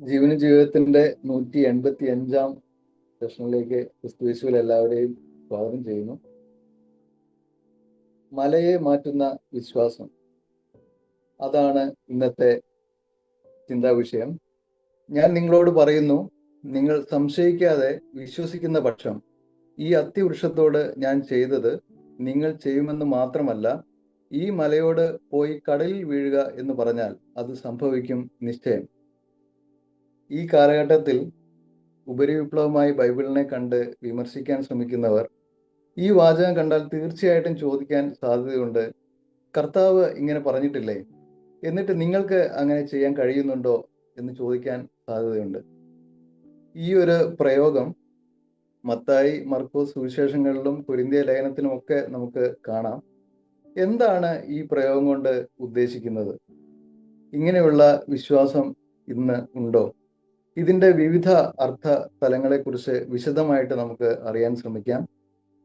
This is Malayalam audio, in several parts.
ജീവനും ജീവിതത്തിന്റെ 185 സെഷനിലേക്ക് ക്രിസ്തുയേശുവിൽ എല്ലാവരെയും സ്വാഗതം ചെയ്യുന്നു. മലയെ മാറ്റുന്ന വിശ്വാസം, അതാണ് ഇന്നത്തെ ചിന്താ വിഷയം. ഞാൻ നിങ്ങളോട് പറയുന്നു, നിങ്ങൾ സംശയിക്കാതെ വിശ്വസിക്കുന്ന പക്ഷം ഈ അത്തിവൃക്ഷത്തോട് ഞാൻ ചെയ്തത് നിങ്ങൾ ചെയ്യുമെന്ന് മാത്രമല്ല, ഈ മലയോട് പോയി കടലിൽ വീഴുക എന്ന് പറഞ്ഞാൽ അത് സംഭവിക്കും നിശ്ചയം. ഈ കാലഘട്ടത്തിൽ ഉപരിവിപ്ലവമായി ബൈബിളിനെ കണ്ട് വിമർശിക്കാൻ ശ്രമിക്കുന്നവർ ഈ വാചകം കണ്ടാൽ തീർച്ചയായിട്ടും ചോദിക്കാൻ സാധ്യതയുണ്ട്, കർത്താവ് ഇങ്ങനെ പറഞ്ഞിട്ടില്ലേ, എന്നിട്ട് നിങ്ങൾക്ക് അങ്ങനെ ചെയ്യാൻ കഴിയുന്നുണ്ടോ എന്ന് ചോദിക്കാൻ സാധ്യതയുണ്ട്. ഈ ഒരു പ്രയോഗം മത്തായി, മർക്കോസ് സുവിശേഷങ്ങളിലും കൊരിന്ത്യ ലേഖനത്തിലുമൊക്കെ നമുക്ക് കാണാം. എന്താണ് ഈ പ്രയോഗം കൊണ്ട് ഉദ്ദേശിക്കുന്നത്? ഇങ്ങനെയുള്ള വിശ്വാസം ഇന്ന് ഉണ്ടോ? ഇതിന്റെ വിവിധ അർത്ഥ തലങ്ങളെക്കുറിച്ച് വിശദമായിട്ട് നമുക്ക് അറിയാൻ ശ്രമിക്കാം.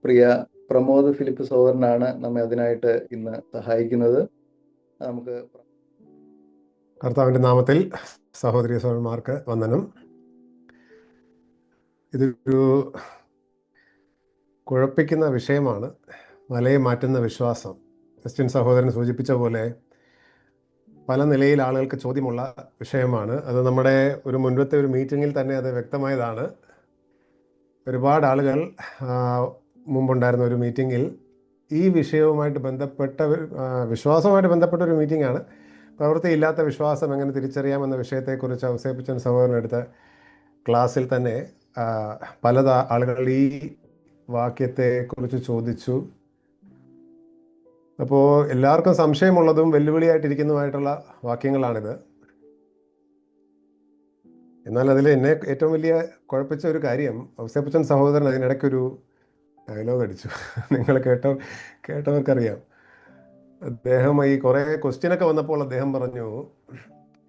പ്രിയ പ്രമോദ് ഫിലിപ്പ് സോദരനാണ് നമ്മെ അതിനായിട്ട് ഇന്ന് സഹായിക്കുന്നത്. നമുക്ക് കർത്താവിൻ്റെ നാമത്തിൽ സഹോദരി സഹോദരന്മാർക്ക് വന്ദനം. ഇതൊരു കുഴപ്പിക്കുന്ന വിഷയമാണ്, മലയെ മാറ്റുന്ന വിശ്വാസം. ക്രിസ്ത്യൻ സഹോദരൻ സൂചിപ്പിച്ച പോലെ പല നിലയിൽ ആളുകൾക്ക് ചോദ്യമുള്ള വിഷയമാണ്. അത് നമ്മുടെ ഒരു മുൻപത്തെ ഒരു മീറ്റിങ്ങിൽ തന്നെ അത് വ്യക്തമായതാണ്. ഒരുപാട് ആളുകൾ മുമ്പുണ്ടായിരുന്ന ഒരു മീറ്റിങ്ങിൽ ഈ വിഷയവുമായിട്ട് ബന്ധപ്പെട്ട വിശ്വാസവുമായിട്ട് ബന്ധപ്പെട്ട ഒരു മീറ്റിംഗാണ്. പ്രവൃത്തിയില്ലാത്ത വിശ്വാസം എങ്ങനെ തിരിച്ചറിയാമെന്ന വിഷയത്തെക്കുറിച്ച് ഔസേപ്പിച്ചൻ സഹോദരനെടുത്ത ക്ലാസ്സിൽ തന്നെ പല ആളുകൾ ഈ വാക്യത്തെക്കുറിച്ച് ചോദിച്ചു. അപ്പോൾ എല്ലാവർക്കും സംശയമുള്ളതും വെല്ലുവിളിയായിട്ടിരിക്കുന്നതുമായിട്ടുള്ള വാക്യങ്ങളാണിത്. എന്നാൽ അതിൽ എന്നെ ഏറ്റവും വലിയ കുഴപ്പിച്ച ഒരു കാര്യം, ഔസേപ്പിച്ചൻ സഹോദരൻ അതിനിടയ്ക്കൊരു ഡയലോഗ് അടിച്ചു. നിങ്ങൾ കേട്ടവർക്കറിയാം. അദ്ദേഹം ഈ കുറേ ക്വസ്റ്റ്യനൊക്കെ വന്നപ്പോൾ അദ്ദേഹം പറഞ്ഞു,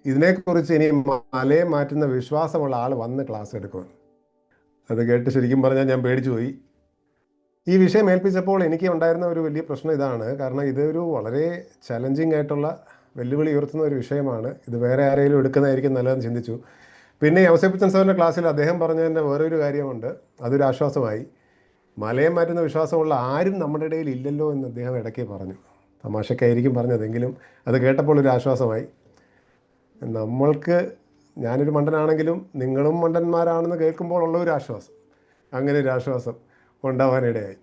ഇതിനെക്കുറിച്ച് ഇനി മലയെ മാറ്റുന്ന വിശ്വാസമുള്ള ആൾ വന്ന് ക്ലാസ് എടുക്കുമെന്ന്. അത് കേട്ട് ശരിക്കും പറഞ്ഞാൽ ഞാൻ പേടിച്ചു പോയി. ഈ വിഷയം ഏൽപ്പിച്ചപ്പോൾ എനിക്ക് ഉണ്ടായിരുന്ന ഒരു വലിയ പ്രശ്നം ഇതാണ്. കാരണം ഇതൊരു വളരെ ചലഞ്ചിങ് ആയിട്ടുള്ള വെല്ലുവിളി ഉയർത്തുന്ന ഒരു വിഷയമാണ്. ഇത് വേറെ ആരെങ്കിലും എടുക്കുന്നതായിരിക്കും നല്ലതെന്ന് ചിന്തിച്ചു. പിന്നെ ഔസേപ്പിച്ചൻ സാറിൻ്റെ ക്ലാസ്സിൽ അദ്ദേഹം പറഞ്ഞതിൻ്റെ വേറൊരു കാര്യമുണ്ട്, അതൊരു ആശ്വാസമായി. മലയെ മാറ്റുന്ന വിശ്വാസമുള്ള ആരും നമ്മുടെ ഇടയിൽ ഇല്ലല്ലോ എന്ന് അദ്ദേഹം ഇടയ്ക്ക് പറഞ്ഞു. തമാശക്കായിരിക്കും പറഞ്ഞതെങ്കിലും അത് കേട്ടപ്പോൾ ഒരു ആശ്വാസമായി. നമ്മൾക്ക്, ഞാനൊരു മണ്ടനാണെങ്കിലും നിങ്ങളും മണ്ടന്മാരാണെന്ന് കേൾക്കുമ്പോൾ ഉള്ള ഒരു ആശ്വാസം, അങ്ങനെ ഒരു ആശ്വാസം ഉണ്ടാവാനിടയായി.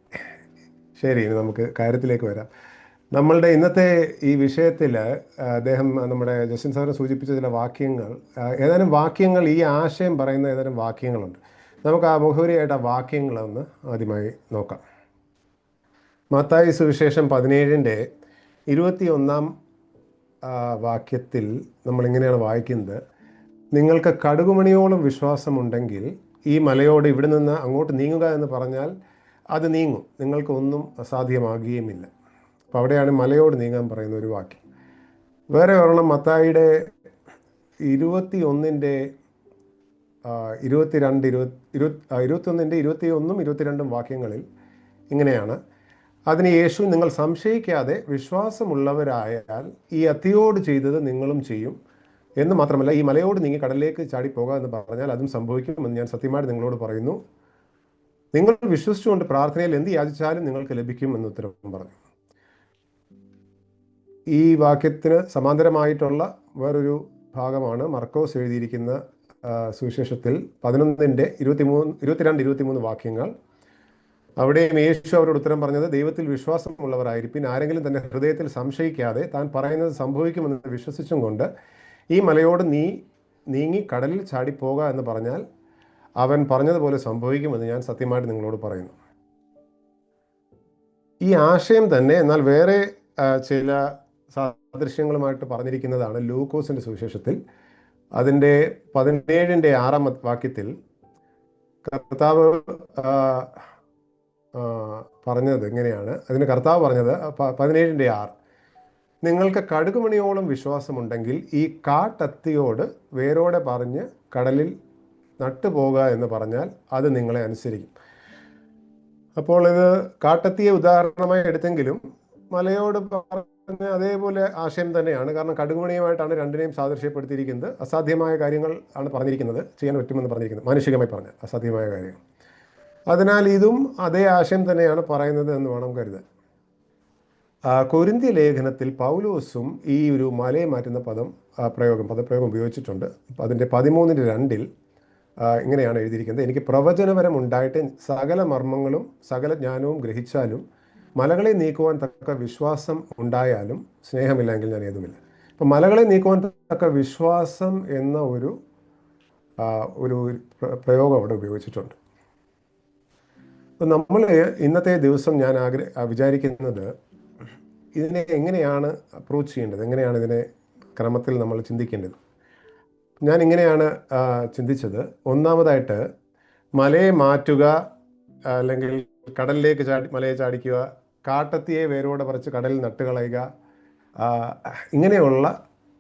ശരി, ഇനി നമുക്ക് കാര്യത്തിലേക്ക് വരാം. നമ്മളുടെ ഇന്നത്തെ ഈ വിഷയത്തിൽ അദ്ദേഹം നമ്മുടെ ജസ്റ്റിൻ സാറിനെ സൂചിപ്പിച്ച ചില വാക്യങ്ങൾ, ഏതാനും വാക്യങ്ങൾ, ഈ ആശയം പറയുന്ന ഏതാനും വാക്യങ്ങളുണ്ട്. നമുക്ക് ആ മുഖവരിയായിട്ട് ആ വാക്യങ്ങളൊന്ന് ആദ്യമായി നോക്കാം. മത്തായി സുവിശേഷം 17-21 വാക്യത്തിൽ നമ്മളിങ്ങനെയാണ് വായിക്കുന്നത്: നിങ്ങൾക്ക് കടുകുമണിയോളം വിശ്വാസമുണ്ടെങ്കിൽ ഈ മലയോട് ഇവിടെ നിന്ന് അങ്ങോട്ട് നീങ്ങുക എന്ന് പറഞ്ഞാൽ അത് നീങ്ങും, നിങ്ങൾക്കൊന്നും അസാധ്യമാകുകയുമില്ല. അപ്പോൾ അവിടെയാണ് മലയോട് നീങ്ങാൻ പറയുന്ന ഒരു വാക്യം. വേറെ ഒരെണ്ണം മത്തായിയുടെ 21-22 വാക്യങ്ങളിൽ ഇങ്ങനെയാണ്: അതിന് യേശു, നിങ്ങൾ സംശയിക്കാതെ വിശ്വാസമുള്ളവരായാൽ ഈ അത്തിയോട് ചെയ്തത് നിങ്ങളും ചെയ്യും എന്ന് മാത്രമല്ല, ഈ മലയോട് നീങ്ങി കടലിലേക്ക് ചാടിപ്പോകുക എന്ന് പറഞ്ഞാൽ അതും സംഭവിക്കുമെന്ന് ഞാൻ സത്യമായിട്ട് നിങ്ങളോട് പറയുന്നു. നിങ്ങൾ വിശ്വസിച്ചുകൊണ്ട് പ്രാർത്ഥനയിൽ എന്ത് യാചിച്ചാലും നിങ്ങൾക്ക് ലഭിക്കും എന്ന് ഉത്തരം പറഞ്ഞു. ഈ വാക്യത്തിന് സമാന്തരമായിട്ടുള്ള വേറൊരു ഭാഗമാണ് മർക്കോസ് എഴുതിയിരിക്കുന്ന സുവിശേഷത്തിൽ 11-22 വാക്യങ്ങൾ. അവിടെയും യേശു അവരോട് ഉത്തരം പറഞ്ഞത്, ദൈവത്തിൽ വിശ്വാസമുള്ളവരായിരിക്കും, ആരെങ്കിലും തൻ്റെ ഹൃദയത്തിൽ സംശയിക്കാതെ താൻ പറയുന്നത് സംഭവിക്കുമെന്ന് വിശ്വസിച്ചും കൊണ്ട് ഈ മലയോട് നീങ്ങി കടലിൽ ചാടിപ്പോകുക എന്ന് പറഞ്ഞാൽ അവൻ പറഞ്ഞതുപോലെ സംഭവിക്കുമെന്ന് ഞാൻ സത്യമായിട്ട് നിങ്ങളോട് പറയുന്നു. ഈ ആശയം തന്നെ എന്നാൽ വേറെ ചില സാദൃശ്യങ്ങളുമായിട്ട് പറഞ്ഞിരിക്കുന്നതാണ് ലൂക്കോസിൻ്റെ സുവിശേഷത്തിൽ. അതിൻ്റെ 17-6 വാക്യത്തിൽ കർത്താവ് പറഞ്ഞത് എങ്ങനെയാണ്? അതിന് കർത്താവ് പറഞ്ഞത് 17-6: നിങ്ങൾക്ക് കടുകുമണിയോളം വിശ്വാസമുണ്ടെങ്കിൽ ഈ കാട്ടത്തിയോട് വേരോടെ പറഞ്ഞ് കടലിൽ നട്ടുപോകുക എന്ന് പറഞ്ഞാൽ അത് നിങ്ങളെ അനുസരിക്കും. അപ്പോൾ ഇത് കാട്ടത്തിയെ ഉദാഹരണമായി എടുത്തെങ്കിലും മലയോട് അതേപോലെ ആശയം തന്നെയാണ്. കാരണം കടുകുമണിയുമായിട്ടാണ് രണ്ടിനെയും സാദൃശ്യപ്പെടുത്തിയിരിക്കുന്നത്. അസാധ്യമായ കാര്യങ്ങൾ ആണ് പറഞ്ഞിരിക്കുന്നത്, ചെയ്യാൻ പറ്റുമെന്ന് പറഞ്ഞിരിക്കുന്നത്, മാനുഷികമായി പറഞ്ഞ അസാധ്യമായ കാര്യങ്ങൾ. അതിനാൽ ഇതും അതേ ആശയം തന്നെയാണ് പറയുന്നത് എന്ന് വേണം കരുതാൻ. കൊരിന്ത്യ ലേഖനത്തിൽ പൗലോസും ഈ ഒരു മലയെ മാറ്റുന്ന പദപ്രയോഗം ഉപയോഗിച്ചിട്ടുണ്ട്. അതിൻ്റെ 13:2 ഇങ്ങനെയാണ് എഴുതിയിരിക്കുന്നത്: എനിക്ക് പ്രവചനപരം ഉണ്ടായിട്ട് സകല മർമ്മങ്ങളും സകല ജ്ഞാനവും ഗ്രഹിച്ചാലും മലകളെ നീക്കുവാൻ തക്ക വിശ്വാസം ഉണ്ടായാലും സ്നേഹമില്ലെങ്കിൽ ഞാൻ ഏതുമില്ല. അപ്പം മലകളെ നീക്കുവാൻ തക്ക വിശ്വാസം എന്ന ഒരു പ്രയോഗം അവിടെ ഉപയോഗിച്ചിട്ടുണ്ട്. അപ്പം നമ്മൾ ഇന്നത്തെ ദിവസം ഞാൻ വിചാരിക്കുന്നത് ഇതിനെ എങ്ങനെയാണ് അപ്രോച്ച് ചെയ്യേണ്ടത്, എങ്ങനെയാണ് ഇതിനെ ക്രമത്തിൽ നമ്മൾ ചിന്തിക്കേണ്ടത്. ഞാൻ ഇങ്ങനെയാണ് ചിന്തിച്ചത്. ഒന്നാമതായിട്ട് മലയെ മാറ്റുക, അല്ലെങ്കിൽ കടലിലേക്ക് മലയെ ചാടിക്കുക, കാട്ടത്തിയെ വേരോടെ പറിച്ച് കടലിൽ നട്ടുകളയുക, ഇങ്ങനെയുള്ള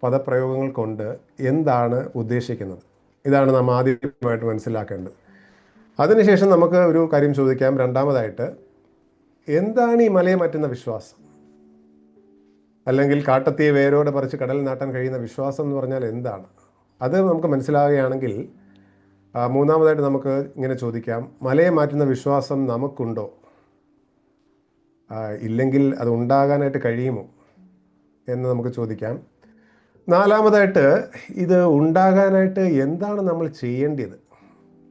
പദപ്രയോഗങ്ങൾ കൊണ്ട് എന്താണ് ഉദ്ദേശിക്കുന്നത്? ഇതാണ് നാം ആദ്യമായിട്ട് മനസ്സിലാക്കേണ്ടത്. അതിനുശേഷം നമുക്ക് ഒരു കാര്യം ചോദിക്കാം. രണ്ടാമതായിട്ട്, എന്താണ് ഈ മലയെ മാറ്റുന്ന വിശ്വാസം, അല്ലെങ്കിൽ കാട്ടത്തിയെ വേരോടെ പറിച്ച് കടലിൽ നാട്ടാൻ കഴിയുന്ന വിശ്വാസം എന്ന് പറഞ്ഞാൽ എന്താണ്? അത് നമുക്ക് മനസ്സിലാവുകയാണെങ്കിൽ മൂന്നാമതായിട്ട് നമുക്ക് ഇങ്ങനെ ചോദിക്കാം: മലയെ മാറ്റുന്ന വിശ്വാസം നമുക്കുണ്ടോ? ഇല്ലെങ്കിൽ അത് ഉണ്ടാകാനായിട്ട് കഴിയുമോ എന്ന് നമുക്ക് ചോദിക്കാം. നാലാമതായിട്ട്, ഇത് ഉണ്ടാകാനായിട്ട് എന്താണ് നമ്മൾ ചെയ്യേണ്ടത്?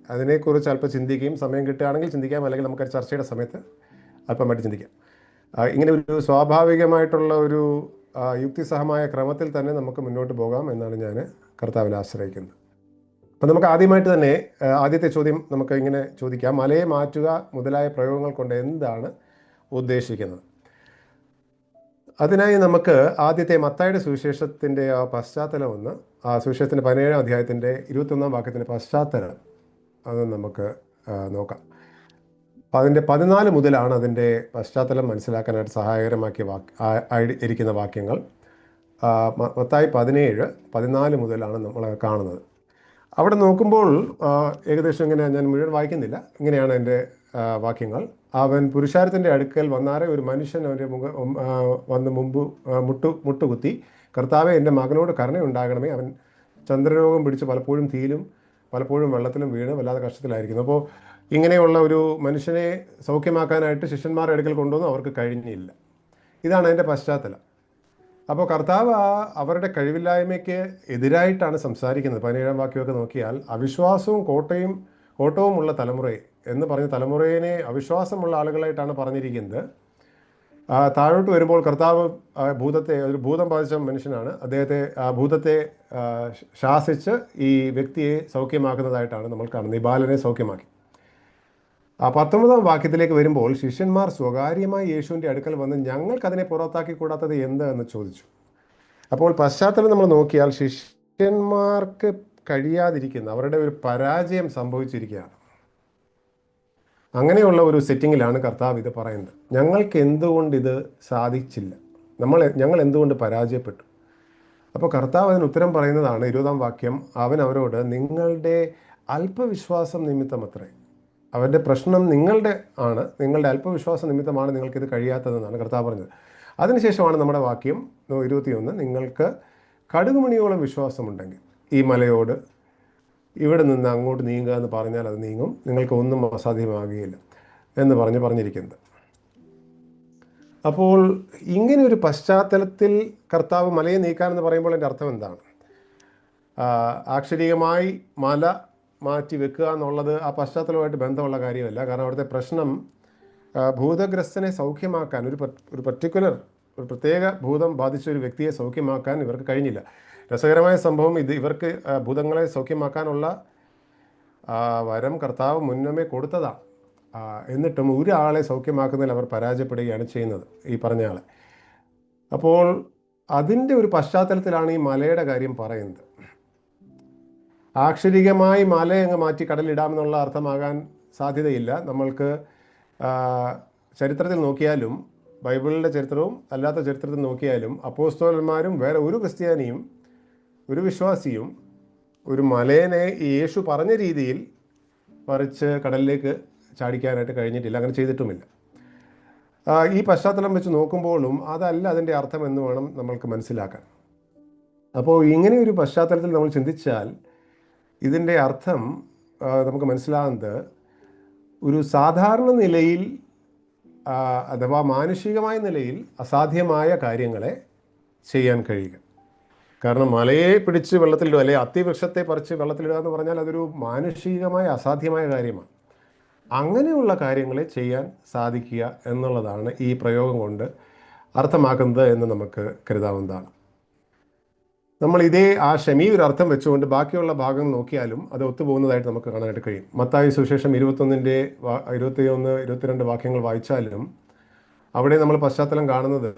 അതിനെക്കുറിച്ച് അല്പം ചിന്തിക്കുകയും സമയം കിട്ടുകയാണെങ്കിൽ ചിന്തിക്കാം, അല്ലെങ്കിൽ നമുക്ക് ചർച്ചയുടെ സമയത്ത് അല്പമായിട്ട് ചിന്തിക്കാം. ഇങ്ങനെ ഒരു സ്വാഭാവികമായിട്ടുള്ള ഒരു യുക്തിസഹമായ ക്രമത്തിൽ തന്നെ നമുക്ക് മുന്നോട്ട് പോകാം എന്നാണ് ഞാൻ കർത്താവിൽ ആശ്രയിക്കുന്നത്. അപ്പം നമുക്ക് ആദ്യമായിട്ട് തന്നെ ആദ്യത്തെ ചോദ്യം നമുക്ക് ഇങ്ങനെ ചോദിക്കാം: മലയെ മാറ്റുക മുതലായ പ്രയോഗങ്ങൾ കൊണ്ട് എന്താണ് ഉദ്ദേശിക്കുന്നത്? അതിനായി നമുക്ക് ആദ്യത്തെ മത്തായിയുടെ സുവിശേഷത്തിൻ്റെ പശ്ചാത്തലം ഒന്ന്, സുവിശേഷത്തിൻ്റെ 17-ാം അധ്യായത്തിൻ്റെ 21-ാം വാക്യത്തിൻ്റെ പശ്ചാത്തലം അത് നമുക്ക് നോക്കാം. അതിൻ്റെ 14 മുതലാണ് അതിൻ്റെ പശ്ചാത്തലം മനസ്സിലാക്കാനായിട്ട് സഹായകരമാക്കിയ ഇരിക്കുന്ന വാക്യങ്ങൾ. മത്തായി 17-14 മുതലാണ് നമ്മൾ കാണുന്നത്. അവിടെ നോക്കുമ്പോൾ ഏകദേശം ഇങ്ങനെ, ഞാൻ മുഴുവൻ വായിക്കുന്നില്ല, ഇങ്ങനെയാണ് എൻ്റെ വാക്യങ്ങൾ. അവൻ പുരുഷാരത്തിൻ്റെ അടുക്കൽ വന്നാറെ ഒരു മനുഷ്യൻ അവൻ്റെ വന്ന് മുട്ടുകുത്തി, കർത്താവെ, എൻ്റെ മകനോട് കരുണയുണ്ടാകണമേ, അവൻ ചന്ദ്രരോഗം പിടിച്ച് പലപ്പോഴും തീയിലും പലപ്പോഴും വെള്ളത്തിലും വീണ് വല്ലാതെ കഷ്ടത്തിലായിരിക്കുന്നു. അപ്പോൾ ഇങ്ങനെയുള്ള ഒരു മനുഷ്യനെ സൗഖ്യമാക്കാനായിട്ട് ശിഷ്യന്മാരുടെ അടുക്കൽ കൊണ്ടുവന്ന് അവർക്ക് കഴിഞ്ഞില്ല. ഇതാണ് അതിൻ്റെ പശ്ചാത്തലം. അപ്പോൾ കർത്താവ് അവരുടെ കഴിവില്ലായ്മയ്ക്ക് എതിരായിട്ടാണ് സംസാരിക്കുന്നത്. 17-ാം വാക്യമൊക്കെ നോക്കിയാൽ, അവിശ്വാസവും കോട്ടവും ഉള്ള തലമുറയെ എന്ന് പറഞ്ഞ തലമുറയെ അവിശ്വാസമുള്ള ആളുകളായിട്ടാണ് പറഞ്ഞിരിക്കുന്നത്. താഴോട്ട് വരുമ്പോൾ കർത്താവ് ഒരു ഭൂതം ബാധിച്ച മനുഷ്യനാണ്. അദ്ദേഹത്തെ ഭൂതത്തെ ശാസിച്ച് ഈ വ്യക്തിയെ സൗഖ്യമാക്കുന്നതായിട്ടാണ് നമ്മൾ കാണുന്നത്. ഈ ബാലനെ സൗഖ്യമാക്കി. 19-ാം വാക്യത്തിലേക്ക് വരുമ്പോൾ, ശിഷ്യന്മാർ സ്വകാര്യമായി യേശുവിൻ്റെ അടുക്കൽ വന്ന് ഞങ്ങൾക്കതിനെ പുറത്താക്കി കൂടാത്തത് എന്ത് എന്ന് ചോദിച്ചു. അപ്പോൾ പശ്ചാത്തലം നമ്മൾ നോക്കിയാൽ ശിഷ്യന്മാർക്ക് കഴിയാതിരിക്കുന്ന, അവരുടെ ഒരു പരാജയം സംഭവിച്ചിരിക്കുകയാണ്. അങ്ങനെയുള്ള ഒരു സെറ്റിങ്ങിലാണ് കർത്താവ് ഇത് പറയുന്നത്. ഞങ്ങൾക്ക് എന്തുകൊണ്ട് ഇത് സാധിച്ചില്ല, ഞങ്ങൾ എന്തുകൊണ്ട് പരാജയപ്പെട്ടു? അപ്പോൾ കർത്താവ് അതിന് ഉത്തരം പറയുന്നതാണ് 20-ാം വാക്യം. അവൻ അവരോട്, നിങ്ങളുടെ അല്പവിശ്വാസം നിമിത്തമത്രേ. അവരുടെ പ്രശ്നം നിങ്ങളുടെ അല്പവിശ്വാസ നിമിത്തമാണ് നിങ്ങൾക്കിത് കഴിയാത്തതെന്നാണ് കർത്താവ് പറഞ്ഞത്. അതിനുശേഷമാണ് നമ്മുടെ വാക്യം 21, നിങ്ങൾക്ക് കടുകുമണിയോളം വിശ്വാസമുണ്ടെങ്കിൽ ഈ മലയോട് ഇവിടെ നിന്ന് അങ്ങോട്ട് നീങ്ങുക എന്ന് പറഞ്ഞാൽ അത് നീങ്ങും, നിങ്ങൾക്ക് ഒന്നും അസാധ്യമാകുകയില്ല എന്ന് പറഞ്ഞിരിക്കുന്നത്. അപ്പോൾ ഇങ്ങനെ ഒരു പശ്ചാത്തലത്തിൽ കർത്താവ് മലയെ നീക്കാനെന്ന് പറയുമ്പോൾ എൻ്റെ അർത്ഥം എന്താണ്? ആക്ഷരികമായി മല മാറ്റി വെക്കുക എന്നുള്ളത് ആ പശ്ചാത്തലവുമായിട്ട് ബന്ധമുള്ള കാര്യമല്ല. കാരണം അവിടുത്തെ പ്രശ്നം ഭൂതഗ്രസ്തനെ സൗഖ്യമാക്കാൻ, ഒരു പ്രത്യേക ഭൂതം ബാധിച്ച ഒരു വ്യക്തിയെ സൗഖ്യമാക്കാൻ ഇവർക്ക് കഴിഞ്ഞില്ല. രസകരമായ സംഭവം, ഇവർക്ക് ഭൂതങ്ങളെ സൗഖ്യമാക്കാനുള്ള വരം കർത്താവ് മുന്നമേ കൊടുത്തതാണ്. എന്നിട്ടും ഒരാളെ സൗഖ്യമാക്കുന്നതിൽ അവർ പരാജയപ്പെടുകയാണ് ചെയ്യുന്നത്, ഈ പറഞ്ഞ ആളെ. അപ്പോൾ അതിൻ്റെ ഒരു പശ്ചാത്തലത്തിലാണ് ഈ മലയുടെ കാര്യം പറയുന്നത്. ആക്ഷരികമായി മല അങ്ങ് മാറ്റി കടലിടാമെന്നുള്ള അർത്ഥമാകാൻ സാധ്യതയില്ല. നമ്മൾക്ക് ചരിത്രത്തിൽ നോക്കിയാലും, ബൈബിളിൻ്റെ ചരിത്രവും അല്ലാത്ത ചരിത്രത്തിൽ നോക്കിയാലും, അപ്പോസ്തലന്മാരും വേറെ ഒരു ക്രിസ്ത്യാനിയും ഒരു വിശ്വാസിയും ഒരു മലേനെ യേശു പറഞ്ഞ രീതിയിൽ പറിച്ച് കടലിലേക്ക് ചാടിക്കാനായിട്ട് കഴിഞ്ഞിട്ടില്ല, അങ്ങനെ ചെയ്തിട്ടുമില്ല. ഈ പശ്ചാത്തലം വെച്ച് നോക്കുമ്പോഴും അതല്ല അതിൻ്റെ അർത്ഥം എന്ന് വേണം നമ്മൾക്ക് മനസ്സിലാക്കാൻ. അപ്പോൾ ഇങ്ങനെ ഒരു പശ്ചാത്തലത്തിൽ നമ്മൾ ചിന്തിച്ചാൽ ഇതിൻ്റെ അർത്ഥം നമുക്ക് മനസ്സിലാകുന്നത് ഒരു സാധാരണ നിലയിൽ അഥവാ മാനുഷികമായ നിലയിൽ അസാധ്യമായ കാര്യങ്ങളെ ചെയ്യാൻ കഴിയുക. കാരണം മലയെ പിടിച്ച് വെള്ളത്തിലിടുക, അല്ലെങ്കിൽ അത്തിവൃക്ഷത്തെ പറിച്ച് വെള്ളത്തിലിടുക എന്ന് പറഞ്ഞാൽ അതൊരു മാനുഷികമായ അസാധ്യമായ കാര്യമാണ്. അങ്ങനെയുള്ള കാര്യങ്ങളെ ചെയ്യാൻ സാധിക്കുക എന്നുള്ളതാണ് ഈ പ്രയോഗം കൊണ്ട് അർത്ഥമാക്കുന്നത് എന്ന് നമുക്ക് കരുതാവുന്നതാണ്. നമ്മൾ ഇതേ ആശയം ഈ ഒരു അർത്ഥം വെച്ചുകൊണ്ട് ബാക്കിയുള്ള ഭാഗം നോക്കിയാലും അത് ഒത്തുപോകുന്നതായിട്ട് നമുക്ക് കാണാനായിട്ട് കഴിയും. മത്തായി സുവിശേഷം 21 22 വാക്യങ്ങൾ വായിച്ചാലും അവിടെ നമ്മൾ പശ്ചാത്തലം കാണുന്നത്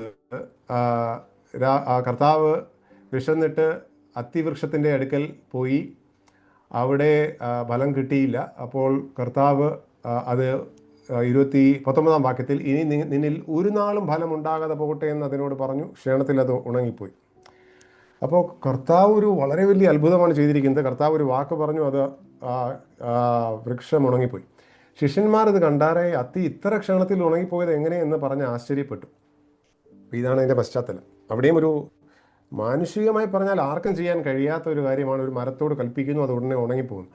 കർത്താവ് വിശന്നിട്ട് അത്തിവൃക്ഷത്തിൻ്റെ അടുക്കൽ പോയി, അവിടെ ഫലം കിട്ടിയില്ല. അപ്പോൾ കർത്താവ് അത് 19 വാക്യത്തിൽ ഇനി നിന്നിൽ ഒരു നാളും ഫലം ഉണ്ടാകാതെ പോകട്ടെ എന്ന് അതിനോട് പറഞ്ഞു. ക്ഷീണത്തിൽ അത് ഉണങ്ങിപ്പോയി. അപ്പോൾ കർത്താവ് ഒരു വളരെ വലിയ അത്ഭുതമാണ് ചെയ്തിരിക്കുന്നത്. കർത്താവ് ഒരു വാക്ക് പറഞ്ഞു, അത് വൃക്ഷം ഉണങ്ങിപ്പോയി. ശിഷ്യന്മാർ ഇത് കണ്ടാറേ അത്തി ഇത്ര ക്ഷണത്തിൽ ഉണങ്ങിപ്പോയത് എങ്ങനെയെന്ന് പറഞ്ഞ് ആശ്ചര്യപ്പെട്ടു. ഇതാണ് അതിൻ്റെ പശ്ചാത്തലം. അവിടെയും ഒരു മാനുഷികമായി പറഞ്ഞാൽ ആർക്കും ചെയ്യാൻ കഴിയാത്ത ഒരു കാര്യമാണ്. ഒരു മരത്തോട് കൽപ്പിക്കുന്നു, അത് ഉടനെ ഉണങ്ങിപ്പോകുന്നു.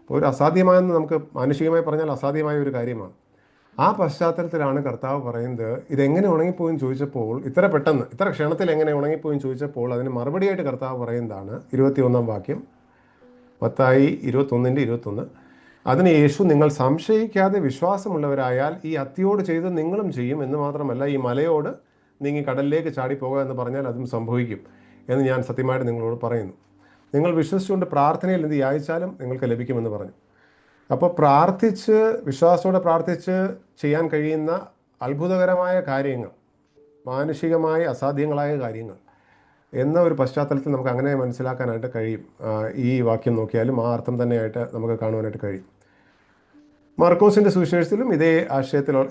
അപ്പോൾ ഒരു അസാധ്യമായെന്ന് നമുക്ക് മാനുഷികമായി പറഞ്ഞാൽ അസാധ്യമായ ഒരു കാര്യമാണ്. ആ പശ്ചാത്തലത്തിലാണ് കർത്താവ് പറയുന്നത് ഇതെങ്ങനെ ഉണങ്ങിപ്പോയെന്ന് ചോദിച്ചപ്പോൾ, ഇത്ര പെട്ടെന്ന് ഇത്ര ക്ഷണത്തിൽ എങ്ങനെ ഉണങ്ങിപ്പോയെന്ന് ചോദിച്ചപ്പോൾ അതിന് മറുപടിയായിട്ട് കർത്താവ് പറയുന്നതാണ് 21 വാക്യം, മത്തായി 21:21. അതിന് യേശു, നിങ്ങൾ സംശയിക്കാതെ വിശ്വാസമുള്ളവരായാൽ ഈ അത്തിയോട് ചെയ്ത് നിങ്ങളും ചെയ്യും എന്ന് മാത്രമല്ല, ഈ മലയോട് നീങ്ങി കടലിലേക്ക് ചാടിപ്പോകുക എന്ന് പറഞ്ഞാൽ അതും സംഭവിക്കും എന്ന് ഞാൻ സത്യമായിട്ട് നിങ്ങളോട് പറയുന്നു. നിങ്ങൾ വിശ്വസിച്ചുകൊണ്ട് പ്രാർത്ഥനയിൽ എന്ത് യാചിച്ചാലും നിങ്ങൾക്ക് ലഭിക്കുമെന്ന് പറഞ്ഞു. അപ്പോൾ പ്രാർത്ഥിച്ച്, വിശ്വാസത്തോടെ പ്രാർത്ഥിച്ച് ചെയ്യാൻ കഴിയുന്ന അത്ഭുതകരമായ കാര്യങ്ങൾ, മാനുഷികമായ അസാധ്യങ്ങളായ കാര്യങ്ങൾ എന്ന ഒരു പശ്ചാത്തലത്തിൽ നമുക്ക് അങ്ങനെ മനസ്സിലാക്കാനായിട്ട് കഴിയും. ഈ വാക്യം നോക്കിയാലും ആ അർത്ഥം തന്നെയായിട്ട് നമുക്ക് കാണുവാനായിട്ട് കഴിയും. മാർക്കോസിൻ്റെ സുവിശേഷത്തിലും ഇതേ ആശയത്തിലുള്ള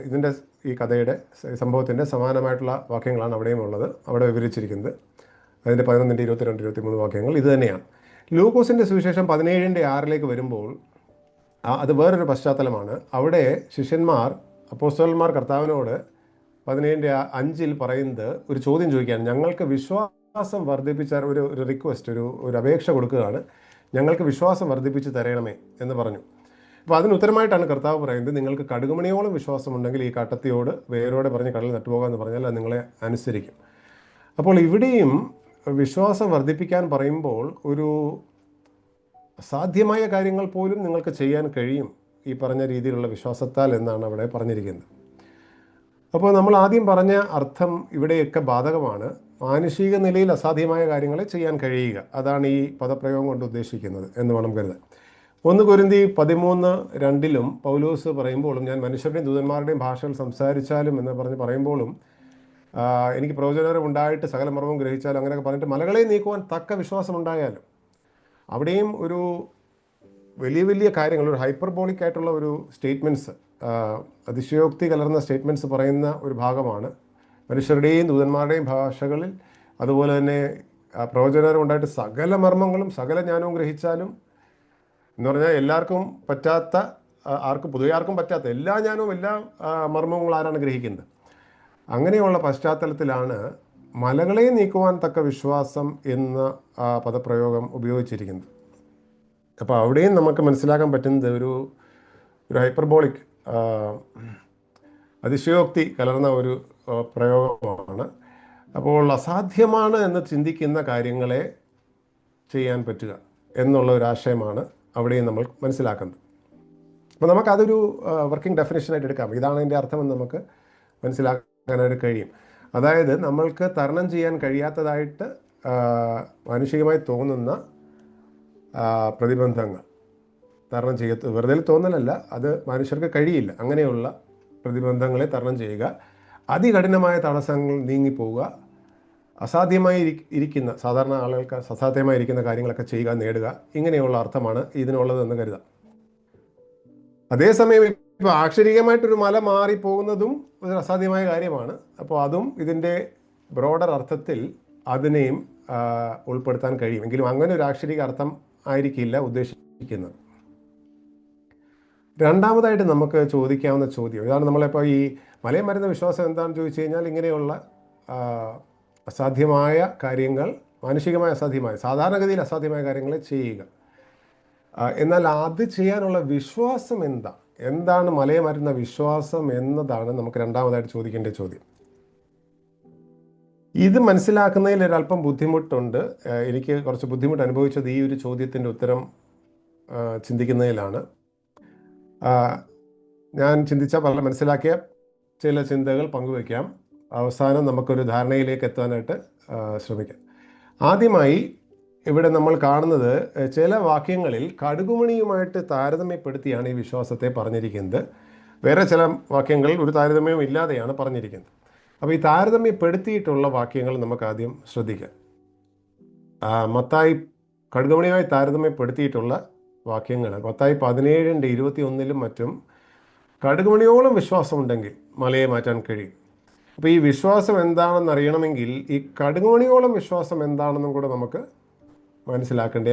ഇതിൻ്റെ ഈ കഥയുടെ സംഭവത്തിൻ്റെ സമാനമായിട്ടുള്ള വാക്യങ്ങളാണ് അവിടെയും ഉള്ളത്, അവിടെ വിവരിച്ചിരിക്കുന്നത്. അതിൻ്റെ 11, 22, 23 വാക്യങ്ങൾ ഇത് തന്നെയാണ്. ലൂക്കോസിൻ്റെ സുവിശേഷം 17:6 വരുമ്പോൾ അത് വേറൊരു പശ്ചാത്തലമാണ്. അവിടെ ശിഷ്യന്മാർ, അപ്പോസ്തലന്മാർ കർത്താവിനോട് 17:5 പറയുന്നത് ഒരു ചോദ്യം ചോദിക്കുകയാണ്. ഞങ്ങൾക്ക് വിശ്വാസം വർദ്ധിപ്പിച്ച ഒരു റിക്വസ്റ്റ്, ഒരു അപേക്ഷ കൊടുക്കുകയാണ്, ഞങ്ങൾക്ക് വിശ്വാസം വർദ്ധിപ്പിച്ച് തരണമേ എന്ന് പറഞ്ഞു. അപ്പോൾ അതിന് ഉത്തരമായിട്ടാണ് കർത്താവ് പറയുന്നത്, നിങ്ങൾക്ക് കടുകുമണിയോളം വിശ്വാസമുണ്ടെങ്കിൽ ഈ കട്ടത്തിയോട് വേരോടെ പറഞ്ഞ് കടലിൽ നട്ടുപോകാമെന്ന് പറഞ്ഞാൽ അത് നിങ്ങളെ അനുസരിക്കും. അപ്പോൾ ഇവിടെയും വിശ്വാസം വർദ്ധിപ്പിക്കാൻ പറയുമ്പോൾ ഒരു അസാധ്യമായ കാര്യങ്ങൾ പോലും നിങ്ങൾക്ക് ചെയ്യാൻ കഴിയും ഈ പറഞ്ഞ രീതിയിലുള്ള വിശ്വാസത്താൽ എന്നാണ് അവിടെ പറഞ്ഞിരിക്കുന്നത്. അപ്പോൾ നമ്മൾ ആദ്യം പറഞ്ഞ അർത്ഥം ഇവിടെയൊക്കെ ബാധകമാണ്. മാനുഷിക നിലയിൽ അസാധ്യമായ കാര്യങ്ങളെ ചെയ്യാൻ കഴിയുക, അതാണ് ഈ പദപ്രയോഗം കൊണ്ട് ഉദ്ദേശിക്കുന്നത് എന്ന് വേണം കരുതാൻ. 1 കൊരിന്തി 13:2 പൗലോസ് പറയുമ്പോഴും, ഞാൻ മനുഷ്യരുടെയും ദൂതന്മാരുടെയും ഭാഷകൾ സംസാരിച്ചാലും എന്ന് പറഞ്ഞ് പറയുമ്പോഴും, എനിക്ക് പ്രവചനം ഉണ്ടായിട്ട് സകല മർമ്മവും ഗ്രഹിച്ചാലും അങ്ങനെയൊക്കെ പറഞ്ഞിട്ട് മലകളെ നീക്കുവാൻ തക്ക വിശ്വാസം ഉണ്ടായാലും, അവിടെയും ഒരു വലിയ വലിയ കാര്യങ്ങൾ, ഒരു ഹൈപ്പർബോളിക് ആയിട്ടുള്ള ഒരു സ്റ്റേറ്റ്മെൻറ്റ്സ്, അതിശയോക്തി കലർന്ന സ്റ്റേറ്റ്മെൻറ്റ്സ് പറയുന്ന ഒരു ഭാഗമാണ്. മനുഷ്യരുടെയും ദൂതന്മാരുടെയും ഭാഷകളിൽ, അതുപോലെ തന്നെ പ്രവചനം ഉണ്ടായിട്ട് സകല മർമ്മങ്ങളും സകല ജ്ഞാനവും ഗ്രഹിച്ചാലും എന്ന് പറഞ്ഞാൽ എല്ലാവർക്കും പറ്റാത്ത, പൊതുവെ ആർക്കും പറ്റാത്ത എല്ലാ ജ്ഞാനവും എല്ലാ മർമ്മങ്ങളും ആരാണ് ഗ്രഹിക്കുന്നത്? അങ്ങനെയുള്ള പശ്ചാത്തലത്തിലാണ് മലകളെ നീക്കുവാൻ തക്ക വിശ്വാസം എന്ന പദപ്രയോഗം ഉപയോഗിച്ചിരിക്കുന്നത്. അപ്പോൾ അവിടെയും നമുക്ക് മനസ്സിലാക്കാൻ പറ്റുന്നത് ഒരു ഹൈപ്പർബോളിക്, അതിശയോക്തി കലർന്ന ഒരു പ്രയോഗമാണ്. അപ്പോൾ അസാധ്യമാണ് എന്ന് ചിന്തിക്കുന്ന കാര്യങ്ങളെ ചെയ്യാൻ പറ്റുക എന്നുള്ള ഒരു ആശയമാണ് അവിടെയും നമ്മൾ മനസ്സിലാക്കുന്നത്. അപ്പോൾ നമുക്കതൊരു വർക്കിംഗ് ഡെഫിനേഷനായിട്ട് എടുക്കാം. ഇതാണ് അതിൻ്റെ അർത്ഥമെന്ന് നമുക്ക് മനസ്സിലാക്കാനായിട്ട് കഴിയും. അതായത് നമ്മൾക്ക് തരണം ചെയ്യാൻ കഴിയാത്തതായിട്ട് മാനുഷികമായി തോന്നുന്ന പ്രതിബന്ധങ്ങൾ തരണം വെറുതെ തോന്നലല്ല, അത് മനുഷ്യർക്ക് കഴിയില്ല. അങ്ങനെയുള്ള പ്രതിബന്ധങ്ങളെ തരണം ചെയ്യുക, അതികഠിനമായ തടസ്സങ്ങൾ നീങ്ങിപ്പോവുക, അസാധ്യമായി ഇരിക്കുന്ന, സാധാരണ ആളുകൾക്ക് അസാധ്യമായി ഇരിക്കുന്ന കാര്യങ്ങളൊക്കെ ചെയ്യുക, നേടുക, ഇങ്ങനെയുള്ള അർത്ഥമാണ് ഇതിനുള്ളതെന്ന് കരുതാം. അതേസമയം ഇപ്പോൾ ആക്ഷരികമായിട്ടൊരു മല മാറിപ്പോകുന്നതും ഒരു അസാധ്യമായ കാര്യമാണ്. അപ്പോൾ അതും ഇതിൻ്റെ ബ്രോഡർ അർത്ഥത്തിൽ അതിനെയും ഉൾപ്പെടുത്താൻ കഴിയും. എങ്കിലും അങ്ങനെ ഒരു ആക്ഷരിക അർത്ഥം ആയിരിക്കില്ല ഉദ്ദേശിക്കുന്നത്. രണ്ടാമതായിട്ട് നമുക്ക് ചോദിക്കാവുന്ന ചോദ്യം ഇതാണ്. നമ്മളിപ്പോൾ ഈ മലയം വരുന്ന വിശ്വാസം എന്താണെന്ന് ചോദിച്ചു കഴിഞ്ഞാൽ, ഇങ്ങനെയുള്ള ആ, അസാധ്യമായ കാര്യങ്ങൾ, മാനുഷികമായ അസാധ്യമായ, സാധാരണഗതിയിൽ അസാധ്യമായ കാര്യങ്ങൾ ചെയ്യുക. എന്നാൽ അത് ചെയ്യാനുള്ള വിശ്വാസം എന്താണ് മലയം വരുന്ന വിശ്വാസം എന്നതാണ് നമുക്ക് രണ്ടാമതായിട്ട് ചോദിക്കേണ്ട ചോദ്യം. ഇത് മനസ്സിലാക്കുന്നതിൽ ഒരല്പം ബുദ്ധിമുട്ടുണ്ട്. എനിക്ക് കുറച്ച് ബുദ്ധിമുട്ട് അനുഭവിച്ചത് ഈ ഒരു ചോദ്യത്തിൻ്റെ ഉത്തരം ചിന്തിക്കുന്നതിലാണ്. ഞാൻ മനസ്സിലാക്കിയ ചില ചിന്തകൾ പങ്കുവയ്ക്കാം. അവസാനം നമുക്കൊരു ധാരണയിലേക്ക് എത്താനായിട്ട് ശ്രമിക്കാം. ആദ്യമായി ഇവിടെ നമ്മൾ കാണുന്നത് ചില വാക്യങ്ങളിൽ കടുകുമണിയുമായിട്ട് താരതമ്യപ്പെടുത്തിയാണ് ഈ വിശ്വാസത്തെ പറഞ്ഞിരിക്കുന്നത്. വേറെ ചില വാക്യങ്ങളിൽ ഒരു താരതമ്യവും ഇല്ലാതെയാണ് പറഞ്ഞിരിക്കുന്നത്. അപ്പോൾ ഈ താരതമ്യപ്പെടുത്തിയിട്ടുള്ള വാക്യങ്ങൾ നമുക്ക് ആദ്യം ശ്രദ്ധിക്കാം. മത്തായി കടുകുമണിയുമായി താരതമ്യപ്പെടുത്തിയിട്ടുള്ള വാക്യങ്ങൾ മത്തായി 17:21 മറ്റും കടുകുമണിയോളം വിശ്വാസമുണ്ടെങ്കിൽ മലയെ മാറ്റാൻ കഴിയും. അപ്പോൾ ഈ വിശ്വാസം എന്താണെന്ന് അറിയണമെങ്കിൽ ഈ കടുകുമണിയോളം വിശ്വാസം എന്താണെന്നും കൂടെ നമുക്ക് മനസ്സിലാക്കേണ്ട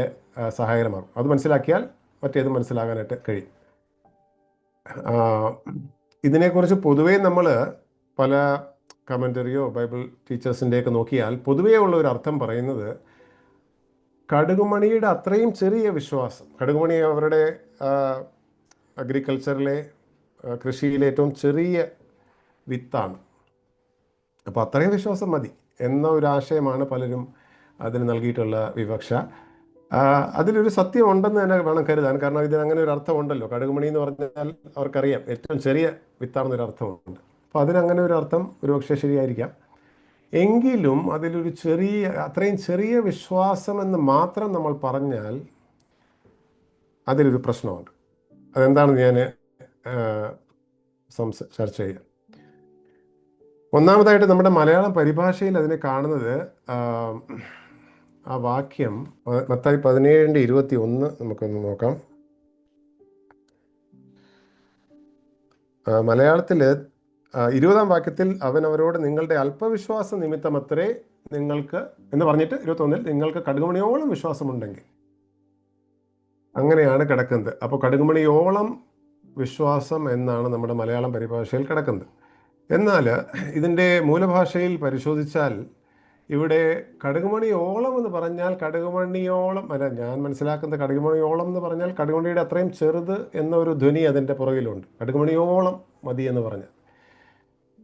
സഹായകരമാകും. അത് മനസ്സിലാക്കിയാൽ മറ്റേത് മനസ്സിലാകാനായിട്ട് കഴിയും. ഇതിനെക്കുറിച്ച് പൊതുവേ നമ്മൾ പല കമൻ്ററിയോ ബൈബിൾ ടീച്ചേഴ്സിൻ്റെയൊക്കെ നോക്കിയാൽ പൊതുവേ ഉള്ള ഒരു അർത്ഥം പറയുന്നത്, കടുകുമണിയുടെ അത്രയും ചെറിയ വിശ്വാസം, കടുകുമണി അവരുടെ അഗ്രികൾച്ചറിലെ കൃഷിയിലെ ഏറ്റവും ചെറിയ വിത്താണ്, അപ്പോൾ അത്രയും വിശ്വാസം മതി എന്ന ഒരു ആശയമാണ് പലരും അതിന് നൽകിയിട്ടുള്ള വിവക്ഷ. അതിലൊരു സത്യം ഉണ്ടെന്ന് തന്നെ വേണം കരുതാൻ. കാരണം ഇതിന് അങ്ങനെ ഒരു അർത്ഥമുണ്ടല്ലോ. കടുകുമണി എന്ന് പറഞ്ഞാൽ അവർക്കറിയാം ഏറ്റവും ചെറിയ വിത്താണെന്നൊരു അർത്ഥമുണ്ട്. അപ്പോൾ അതിനങ്ങനെ ഒരു അർത്ഥം ഒരുപക്ഷെ ശരിയായിരിക്കാം. എങ്കിലും അതിലൊരു അത്രയും ചെറിയ വിശ്വാസം എന്ന് മാത്രം നമ്മൾ പറഞ്ഞാൽ അതിലൊരു പ്രശ്നമുണ്ട്. അതെന്താണെന്ന് ഞാൻ ചർച്ച ചെയ്യാം. ഒന്നാമതായിട്ട് നമ്മുടെ മലയാളം പരിഭാഷയിൽ അതിനെ കാണുന്നത്, ആ വാക്യം മത്തായി 17:21 നമുക്കൊന്ന് നോക്കാം. മലയാളത്തിൽ 20-ാം വാക്യത്തിൽ അവൻ അവരോട് നിങ്ങളുടെ അല്പവിശ്വാസ നിമിത്തമത്രേ നിങ്ങൾക്ക് എന്ന് പറഞ്ഞിട്ട് 21-ൽ നിങ്ങൾക്ക് കടുകുമണിയോളം വിശ്വാസമുണ്ടെങ്കിൽ, അങ്ങനെയാണ് കിടക്കുന്നത്. അപ്പോൾ കടുകുമണിയോളം വിശ്വാസം എന്നാണ് നമ്മുടെ മലയാളം പരിഭാഷയിൽ കിടക്കുന്നത്. എന്നാൽ ഇതിൻ്റെ മൂലഭാഷയിൽ പരിശോധിച്ചാൽ ഇവിടെ കടുകുമണിയോളം എന്ന് പറഞ്ഞാൽ കടുകുമണിയോളം അല്ല, ഞാൻ മനസ്സിലാക്കുന്ന കടുകുമണിയോളം എന്ന് പറഞ്ഞാൽ കടുകുമണിയുടെ അത്രയും ചെറുത് എന്നൊരു ധ്വനി അതിൻ്റെ പുറകിലുണ്ട്. കടുകുമണിയോളം മതി എന്ന് പറഞ്ഞാൽ.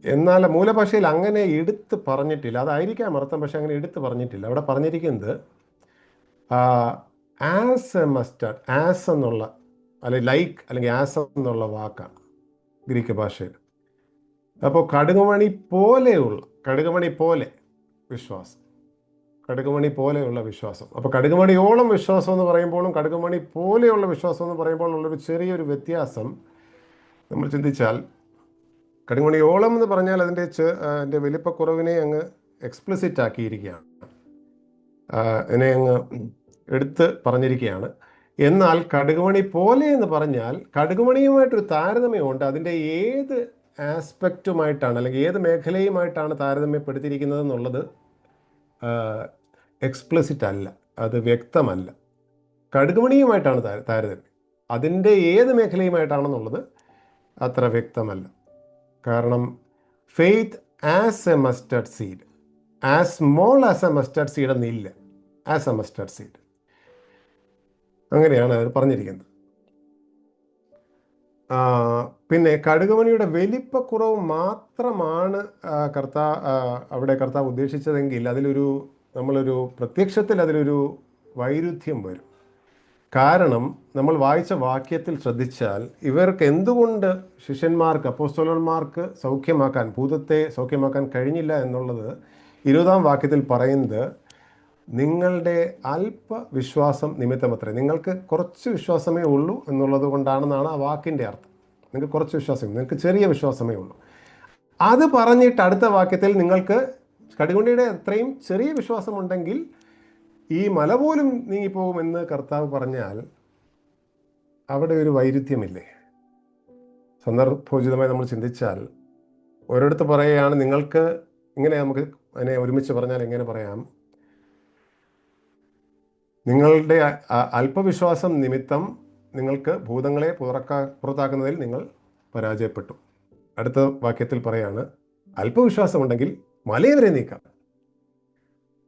എന്നാൽ മൂലഭാഷയിൽ അങ്ങനെ എടുത്ത് പറഞ്ഞിട്ടില്ല. അതായിരിക്കാം അർത്ഥം, പക്ഷെ അങ്ങനെ എടുത്ത് പറഞ്ഞിട്ടില്ല. അവിടെ പറഞ്ഞിരിക്കുന്നത് ആസ് എ മസ്റ്റർഡ്, ആസ് എന്നുള്ള അല്ലെങ്കിൽ ലൈക്ക് അല്ലെങ്കിൽ ആസ് എന്നുള്ള വാക്കാണ് ഗ്രീക്ക് ഭാഷയിൽ. അപ്പോൾ കടുകുമണി പോലെ വിശ്വാസം, കടുകുമണി പോലെയുള്ള വിശ്വാസം. അപ്പോൾ കടുകുമണിയോളം വിശ്വാസം എന്ന് പറയുമ്പോഴും കടുകുമണി പോലെയുള്ള വിശ്വാസം എന്ന് പറയുമ്പോൾ ഉള്ളൊരു ചെറിയൊരു വ്യത്യാസം നമ്മൾ ചിന്തിച്ചാൽ, കടുകുമണിയോളം എന്ന് പറഞ്ഞാൽ അതിൻ്റെ വലിപ്പക്കുറവിനെ അങ്ങ് എക്സ്പ്ലിസിറ്റ് ആക്കിയിരിക്കുകയാണ്, അതിനെ അങ്ങ് എടുത്ത് പറഞ്ഞിരിക്കുകയാണ്. എന്നാൽ കടുകുമണി പോലെ എന്ന് പറഞ്ഞാൽ കടുകുമണിയുമായിട്ടൊരു താരതമ്യമുണ്ട്. അതിൻ്റെ ഏത് ആസ്പെക്റ്റുമായിട്ടാണ് അല്ലെങ്കിൽ ഏത് മേഖലയുമായിട്ടാണ് താരതമ്യപ്പെടുത്തിയിരിക്കുന്നത് എന്നുള്ളത് എക്സ്പ്ലിസിറ്റ് അല്ല, അത് വ്യക്തമല്ല. കടുകുമണിയുമായിട്ടാണ് താരതമ്യം, അതിൻ്റെ ഏത് മേഖലയുമായിട്ടാണെന്നുള്ളത് അത്ര വ്യക്തമല്ല. കാരണം faith as A mustard seed, as small as A mustard seed എന്നില്ല, ആസ് എ മസ്റ്റർഡ് സീഡ്, അങ്ങനെയാണ് അത് പറഞ്ഞിരിക്കുന്നത്. പിന്നെ കടുകുമണിയുടെ വലിപ്പക്കുറവ് മാത്രമാണ് അവിടെ കർത്താവ് ഉദ്ദേശിച്ചതെങ്കിൽ നമ്മളൊരു പ്രത്യക്ഷത്തിൽ അതിലൊരു വൈരുദ്ധ്യം വരും. കാരണം നമ്മൾ വായിച്ച വാക്യത്തിൽ ശ്രദ്ധിച്ചാൽ ഇവർക്ക് എന്തുകൊണ്ട് ശിഷ്യന്മാർക്ക്, അപ്പോസ്തലന്മാർക്ക് ഭൂതത്തെ സൗഖ്യമാക്കാൻ കഴിഞ്ഞില്ല എന്നുള്ളത് 20-ാം വാക്യത്തിൽ പറയുന്നത്, നിങ്ങളുടെ അല്പവിശ്വാസം നിമിത്തമത്രേ, നിങ്ങൾക്ക് കുറച്ച് വിശ്വാസമേ ഉള്ളൂ എന്നുള്ളത് കൊണ്ടാണെന്നാണ് ആ വാക്കിൻ്റെ അർത്ഥം. നിങ്ങൾക്ക് കുറച്ച് വിശ്വാസം, നിങ്ങൾക്ക് ചെറിയ വിശ്വാസമേ ഉള്ളൂ. അത് പറഞ്ഞിട്ട് അടുത്ത വാക്യത്തിൽ നിങ്ങൾക്ക് കടുകുമണിയുടെ അത്രയും ചെറിയ വിശ്വാസമുണ്ടെങ്കിൽ ഈ മല പോലും നീങ്ങിപ്പോകുമെന്ന് കർത്താവ് പറഞ്ഞാൽ അവിടെ ഒരു വൈരുദ്ധ്യമില്ലേ? സന്ദർഭോചിതമായി നമ്മൾ ചിന്തിച്ചാൽ ഒരിടത്ത് പറയുകയാണ് നിങ്ങൾക്ക്, ഇങ്ങനെ നമുക്ക് അതിനെ ഒരുമിച്ച് പറഞ്ഞാൽ എങ്ങനെ പറയാം, നിങ്ങളുടെ അല്പവിശ്വാസം നിമിത്തം നിങ്ങൾക്ക് ഭൂതങ്ങളെ പുറത്താക്കുന്നതിൽ നിങ്ങൾ പരാജയപ്പെട്ടു. അടുത്ത വാക്യത്തിൽ പറയാണ്, അല്പവിശ്വാസമുണ്ടെങ്കിൽ മലയെ വരെ നീക്കാം.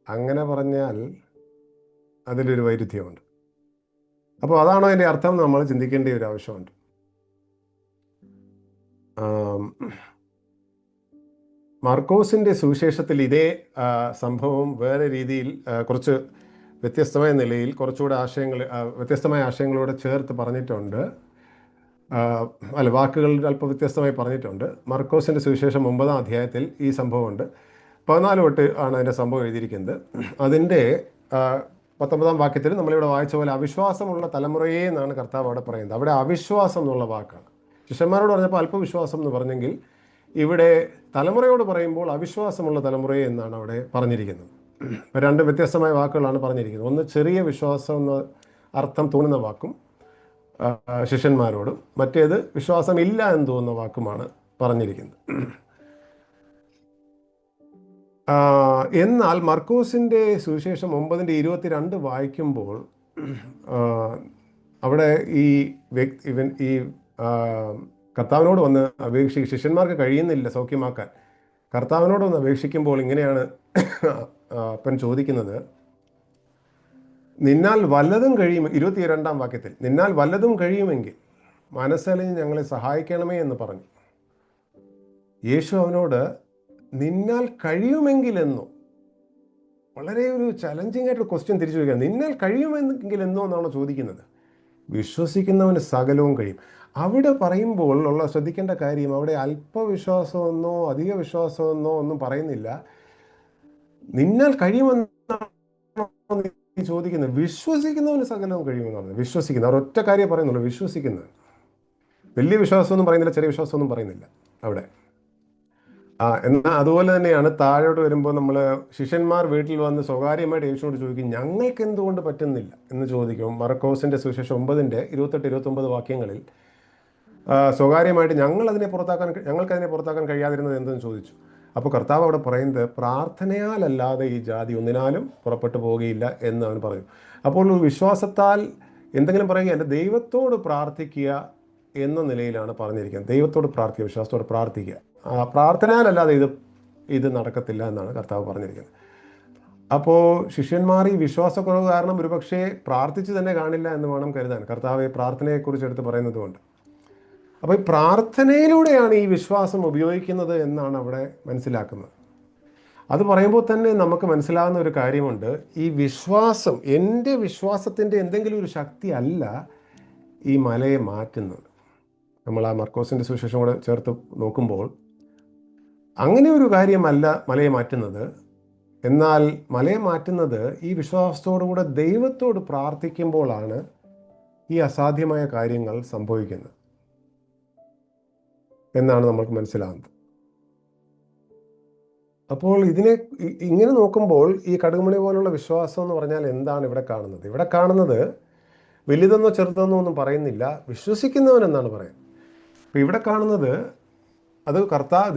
അങ്ങനെ പറഞ്ഞാൽ അതിലൊരു വൈരുദ്ധ്യമുണ്ട്. അപ്പോൾ അതാണോ അതിൻ്റെ അർത്ഥം നമ്മൾ ചിന്തിക്കേണ്ട ഒരു ആവശ്യമുണ്ട്. മാർക്കോസിൻ്റെ സുവിശേഷത്തിൽ ഇതേ സംഭവം വേറെ രീതിയിൽ കുറച്ച് വ്യത്യസ്തമായ നിലയിൽ കുറച്ചുകൂടെ വ്യത്യസ്തമായ ആശയങ്ങളോടെ ചേർത്ത് പറഞ്ഞിട്ടുണ്ട്. വാക്കുകൾ അല്പം വ്യത്യസ്തമായി പറഞ്ഞിട്ടുണ്ട്. മാർക്കോസിൻ്റെ സുവിശേഷം 9-ാം അധ്യായത്തിൽ ഈ സംഭവമുണ്ട്. 14 തൊട്ട് ആണ് അതിൻ്റെ സംഭവം എഴുതിയിരിക്കുന്നത്. അതിൻ്റെ 19-ാം വാക്യത്തിൽ നമ്മളിവിടെ വായിച്ച പോലെ അവിശ്വാസമുള്ള തലമുറയെ എന്നാണ് കർത്താവ് അവിടെ പറയുന്നത്. അവിടെ അവിശ്വാസം എന്നുള്ള വാക്കാണ്. ശിഷ്യന്മാരോട് പറഞ്ഞപ്പോൾ അല്പവിശ്വാസം എന്ന് പറഞ്ഞെങ്കിൽ ഇവിടെ തലമുറയോട് പറയുമ്പോൾ അവിശ്വാസമുള്ള തലമുറയെ എന്നാണ് അവിടെ പറഞ്ഞിരിക്കുന്നത്. രണ്ട് വ്യത്യസ്തമായ വാക്കുകളാണ് പറഞ്ഞിരിക്കുന്നത്. ഒന്ന് ചെറിയ വിശ്വാസം എന്ന അർത്ഥം തോന്നുന്ന വാക്കും ശിഷ്യന്മാരോടും, മറ്റേത് വിശ്വാസമില്ല എന്ന് തോന്നുന്ന വാക്കുമാണ് പറഞ്ഞിരിക്കുന്നത്. എന്നാൽ മർക്കോസിൻ്റെ സുവിശേഷം 9:22 വായിക്കുമ്പോൾ അവിടെ ഈ കർത്താവിനോട് വന്ന് ശിഷ്യന്മാർക്ക് കഴിയുന്നില്ല സൗഖ്യമാക്കാൻ. കർത്താവിനോട് വന്ന് അപേക്ഷിക്കുമ്പോൾ ഇങ്ങനെയാണ് അപ്പൻ ചോദിക്കുന്നത്, നിന്നാൽ വല്ലതും കഴിയും. 22-ാം വാക്യത്തിൽ നിന്നാൽ വല്ലതും കഴിയുമെങ്കിൽ മനസ്സലിഞ്ഞ് ഞങ്ങളെ സഹായിക്കണമേ എന്ന് പറഞ്ഞു. യേശു അവനോട് നിന്നാൽ കഴിയുമെങ്കിലെന്നോ, വളരെ ഒരു ചലഞ്ചിങ് ആയിട്ടൊരു ക്വസ്റ്റ്യൻ തിരിച്ചു വയ്ക്കുക. നിന്നാൽ കഴിയുമെങ്കിലെന്നോ എന്നാണ് ചോദിക്കുന്നത്. വിശ്വസിക്കുന്നവന് സകലവും കഴിയും. അവിടെ പറയുമ്പോൾ ഉള്ള ശ്രദ്ധിക്കേണ്ട കാര്യം, അവിടെ അല്പവിശ്വാസമെന്നോ അധിക വിശ്വാസമെന്നോ ഒന്നും പറയുന്നില്ല. നിന്നാൽ കഴിയുമെന്നാണ് ചോദിക്കുന്നത്. വിശ്വസിക്കുന്നവന് സകലവും കഴിയുമെന്നാണ്. വിശ്വസിക്കുന്ന ഒരൊറ്റ കാര്യം പറയുന്നുള്ളൂ, വിശ്വസിക്കുന്നത്. വലിയ വിശ്വാസമൊന്നും പറയുന്നില്ല, ചെറിയ വിശ്വാസമൊന്നും പറയുന്നില്ല അവിടെ. എന്നാൽ അതുപോലെ തന്നെയാണ് താഴോട്ട് വരുമ്പോൾ നമ്മൾ ശിഷ്യന്മാർ വീട്ടിൽ വന്ന് സ്വകാര്യമായിട്ട് യേശുവോട് ചോദിക്കും, ഞങ്ങൾക്ക് എന്തുകൊണ്ട് പറ്റുന്നില്ല എന്ന് ചോദിക്കും. മർക്കോസിൻ്റെ സുവിശേഷം 9:28-29 വാക്യങ്ങളിൽ സ്വകാര്യമായിട്ട് ഞങ്ങൾക്കതിനെ പുറത്താക്കാൻ കഴിയാതിരുന്നത് എന്തെന്ന് ചോദിച്ചു. അപ്പോൾ കർത്താവ് അവിടെ പറയുന്നത്, പ്രാർത്ഥനയാലല്ലാതെ ഈ ജാതി ഒന്നിനാലും പുറപ്പെട്ടു പോവുകയില്ല എന്ന് അവൻ പറഞ്ഞു. അപ്പോൾ വിശ്വാസത്താൽ എന്തെങ്കിലും പറയുക, എൻ്റെ ദൈവത്തോട് പ്രാർത്ഥിക്കുക എന്ന നിലയിലാണ് പറഞ്ഞിരിക്കുന്നത്. ദൈവത്തോട് പ്രാർത്ഥിക്കുക, വിശ്വാസത്തോട് പ്രാർത്ഥിക്കുക. പ്രാർത്ഥനയാലല്ലാതെ ഇത് നടക്കത്തില്ല എന്നാണ് കർത്താവ് പറഞ്ഞിരിക്കുന്നത്. അപ്പോൾ ശിഷ്യന്മാർ ഈ വിശ്വാസക്കുറവ് കാരണം ഒരുപക്ഷെ പ്രാർത്ഥിച്ച് തന്നെ കാണില്ല എന്ന് വേണം കരുതാൻ, കർത്താവ് പ്രാർത്ഥനയെക്കുറിച്ച് എടുത്ത് പറയുന്നത് കൊണ്ട്. അപ്പോൾ ഈ പ്രാർത്ഥനയിലൂടെയാണ് ഈ വിശ്വാസം ഉപയോഗിക്കുന്നത് എന്നാണ് അവിടെ മനസ്സിലാക്കുന്നത്. അത് പറയുമ്പോൾ തന്നെ നമുക്ക് മനസ്സിലാകുന്ന ഒരു കാര്യമുണ്ട്. ഈ വിശ്വാസം, എൻ്റെ വിശ്വാസത്തിൻ്റെ എന്തെങ്കിലും ഒരു ശക്തി അല്ല ഈ മലയെ മാറ്റുന്നത്. നമ്മൾ ആ മർക്കോസിൻ്റെ സുവിശേഷം കൂടെ ചേർത്ത് നോക്കുമ്പോൾ അങ്ങനെ ഒരു കാര്യമല്ല മലയെ മാറ്റുന്നത്. എന്നാൽ മലയെ മാറ്റുന്നത് ഈ വിശ്വാസത്തോടുകൂടെ ദൈവത്തോട് പ്രാർത്ഥിക്കുമ്പോഴാണ് ഈ അസാധ്യമായ കാര്യങ്ങൾ സംഭവിക്കുന്നത് എന്നാണ് നമുക്ക് മനസ്സിലാകുന്നത്. അപ്പോൾ ഇങ്ങനെ നോക്കുമ്പോൾ ഈ കടുകുമണി പോലുള്ള വിശ്വാസം എന്ന് പറഞ്ഞാൽ എന്താണ് ഇവിടെ കാണുന്നത്? ഇവിടെ കാണുന്നത് വലുതെന്നോ ചെറുതെന്നോ ഒന്നും പറയുന്നില്ല, വിശ്വസിക്കുന്നവൻ എന്നാണ് പറയുന്നത്. അപ്പോൾ ഇവിടെ കാണുന്നത് അത്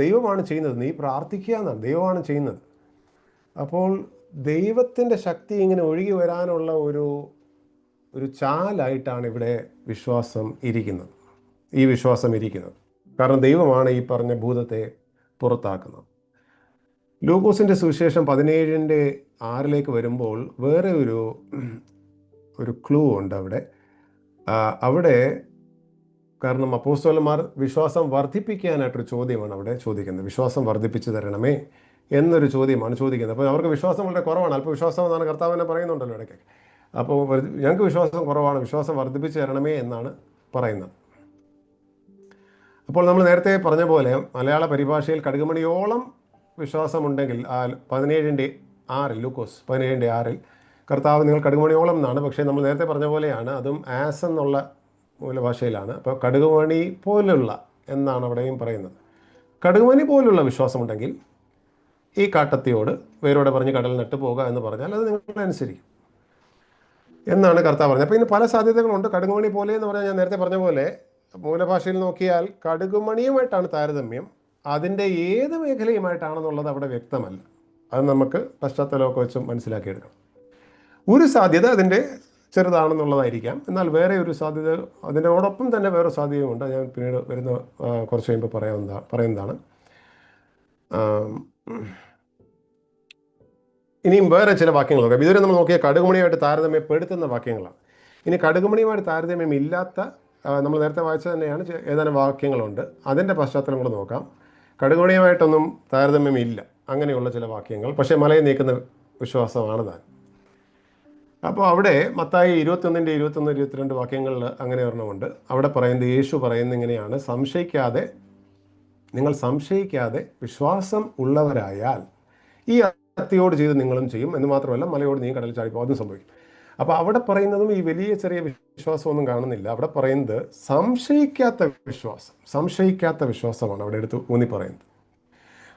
ദൈവമാണ് ചെയ്യുന്നത്. നീ പ്രാർത്ഥിക്കുക എന്നാണ്, ദൈവമാണ് ചെയ്യുന്നത്. അപ്പോൾ ദൈവത്തിൻ്റെ ശക്തി ഇങ്ങനെ ഒഴുകി വരാനുള്ള ഒരു ചാലായിട്ടാണ് ഇവിടെ വിശ്വാസം ഇരിക്കുന്നത്. കാരണം ദൈവമാണ് ഈ പറഞ്ഞ ഭൂതത്തെ പുറത്താക്കുന്നത്. ലൂക്കോസിൻ്റെ സുവിശേഷം 17:6 വരുമ്പോൾ വേറെ ഒരു ക്ലൂ ഉണ്ട് അവിടെ. കാരണം അപ്പോസ്തലന്മാർ വിശ്വാസം വർദ്ധിപ്പിക്കാനായിട്ടൊരു ചോദ്യമാണ് അവിടെ ചോദിക്കുന്നത്. വിശ്വാസം വർദ്ധിപ്പിച്ചു തരണമേ എന്നൊരു ചോദ്യമാണ് ചോദിക്കുന്നത്. അപ്പോൾ അവർക്ക് വിശ്വാസം വളരെ കുറവാണ്. അല്പവിശ്വാസം എന്നാണ് കർത്താവിനെ പറയുന്നുണ്ടല്ലോ ഇടയ്ക്ക്. അപ്പോൾ ഞങ്ങൾക്ക് വിശ്വാസം കുറവാണ്, വിശ്വാസം വർദ്ധിപ്പിച്ചു തരണമേ എന്നാണ് പറയുന്നത്. അപ്പോൾ നമ്മൾ നേരത്തെ പറഞ്ഞ പോലെ മലയാള പരിഭാഷയിൽ കടുകുമണിയോളം വിശ്വാസമുണ്ടെങ്കിൽ 17:6 ലൂക്കോസ് 17:6 കർത്താവ് നിങ്ങൾ കടുകുമണിയോളം എന്നാണ്. പക്ഷേ നമ്മൾ നേരത്തെ പറഞ്ഞ പോലെയാണ്, അതും ആസ് എന്നുള്ള മൂലഭാഷയിലാണ്. അപ്പോൾ കടുകുമണി പോലുള്ള എന്നാണ് അവിടെയും പറയുന്നത്. കടുകുമണി പോലുള്ള വിശ്വാസമുണ്ടെങ്കിൽ ഈ കാട്ടത്തിയോട് വേരോടെ പറഞ്ഞ് കടൽ നട്ട് പോകുക എന്ന് പറഞ്ഞാൽ അത് നിങ്ങളനുസരിക്കും എന്നാണ് കർത്താവ് പറഞ്ഞത്. അപ്പോൾ ഇതിന് പല സാധ്യതകളുണ്ട്. കടുകുമണി പോലെ എന്ന് പറഞ്ഞാൽ ഞാൻ നേരത്തെ പറഞ്ഞ പോലെ മൂലഭാഷയിൽ നോക്കിയാൽ കടുകുമണിയുമായിട്ടാണ് താരതമ്യം. അതിൻ്റെ ഏത് മേഖലയുമായിട്ടാണെന്നുള്ളത് അവിടെ വ്യക്തമല്ല. അത് നമുക്ക് പശ്ചാത്തലമൊക്കെ വെച്ചും മനസ്സിലാക്കിയെടുക്കണം. ഒരു സാധ്യത അതിൻ്റെ ചെറുതാണെന്നുള്ളതായിരിക്കാം. എന്നാൽ വേറെ ഒരു സാധ്യത, അതിനോടൊപ്പം തന്നെ വേറെ സാധ്യതയുമുണ്ട്. ഞാൻ പിന്നീട് വരുന്ന കുറച്ച് കഴിയുമ്പോൾ പറയുന്നതാണ്. ഇനിയും വേറെ ചില വാക്യങ്ങൾ നോക്കാം. ഇതുവരെ നമ്മൾ നോക്കിയ കടുകുമണിയുമായിട്ട് താരതമ്യപ്പെടുത്തുന്ന വാക്യങ്ങളാണ്. ഇനി കടുകുമണിയുമായിട്ട് താരതമ്യം ഇല്ലാത്ത, നമ്മൾ നേരത്തെ വായിച്ചത് തന്നെയാണ്, ഏതാനും വാക്യങ്ങളുണ്ട്. അതിൻ്റെ പശ്ചാത്തലം കൂടെ നോക്കാം. കടുകുമണിയുമായിട്ടൊന്നും താരതമ്യമില്ല അങ്ങനെയുള്ള ചില വാക്യങ്ങൾ, പക്ഷേ മലയെ നീക്കുന്ന വിശ്വാസമാണ് താൻ. അപ്പോൾ അവിടെ മത്തായി 21 22 വാക്യങ്ങളിൽ അങ്ങനെ ഒരെണ്ണമുണ്ട്. അവിടെ പറയുന്നത്, യേശു പറയുന്നത് ഇങ്ങനെയാണ്: നിങ്ങൾ സംശയിക്കാതെ വിശ്വാസം ഉള്ളവരായാൽ ഈ അത്തിയോട് ചെയ്ത് നിങ്ങളും ചെയ്യും, എന്ന് മാത്രമല്ല മലയോട് നീ കടലിൽ ചാടിപ്പോ, അതും സംഭവിക്കും. അപ്പോൾ അവിടെ പറയുന്നതും ഈ വലിയ ചെറിയ വിശ്വാസമൊന്നും കാണുന്നില്ല. അവിടെ പറയുന്നത് സംശയിക്കാത്ത വിശ്വാസമാണ് അവിടെ എടുത്ത് ഊന്നി പറയുന്നത്.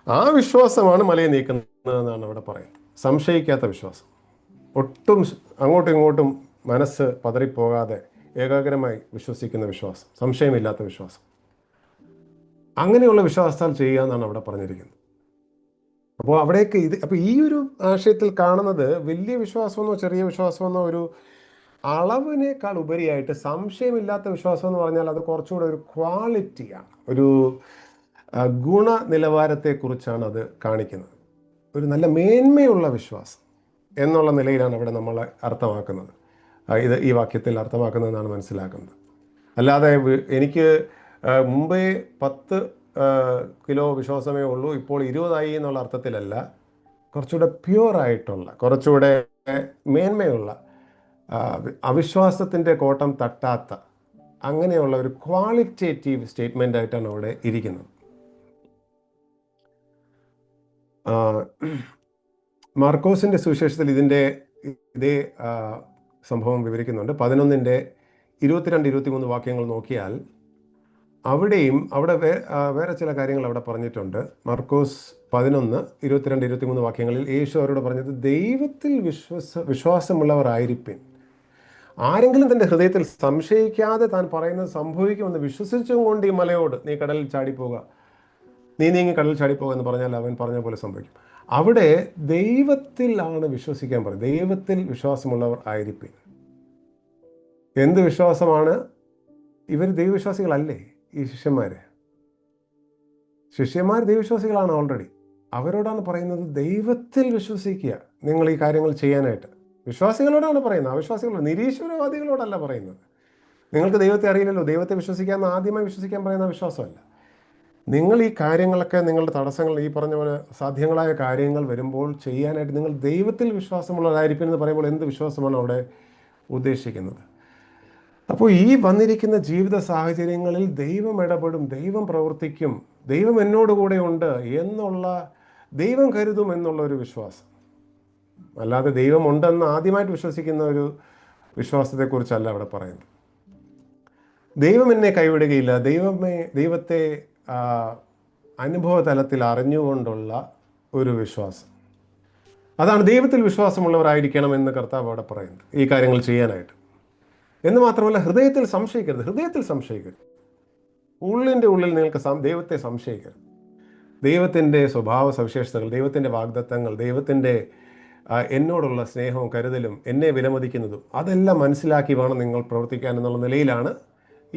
ആ വിശ്വാസമാണ് മലയെ നീക്കുന്നതെന്നാണ് അവിടെ പറയുന്നത്. സംശയിക്കാത്ത വിശ്വാസം, ഒട്ടും അങ്ങോട്ടും ഇങ്ങോട്ടും മനസ്സ് പതറിപ്പോകാതെ ഏകാഗ്രമായി വിശ്വസിക്കുന്ന വിശ്വാസം, സംശയമില്ലാത്ത വിശ്വാസം. അങ്ങനെയുള്ള വിശ്വാസത്താൽ ചെയ്യുക എന്നാണ് അവിടെ പറഞ്ഞിരിക്കുന്നത്. അപ്പോൾ അവിടേക്ക് അപ്പോൾ ഈ ഒരു ആശയത്തിൽ കാണുന്നത് വലിയ വിശ്വാസമെന്നോ ചെറിയ വിശ്വാസമെന്നോ ഒരു അളവിനേക്കാൾ ഉപരിയായിട്ട് സംശയമില്ലാത്ത വിശ്വാസം എന്ന് പറഞ്ഞാൽ അത് കുറച്ചുകൂടെ ഒരു ക്വാളിറ്റിയാണ്, ഒരു ഗുണനിലവാരത്തെക്കുറിച്ചാണ് അത് കാണിക്കുന്നത്. ഒരു നല്ല മേന്മയുള്ള വിശ്വാസം എന്നുള്ള നിലയിലാണ് അവിടെ നമ്മൾ അർത്ഥമാക്കുന്നത്. ഈ വാക്യത്തിൽ അർത്ഥമാക്കുന്നതെന്നാണ് മനസ്സിലാക്കുന്നത്. അല്ലാതെ എനിക്ക് മുമ്പേ 10 കിലോ വിശ്വാസമേ ഉള്ളൂ, ഇപ്പോൾ 20 എന്നുള്ള അർത്ഥത്തിലല്ല. കുറച്ചുകൂടെ പ്യുവറായിട്ടുള്ള, കുറച്ചുകൂടെ മേന്മയുള്ള, അവിശ്വാസത്തിൻ്റെ കോട്ടം തട്ടാത്ത, അങ്ങനെയുള്ള ഒരു ക്വാളിറ്റേറ്റീവ് സ്റ്റേറ്റ്മെൻ്റ് ആയിട്ടാണ് അവിടെ ഇരിക്കുന്നത്. മാർക്കോസിൻ്റെ സുവിശേഷത്തിൽ ഇതേ സംഭവം വിവരിക്കുന്നുണ്ട്. 11:22-23 വാക്യങ്ങൾ നോക്കിയാൽ അവിടെ വേറെ ചില കാര്യങ്ങൾ അവിടെ പറഞ്ഞിട്ടുണ്ട്. മാർക്കോസ് 11:22-23 വാക്യങ്ങളിൽ യേശു അവരോട് പറഞ്ഞത്, ദൈവത്തിൽ വിശ്വാസമുള്ളവരായിരിപ്പിൻ. ആരെങ്കിലും തൻ്റെ ഹൃദയത്തിൽ സംശയിക്കാതെ താൻ പറയുന്നത് സംഭവിക്കുമെന്ന് വിശ്വസിച്ചും കൊണ്ട് ഈ മലയോട് നീ കടലിൽ ചാടിപ്പോകുക, നീ നീങ്ങി കടലിൽ ചാടിപ്പോകുക എന്ന് പറഞ്ഞാൽ അവൻ പറഞ്ഞ പോലെ സംഭവിക്കും. അവിടെ ദൈവത്തിലാണ് വിശ്വസിക്കാൻ പറയും. ദൈവത്തിൽ വിശ്വാസമുള്ളവർ ആയിരിപ്പിൻ. എന്ത് വിശ്വാസമാണ്? ഇവർ ദൈവവിശ്വാസികളല്ലേ ഈ ശിഷ്യന്മാർ ദൈവവിശ്വാസികളാണ് ഓൾറെഡി. അവരോടാണ് പറയുന്നത്, ദൈവത്തിൽ വിശ്വസിക്കുക നിങ്ങൾ ഈ കാര്യങ്ങൾ ചെയ്യാനായിട്ട്. വിശ്വാസികളോടാണ് പറയുന്നത്, അവിശ്വാസികളോട്, നിരീശ്വരവാദികളോടല്ല പറയുന്നത്. നിങ്ങൾക്ക് ദൈവത്തെ അറിയില്ലല്ലോ, ദൈവത്തെ വിശ്വസിക്കാമെന്ന് ആദ്യമായി വിശ്വസിക്കാൻ പറയുന്ന വിശ്വാസമല്ല. നിങ്ങൾ ഈ കാര്യങ്ങളൊക്കെ, നിങ്ങളുടെ തടസ്സങ്ങൾ, ഈ പറഞ്ഞ പോലെ സാധ്യങ്ങളായ കാര്യങ്ങൾ വരുമ്പോൾ ചെയ്യാനായിട്ട് നിങ്ങൾ ദൈവത്തിൽ വിശ്വാസമുള്ളതായിരിക്കും എന്ന് പറയുമ്പോൾ എന്ത് വിശ്വാസമാണ് അവിടെ ഉദ്ദേശിക്കുന്നത്? അപ്പോൾ ഈ വന്നിരിക്കുന്ന ജീവിത സാഹചര്യങ്ങളിൽ ദൈവം ഇടപെടും, ദൈവം പ്രവർത്തിക്കും, ദൈവം എന്നോടുകൂടെ ഉണ്ട് എന്നുള്ള, ദൈവം കരുതും എന്നുള്ള ഒരു വിശ്വാസം. അല്ലാതെ ദൈവം ഉണ്ടെന്ന് ആദ്യമായിട്ട് വിശ്വസിക്കുന്ന ഒരു വിശ്വാസത്തെക്കുറിച്ചല്ല അവിടെ പറയുന്നത്. ദൈവം എന്നെ കൈവിടുകയില്ല, ദൈവത്തെ അനുഭവ തലത്തിൽ അറിഞ്ഞുകൊണ്ടുള്ള ഒരു വിശ്വാസം. അതാണ് ദൈവത്തിൽ വിശ്വാസമുള്ളവരായിരിക്കണം എന്ന് കർത്താവ് അവിടെ പറയുന്നത്, ഈ കാര്യങ്ങൾ ചെയ്യാനായിട്ട്. എന്ന് മാത്രമല്ല, ഹൃദയത്തിൽ സംശയിക്കരുത്. ഉള്ളിൻ്റെ ഉള്ളിൽ നിങ്ങൾക്ക് ദൈവത്തെ സംശയിക്കരുത്. ദൈവത്തിൻ്റെ സ്വഭാവ സവിശേഷതകൾ, ദൈവത്തിൻ്റെ വാഗ്ദത്തങ്ങൾ, ദൈവത്തിൻ്റെ എന്നോടുള്ള സ്നേഹവും കരുതലും, എന്നെ വിലമതിക്കുന്നതും, അതെല്ലാം മനസ്സിലാക്കി വേണം നിങ്ങൾ പ്രവർത്തിക്കാൻ എന്നുള്ള നിലയിലാണ്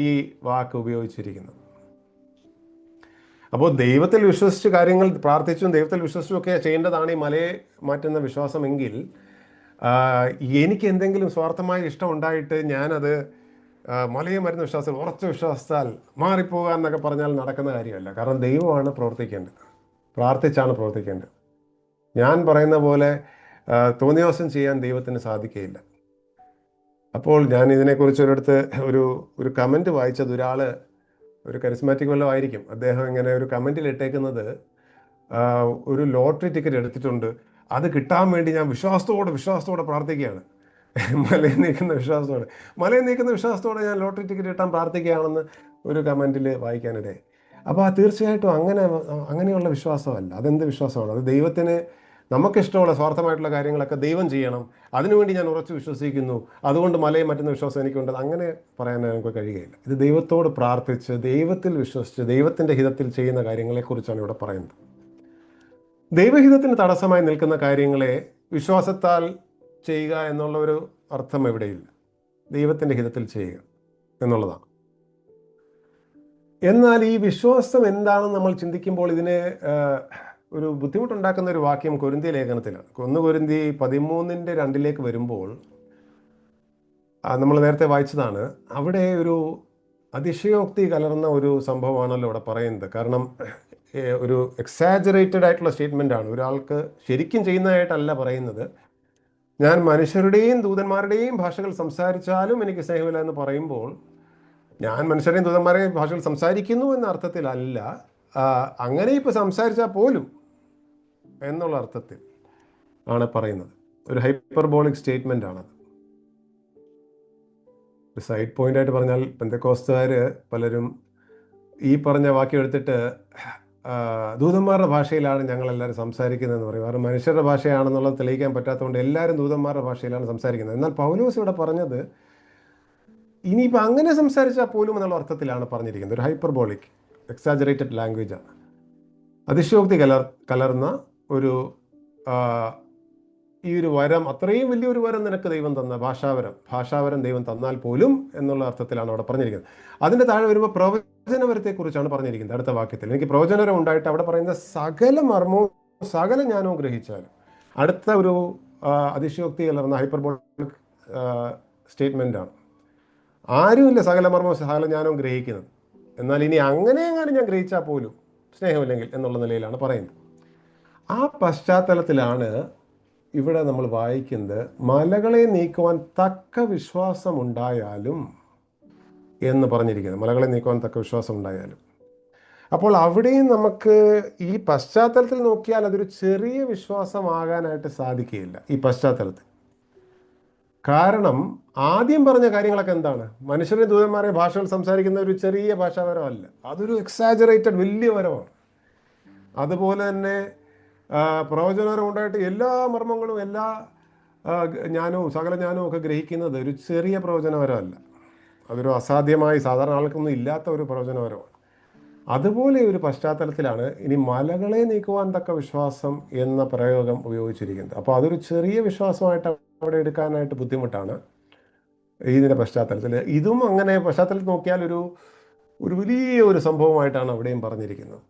ഈ വാക്ക് ഉപയോഗിച്ചിരിക്കുന്നത്. അപ്പോൾ ദൈവത്തിൽ വിശ്വസിച്ച് കാര്യങ്ങൾ പ്രാർത്ഥിച്ചും ദൈവത്തിൽ വിശ്വസിച്ചും ഒക്കെ ചെയ്യേണ്ടതാണ് ഈ മലയെ മാറ്റുന്ന വിശ്വാസമെങ്കിൽ, എനിക്ക് എന്തെങ്കിലും സ്വാർത്ഥമായ ഇഷ്ടം ഉണ്ടായിട്ട് ഞാനത് മലയെ മരുന്ന വിശ്വാസം, ഉറച്ച വിശ്വാസത്താൽ മാറിപ്പോകുക എന്നൊക്കെ പറഞ്ഞാൽ നടക്കുന്ന കാര്യമല്ല. കാരണം ദൈവമാണ് പ്രവർത്തിക്കേണ്ടത്, പ്രാർത്ഥിച്ചാണ് പ്രവർത്തിക്കേണ്ടത്. ഞാൻ പറയുന്ന പോലെ തോന്നിയ ദിവസം ചെയ്യാൻ ദൈവത്തിന് സാധിക്കുകയില്ല. അപ്പോൾ ഞാൻ ഇതിനെക്കുറിച്ച് ഒരു കമൻറ്റ് വായിച്ചത്, ഒരു കരിസ്മാറ്റിക് വല്ലതും ആയിരിക്കും, അദ്ദേഹം ഇങ്ങനെ ഒരു കമൻറ്റിൽ ഇട്ടേക്കുന്നത്, ഒരു ലോട്ടറി ടിക്കറ്റ് എടുത്തിട്ടുണ്ട്, അത് കിട്ടാൻ വേണ്ടി ഞാൻ വിശ്വാസത്തോടെ പ്രാർത്ഥിക്കുകയാണ്. മലയെ നീക്കുന്ന വിശ്വാസത്തോടെ ഞാൻ ലോട്ടറി ടിക്കറ്റ് കിട്ടാൻ പ്രാർത്ഥിക്കുകയാണെന്ന് ഒരു കമൻറ്റിൽ വായിക്കാനിടയായി. അപ്പോൾ തീർച്ചയായിട്ടും അങ്ങനെയുള്ള വിശ്വാസമല്ല. അതെന്ത് വിശ്വാസമാണ്? അത് ദൈവത്തിന് നമുക്കിഷ്ടമുള്ള സ്വാർത്ഥമായിട്ടുള്ള കാര്യങ്ങളൊക്കെ ദൈവം ചെയ്യണം, അതിനുവേണ്ടി ഞാൻ ഉറച്ചു വിശ്വസിക്കുന്നു, അതുകൊണ്ട് മലയെ മാറ്റുന്ന വിശ്വാസം എനിക്കുണ്ട്, അങ്ങനെ പറയാൻ നമുക്ക് കഴിയുകയില്ല. ഇത് ദൈവത്തോട് പ്രാർത്ഥിച്ച്, ദൈവത്തിൽ വിശ്വസിച്ച്, ദൈവത്തിൻ്റെ ഹിതത്തിൽ ചെയ്യുന്ന കാര്യങ്ങളെക്കുറിച്ചാണ് ഇവിടെ പറയുന്നത്. ദൈവഹിതത്തിന് തടസ്സമായി നിൽക്കുന്ന കാര്യങ്ങളെ വിശ്വാസത്താൽ ചെയ്യുക എന്നുള്ള ഒരു അർത്ഥം എവിടെയില്ല. ദൈവത്തിൻ്റെ ഹിതത്തിൽ ചെയ്യുക എന്നുള്ളതാണ്. എന്നാൽ ഈ വിശ്വാസം എന്താണെന്ന് നമ്മൾ ചിന്തിക്കുമ്പോൾ ഇതിന് ഒരു ബുദ്ധിമുട്ടുണ്ടാക്കുന്ന ഒരു വാക്യം കൊരിന്തി ലേഖനത്തിലാണ്. 1 കൊരിന്തി 13:2 വരുമ്പോൾ നമ്മൾ നേരത്തെ വായിച്ചതാണ്. അവിടെ ഒരു അതിശയോക്തി കലർന്ന ഒരു സംഭവമാണല്ലോ അവിടെ പറയുന്നത്. കാരണം ഒരു എക്സാജറേറ്റഡ് ആയിട്ടുള്ള സ്റ്റേറ്റ്മെൻ്റ് ആണ്. ഒരാൾക്ക് ശരിക്കും ചെയ്യുന്നതായിട്ടല്ല പറയുന്നത്. ഞാൻ മനുഷ്യരുടെയും ദൂതന്മാരുടെയും ഭാഷകൾ സംസാരിച്ചാലും എനിക്ക് സ്നേഹമില്ല എന്ന് പറയുമ്പോൾ, ഞാൻ മനുഷ്യരുടെയും ദൂതന്മാരുടെയും ഭാഷകൾ സംസാരിക്കുന്നു എന്ന അർത്ഥത്തിലല്ല, അങ്ങനെ ഇപ്പോൾ സംസാരിച്ചാൽ പോലും എന്നുള്ള അർത്ഥത്തിൽ ആണ് പറയുന്നത്. ഒരു ഹൈപ്പർബോളിക് സ്റ്റേറ്റ്മെൻ്റ് ആണത്. ഒരു സൈഡ് പോയിൻ്റായിട്ട് പറഞ്ഞാൽ, പെന്തക്കോസ്തുകാർ പലരും ഈ പറഞ്ഞ വാക്യം എടുത്തിട്ട് ദൂതന്മാരുടെ ഭാഷയിലാണ് ഞങ്ങളെല്ലാവരും സംസാരിക്കുന്നതെന്ന് പറയും. കാരണം മനുഷ്യരുടെ ഭാഷയാണെന്നുള്ളത് തെളിയിക്കാൻ പറ്റാത്തതുകൊണ്ട് എല്ലാവരും ദൂതന്മാരുടെ ഭാഷയിലാണ് സംസാരിക്കുന്നത്. എന്നാൽ പൗലോസ് ഇവിടെ പറഞ്ഞത് ഇനിയിപ്പോൾ അങ്ങനെ സംസാരിച്ചാൽ പോലും എന്നുള്ള അർത്ഥത്തിലാണ് പറഞ്ഞിരിക്കുന്നത്. ഒരു ഹൈപ്പർബോളിക് എക്സാജറേറ്റഡ് ലാംഗ്വേജാണ്. അതിശയോക്തി കലർന്ന ഒരു ഈ ഒരു വരം, അത്രയും വലിയൊരു വരം നിനക്ക് ദൈവം തന്ന ഭാഷാവരം ദൈവം തന്നാൽ പോലും എന്നുള്ള അർത്ഥത്തിലാണ് അവിടെ പറഞ്ഞിരിക്കുന്നത്. അതിൻ്റെ താഴെ വരുമ്പോൾ പ്രവചനവരത്തെക്കുറിച്ചാണ് പറഞ്ഞിരിക്കുന്നത് അടുത്ത വാക്യത്തിൽ. എനിക്ക് പ്രവചനവരം ഉണ്ടായിട്ട് അവിടെ പറയുന്നത് സകല മർമ്മവും സകല ജ്ഞാനവും ഗ്രഹിച്ചാലും. അടുത്ത ഒരു അതിശയോക്തി കലർന്ന ഹൈപ്പർബോളിക് സ്റ്റേറ്റ്മെൻ്റാണ്. ആരുമില്ല സകല മർമ്മവും സകല ജ്ഞാനവും ഗ്രഹിക്കുന്നത്. എന്നാൽ ഇനി അങ്ങനെയെങ്ങാനും ഞാൻ ഗ്രഹിച്ചാൽ പോലും സ്നേഹമില്ലെങ്കിൽ എന്നുള്ള നിലയിലാണ് പറയുന്നത്. ആ പശ്ചാത്തലത്തിലാണ് ഇവിടെ നമ്മൾ വായിക്കുന്നത് മലകളെ നീക്കുവാൻ തക്ക വിശ്വാസമുണ്ടായാലും എന്ന് പറഞ്ഞിരിക്കുന്നത്. മലകളെ നീക്കുവാൻ തക്ക വിശ്വാസം ഉണ്ടായാലും. അപ്പോൾ അവിടെയും നമുക്ക് ഈ പശ്ചാത്തലത്തിൽ നോക്കിയാൽ അതൊരു ചെറിയ വിശ്വാസമാകാനായിട്ട് സാധിക്കുകയില്ല ഈ പശ്ചാത്തലത്തിൽ. കാരണം ആദ്യം പറഞ്ഞ കാര്യങ്ങളൊക്കെ എന്താണ്? മനുഷ്യരുടെ ദൂതന്മാരെ ഭാഷകൾ സംസാരിക്കുന്ന ഒരു ചെറിയ ഭാഷാവരമല്ല, അതൊരു എക്സാജറേറ്റഡ് വലിയ വരമാണ്. അതുപോലെ തന്നെ പ്രവചനവരം ഉണ്ടായിട്ട് എല്ലാ മർമ്മങ്ങളും എല്ലാ ജ്ഞാനവും സകല ജ്ഞാനവും ഒക്കെ ഗ്രഹിക്കുന്നത് ഒരു ചെറിയ പ്രവചനവരമല്ല. അതൊരു അസാധ്യമായി സാധാരണ ആൾക്കൊന്നും ഇല്ലാത്ത ഒരു പ്രവചനവരമാണ്. അതുപോലെ ഒരു പശ്ചാത്തലത്തിലാണ് ഇനി മലകളെ നീക്കുവാൻ തക്ക വിശ്വാസം എന്ന പ്രയോഗം ഉപയോഗിച്ചിരിക്കുന്നത്. അപ്പോൾ അതൊരു ചെറിയ വിശ്വാസമായിട്ട് അവിടെ എടുക്കാനായിട്ട് ബുദ്ധിമുട്ടാണ് ഇതിൻ്റെ പശ്ചാത്തലത്തിൽ. ഇതും അങ്ങനെ പശ്ചാത്തലത്തിൽ നോക്കിയാൽ ഒരു വലിയ ഒരു സംഭവമായിട്ടാണ് അവിടെയും പറഞ്ഞിരിക്കുന്നത്.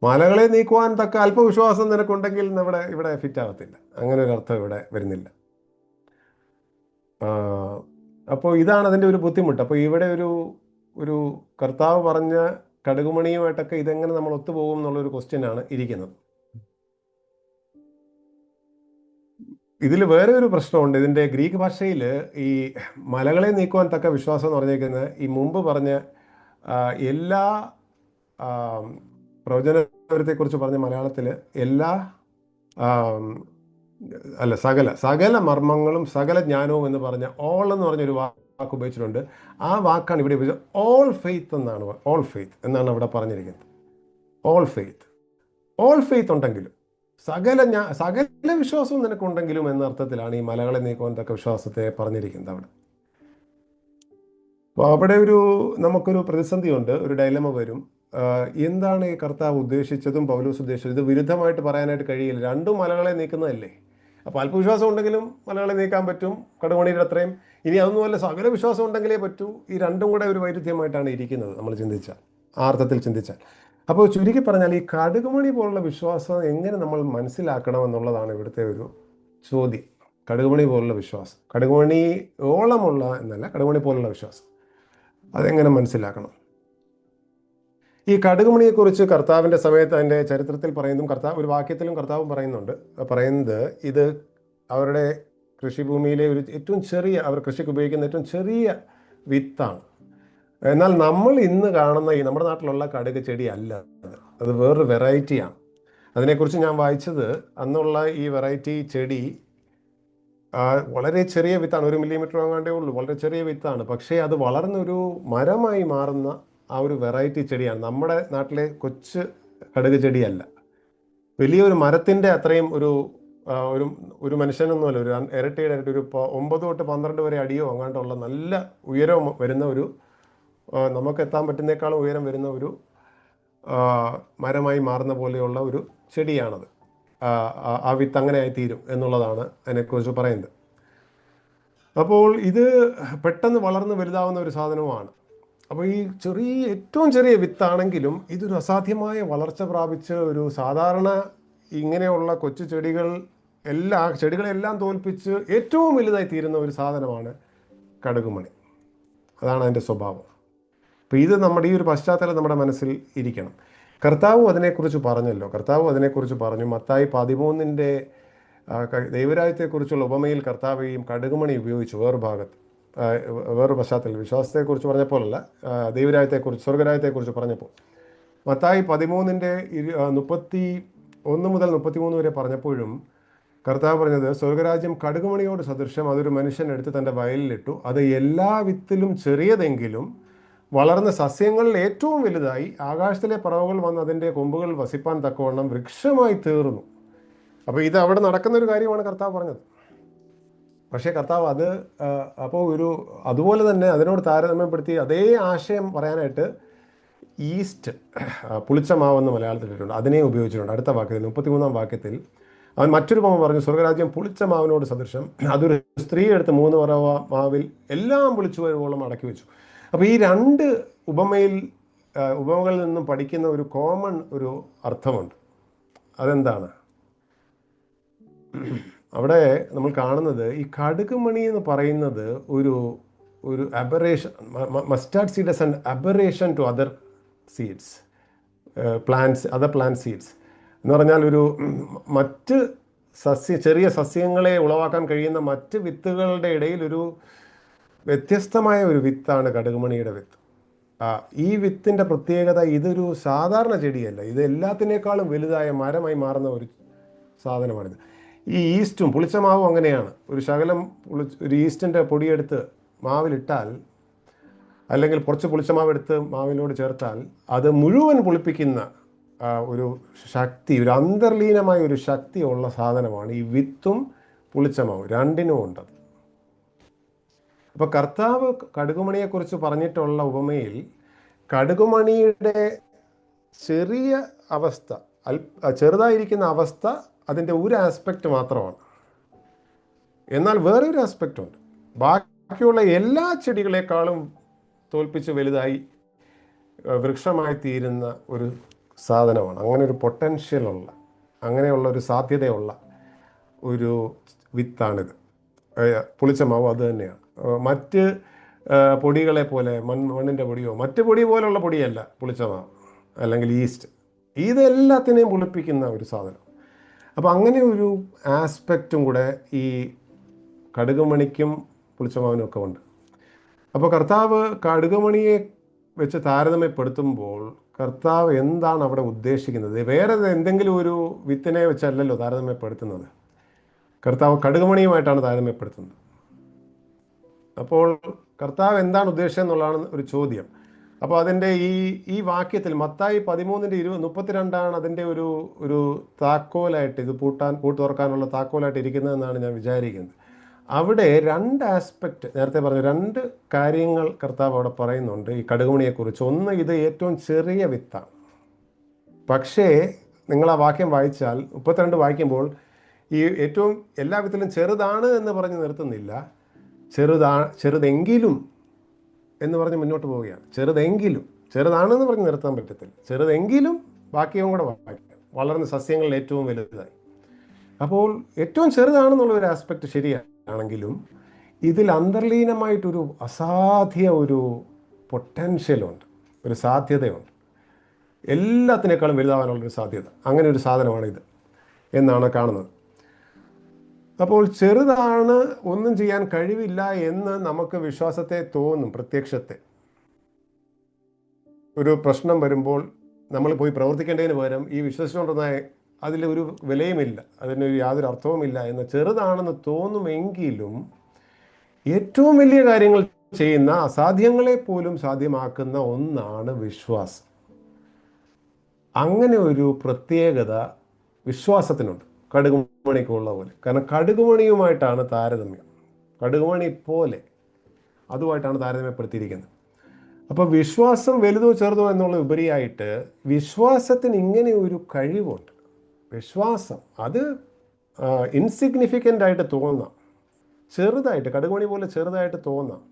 മലകളെ നീക്കുവാൻ തക്ക അല്പവിശ്വാസം നിനക്കുണ്ടെങ്കിൽ ഇവിടെ ഫിറ്റ് ആകത്തില്ല. അങ്ങനെ ഒരു അർത്ഥം ഇവിടെ വരുന്നില്ല. അപ്പോൾ ഇതാണ് അതിൻ്റെ ഒരു ബുദ്ധിമുട്ട്. അപ്പോൾ ഇവിടെ ഒരു കർത്താവ് പറഞ്ഞ കടുകുമണിയുമായിട്ടൊക്കെ ഇതെങ്ങനെ നമ്മൾ ഒത്തുപോകും എന്നുള്ളൊരു ക്വസ്റ്റ്യനാണ് ഇരിക്കുന്നത്. ഇതിൽ വേറെ ഒരു പ്രശ്നമുണ്ട്. ഇതിൻ്റെ ഗ്രീക്ക് ഭാഷയിൽ ഈ മലകളെ നീക്കുവാൻ തക്ക വിശ്വാസം എന്ന് പറഞ്ഞേക്കുന്നത് ഈ മുമ്പ് പറഞ്ഞ എല്ലാ പ്രവചനത്തെക്കുറിച്ച് പറഞ്ഞ മലയാളത്തിൽ എല്ലാ അല്ല സകല മർമ്മങ്ങളും സകല ജ്ഞാനവും എന്ന് പറഞ്ഞ ഓൾ എന്ന് പറഞ്ഞൊരു വാക്ക് ഉപയോഗിച്ചിട്ടുണ്ട്. ആ വാക്കാണ് ഇവിടെ ഉപയോഗിച്ചത്. ഓൾ ഫെയ്ത്ത് എന്നാണ് അവിടെ പറഞ്ഞിരിക്കുന്നത്. ഓൾ ഫെയ്ത്ത് ഉണ്ടെങ്കിലും സകല വിശ്വാസവും നിനക്കുണ്ടെങ്കിലും എന്ന അർത്ഥത്തിലാണ് ഈ മലകളെ നീക്കുവാൻ തക്ക വിശ്വാസത്തെ പറഞ്ഞിരിക്കുന്നത് അവിടെ. അപ്പോൾ അവിടെ നമുക്കൊരു പ്രതിസന്ധിയുണ്ട്, ഒരു ഡൈലമ വരും. എന്താണ് ഈ കർത്താവ് ഉദ്ദേശിച്ചതും പൗലോസ് ഉദ്ദേശിച്ചതും? ഇത് വിരുദ്ധമായിട്ട് പറയാനായിട്ട് കഴിയില്ല. രണ്ടും മലകളെ നീക്കുന്നതല്ലേ. അപ്പോൾ അല്പവിശ്വാസം ഉണ്ടെങ്കിലും മലകളെ നീക്കാൻ പറ്റും, കടുമണിയുടെ അത്രയും. ഇനി അതൊന്നുമല്ല, സകല വിശ്വാസം ഉണ്ടെങ്കിലേ പറ്റൂ. ഈ രണ്ടും കൂടെ ഒരു വൈരുദ്ധ്യമായിട്ടാണ് ഇരിക്കുന്നത് നമ്മൾ ചിന്തിച്ചാൽ, ആ അർത്ഥത്തിൽ ചിന്തിച്ചാൽ. അപ്പോൾ ചുരുക്കി പറഞ്ഞാൽ ഈ കടുകുമണി പോലുള്ള വിശ്വാസം എങ്ങനെ നമ്മൾ മനസ്സിലാക്കണം എന്നുള്ളതാണ് ഇവിടുത്തെ ഒരു ചോദ്യം. കടുകുമണി പോലുള്ള വിശ്വാസം, കടുകുമണി ഓളമുള്ള എന്നല്ല, കടുകുമണി പോലുള്ള വിശ്വാസം അതെങ്ങനെ മനസ്സിലാക്കണം? ഈ കടുകുമണിയെക്കുറിച്ച് കർത്താവിൻ്റെ സമയത്ത് അതിൻ്റെ ചരിത്രത്തിൽ പറയുന്നതും ഒരു വാക്യത്തിലും കർത്താവും പറയുന്നത് ഇത് അവരുടെ കൃഷിഭൂമിയിലെ ഏറ്റവും ചെറിയ, അവർ കൃഷിക്ക് ഉപയോഗിക്കുന്ന ഏറ്റവും ചെറിയ വിത്താണ്. എന്നാൽ നമ്മൾ ഇന്ന് കാണുന്ന ഈ നമ്മുടെ നാട്ടിലുള്ള കടുക് ചെടി അല്ല, അത് വേറൊരു വെറൈറ്റിയാണ്. അതിനെക്കുറിച്ച് ഞാൻ വായിച്ചത്, അന്നുള്ള ഈ വെറൈറ്റി ചെടി വളരെ ചെറിയ വിത്താണ്, 1 മില്ലിമീറ്റർ വാങ്ങാണ്ടേ ഉള്ളൂ, വളരെ ചെറിയ വിത്താണ്. പക്ഷേ അത് വളർന്നൊരു മരമായി മാറുന്ന ആ ഒരു വെറൈറ്റി ചെടിയാണ്. നമ്മുടെ നാട്ടിലെ കൊച്ചു കടുക് ചെടിയല്ല, വലിയൊരു മരത്തിൻ്റെ അത്രയും ഒരു മനുഷ്യനൊന്നുമല്ല, ഒരു ഇരട്ടിയുടെ ഒരു 9 തൊട്ട് 12 വരെ അടിയോ അങ്ങാണ്ടുള്ള നല്ല ഉയരം വരുന്ന നമുക്ക് എത്താൻ പറ്റുന്നേക്കാളും ഉയരം വരുന്ന ഒരു മരമായി മാറുന്ന പോലെയുള്ള ഒരു ചെടിയാണത്. ആ വിത്ത് അങ്ങനെ ആയിത്തീരും എന്നുള്ളതാണ് അതിനെക്കുറിച്ച് പറയുന്നത്. അപ്പോൾ ഇത് പെട്ടെന്ന് വളർന്ന് വലുതാവുന്ന ഒരു സാധനവുമാണ്. അപ്പോൾ ഈ ഏറ്റവും ചെറിയ വിത്താണെങ്കിലും ഇതൊരു അസാധ്യമായ വളർച്ച പ്രാപിച്ച് ഒരു സാധാരണ ഇങ്ങനെയുള്ള കൊച്ചു ചെടികളെല്ലാം തോൽപ്പിച്ച് ഏറ്റവും വലുതായി തീരുന്ന ഒരു സാധനമാണ് കടുകുമണി. അതാണ് അതിൻ്റെ സ്വഭാവം. അപ്പോൾ ഇത് നമ്മുടെ ഈ ഒരു പശ്ചാത്തലം നമ്മുടെ മനസ്സിൽ ഇരിക്കണം. കർത്താവും അതിനെക്കുറിച്ച് പറഞ്ഞല്ലോ. കർത്താവ് അതിനെക്കുറിച്ച് പറഞ്ഞു. മത്തായി 13 ദൈവരാജ്യത്തെക്കുറിച്ചുള്ള ഉപമയിൽ കർത്താവെയും കടുകുമണി ഉപയോഗിച്ചു വേറൊരു പശ്ചാത്തലം. വിശ്വാസത്തെക്കുറിച്ച് പറഞ്ഞപ്പോഴല്ല, ദൈവരാജ്യത്തെക്കുറിച്ച്, സ്വർഗരാജ്യത്തെക്കുറിച്ച് പറഞ്ഞപ്പോൾ. മത്തായി 13:31 മുതൽ 33 വരെ പറഞ്ഞപ്പോഴും കർത്താവ് പറഞ്ഞത്, സ്വർഗരാജ്യം കടുകുമണിയോട് സദൃശ്യം. അതൊരു മനുഷ്യൻ എടുത്ത് തൻ്റെ വയലിലിട്ടു. അത് എല്ലാ വിത്തിലും ചെറിയതെങ്കിലും വളർന്ന സസ്യങ്ങളിൽ ഏറ്റവും വലുതായി ആകാശത്തിലെ പറവകൾ വന്ന് അതിൻ്റെ കൊമ്പുകൾ വസിപ്പാൻ തക്കവണ്ണം വൃക്ഷമായി തീർന്നു. അപ്പോൾ ഇത് അവിടെ നടക്കുന്നൊരു കാര്യമാണ് കർത്താവ് പറഞ്ഞത്. പക്ഷേ കർത്താവ് അതുപോലെ തന്നെ അതിനോട് താരതമ്യപ്പെടുത്തി അതേ ആശയം പറയാനായിട്ട് ഈസ്റ്റ്, പുളിച്ച മാവെന്ന് മലയാളത്തിലിട്ടുണ്ട്, അതിനെ ഉപയോഗിച്ചിട്ടുണ്ട്. അടുത്ത വാക്യത്തിൽ 33-ാം വാക്യത്തിൽ അവൻ മറ്റൊരു ഉപമ പറഞ്ഞു, സ്വർഗരാജ്യം പുളിച്ച മാവിനോട് സദൃശം. അതൊരു സ്ത്രീ എടുത്ത് 3 പറവ മാവിൽ എല്ലാം പുളിച്ചു വരുവോളം അടക്കി വെച്ചു. അപ്പോൾ ഈ 2 ഉപമകളിൽ നിന്നും പഠിക്കുന്ന ഒരു കോമൺ ഒരു അർത്ഥമുണ്ട്. അതെന്താണ്? അവിടെ നമ്മൾ കാണുന്നത് ഈ കടുകുമണി എന്ന് പറയുന്നത് ഒരു aberration. Mustard seed as an aberration to other seeds, other plant seeds എന്ന് പറഞ്ഞാൽ മറ്റ് ചെറിയ സസ്യങ്ങളെ ഉളവാക്കാൻ കഴിയുന്ന മറ്റ് വിത്തുകളുടെ ഇടയിൽ ഒരു വ്യത്യസ്തമായ ഒരു വിത്താണ് കടുകുമണിയുടെ വിത്ത്. ഈ വിത്തിൻ്റെ പ്രത്യേകത, ഇതൊരു സാധാരണ ചെടിയല്ല. ഇത് എല്ലാത്തിനേക്കാളും വലുതായ മരമായി മാറുന്ന ഒരു സാധനമാണിത്. ഈ ഈസ്റ്റും പുളിച്ച മാവും അങ്ങനെയാണ്. ഒരു ശകലം ഒരു ഈസ്റ്റിൻ്റെ പൊടിയെടുത്ത് മാവിലിട്ടാൽ, അല്ലെങ്കിൽ കുറച്ച് പുളിച്ച മാവെടുത്ത് മാവിനോട് ചേർത്താൽ അത് മുഴുവൻ പുളിപ്പിക്കുന്ന ഒരു ശക്തി, ഒരു അന്തർലീനമായ ഒരു ശക്തിയുള്ള സാധനമാണ് ഈ വിത്തും പുളിച്ച മാവും. രണ്ടിനും ഉണ്ടത്. അപ്പോൾ കർത്താവ് കടുകുമണിയെക്കുറിച്ച് പറഞ്ഞിട്ടുള്ള ഉപമയിൽ കടുകുമണിയുടെ ചെറിയ അവസ്ഥ, ചെറുതായിരിക്കുന്ന അവസ്ഥ അതിൻ്റെ ഒരു ആസ്പെക്റ്റ് മാത്രമാണ്. എന്നാൽ വേറൊരു ആസ്പെക്റ്റ് ഉണ്ട്. ബാക്കിയുള്ള എല്ലാ ചെടികളെക്കാളും തോൽപ്പിച്ച് വലുതായി വൃക്ഷമായി തീരുന്ന ഒരു സാധനമാണ്. അങ്ങനെ ഒരു പൊട്ടൻഷ്യലുള്ള, അങ്ങനെയുള്ള ഒരു സാധ്യതയുള്ള ഒരു വിത്താണിത്. പുളിച്ച മാവ് അത് തന്നെയാണ്. മറ്റ് പൊടികളെ പോലെ, മണ്ണിൻ്റെ പൊടിയോ മറ്റ് പൊടി പോലുള്ള പൊടിയല്ല പുളിച്ച മാവ് അല്ലെങ്കിൽ ഈസ്റ്റ്. ഇതെല്ലാത്തിനെയും പുളിപ്പിക്കുന്ന ഒരു സാധനം. അപ്പോൾ അങ്ങനെ ഒരു ആസ്പെക്റ്റും കൂടെ ഈ കടുകുമണിക്കും പുളിച്ചമാവിനും ഒക്കെ ഉണ്ട്. അപ്പോൾ കർത്താവ് കടുകുമണിയെ വെച്ച് താരതമ്യപ്പെടുത്തുമ്പോൾ കർത്താവ് എന്താണ് അവിടെ ഉദ്ദേശിക്കുന്നത്? വേറെ എന്തെങ്കിലും ഒരു വിത്തിനെ വെച്ചല്ലല്ലോ താരതമ്യപ്പെടുത്തുന്നത്. കർത്താവ് കടുകുമണിയുമായിട്ടാണ് താരതമ്യപ്പെടുത്തുന്നത്. അപ്പോൾ കർത്താവ് എന്താണ് ഉദ്ദേശിച്ചത് എന്നുള്ളതാണ് ഒരു ചോദ്യം. അപ്പോൾ അതിൻ്റെ ഈ വാക്യത്തിൽ മത്തായി 13:32 അതിൻ്റെ ഒരു താക്കോലായിട്ട്, ഇത് പൂട്ട് തുറക്കാനുള്ള താക്കോലായിട്ട് ഇരിക്കുന്നതെന്നാണ് ഞാൻ വിചാരിക്കുന്നത്. അവിടെ 2 ആസ്പെക്റ്റ്, നേരത്തെ പറഞ്ഞു 2 കാര്യങ്ങൾ കർത്താവ് അവിടെ പറയുന്നുണ്ട് ഈ കടുകുമണിയെക്കുറിച്ച്. ഒന്ന്, ഇത് ഏറ്റവും ചെറിയ വിത്താണ്. പക്ഷേ നിങ്ങൾ ആ വാക്യം വായിച്ചാൽ 32 വായിക്കുമ്പോൾ ഈ ഏറ്റവും എല്ലാ വിത്തിലും ചെറുതാണ് എന്ന് പറഞ്ഞ് നിർത്തുന്നില്ല, ചെറുതെങ്കിലും എന്ന് പറഞ്ഞ് മുന്നോട്ട് പോവുകയാണ്. ചെറുതാണെന്ന് പറഞ്ഞ് നിർത്താൻ പറ്റത്തില്ല. ചെറുതെങ്കിലും വാക്യവും കൂടെ വായിക്കാം, വളർന്ന സസ്യങ്ങളിൽ ഏറ്റവും വലുതായി. അപ്പോൾ ഏറ്റവും ചെറുതാണെന്നുള്ളൊരു ആസ്പെക്റ്റ് ശരിയാണെങ്കിലും ഇതിൽ അന്തർലീനമായിട്ടൊരു അസാധ്യ ഒരു പൊട്ടൻഷ്യലുണ്ട്, ഒരു സാധ്യതയുണ്ട്. എല്ലാത്തിനേക്കാളും വലുതാവാനുള്ളൊരു സാധ്യത, അങ്ങനെ ഒരു സാധനമാണ് ഇത് എന്നാണ് കാണുന്നത്. അപ്പോൾ ചെറുതാണ്, ഒന്നും ചെയ്യാൻ കഴിവില്ല എന്ന് നമുക്ക് വിശ്വാസത്തെ തോന്നും. പ്രത്യക്ഷത്തെ ഒരു പ്രശ്നം വരുമ്പോൾ നമ്മൾ പോയി പ്രവർത്തിക്കേണ്ടതിന് പകരം ഈ വിശ്വസിച്ചുകൊണ്ടിരുന്ന അതിലൊരു വിലയുമില്ല, അതിനൊരു യാതൊരു അർത്ഥവുമില്ല എന്ന് ചെറുതാണെന്ന് തോന്നുമെങ്കിലും ഏറ്റവും വലിയ കാര്യങ്ങൾ ചെയ്യുന്ന, അസാധ്യങ്ങളെ പോലും സാധ്യമാക്കുന്ന ഒന്നാണ് വിശ്വാസം. അങ്ങനെ ഒരു പ്രത്യേകത വിശ്വാസത്തിനുണ്ട്, കടുകുമണിക്കുള്ള പോലെ. കാരണം കടുകുമണിയുമായിട്ടാണ് താരതമ്യം, കടുകുമണി പോലെ അതുമായിട്ടാണ് താരതമ്യപ്പെടുത്തിയിരിക്കുന്നത്. അപ്പോൾ വിശ്വാസം വലുതോ ചെറുതോ എന്നുള്ള ഉപരിയായിട്ട് വിശ്വാസത്തിന് ഇങ്ങനെ ഒരു കഴിവുണ്ട്. വിശ്വാസം അത് ഇൻസിഗ്നിഫിക്കൻ്റ് ആയിട്ട് തോന്നാം, ചെറുതായിട്ട്, കടുകുമണി പോലെ ചെറുതായിട്ട് തോന്നാം.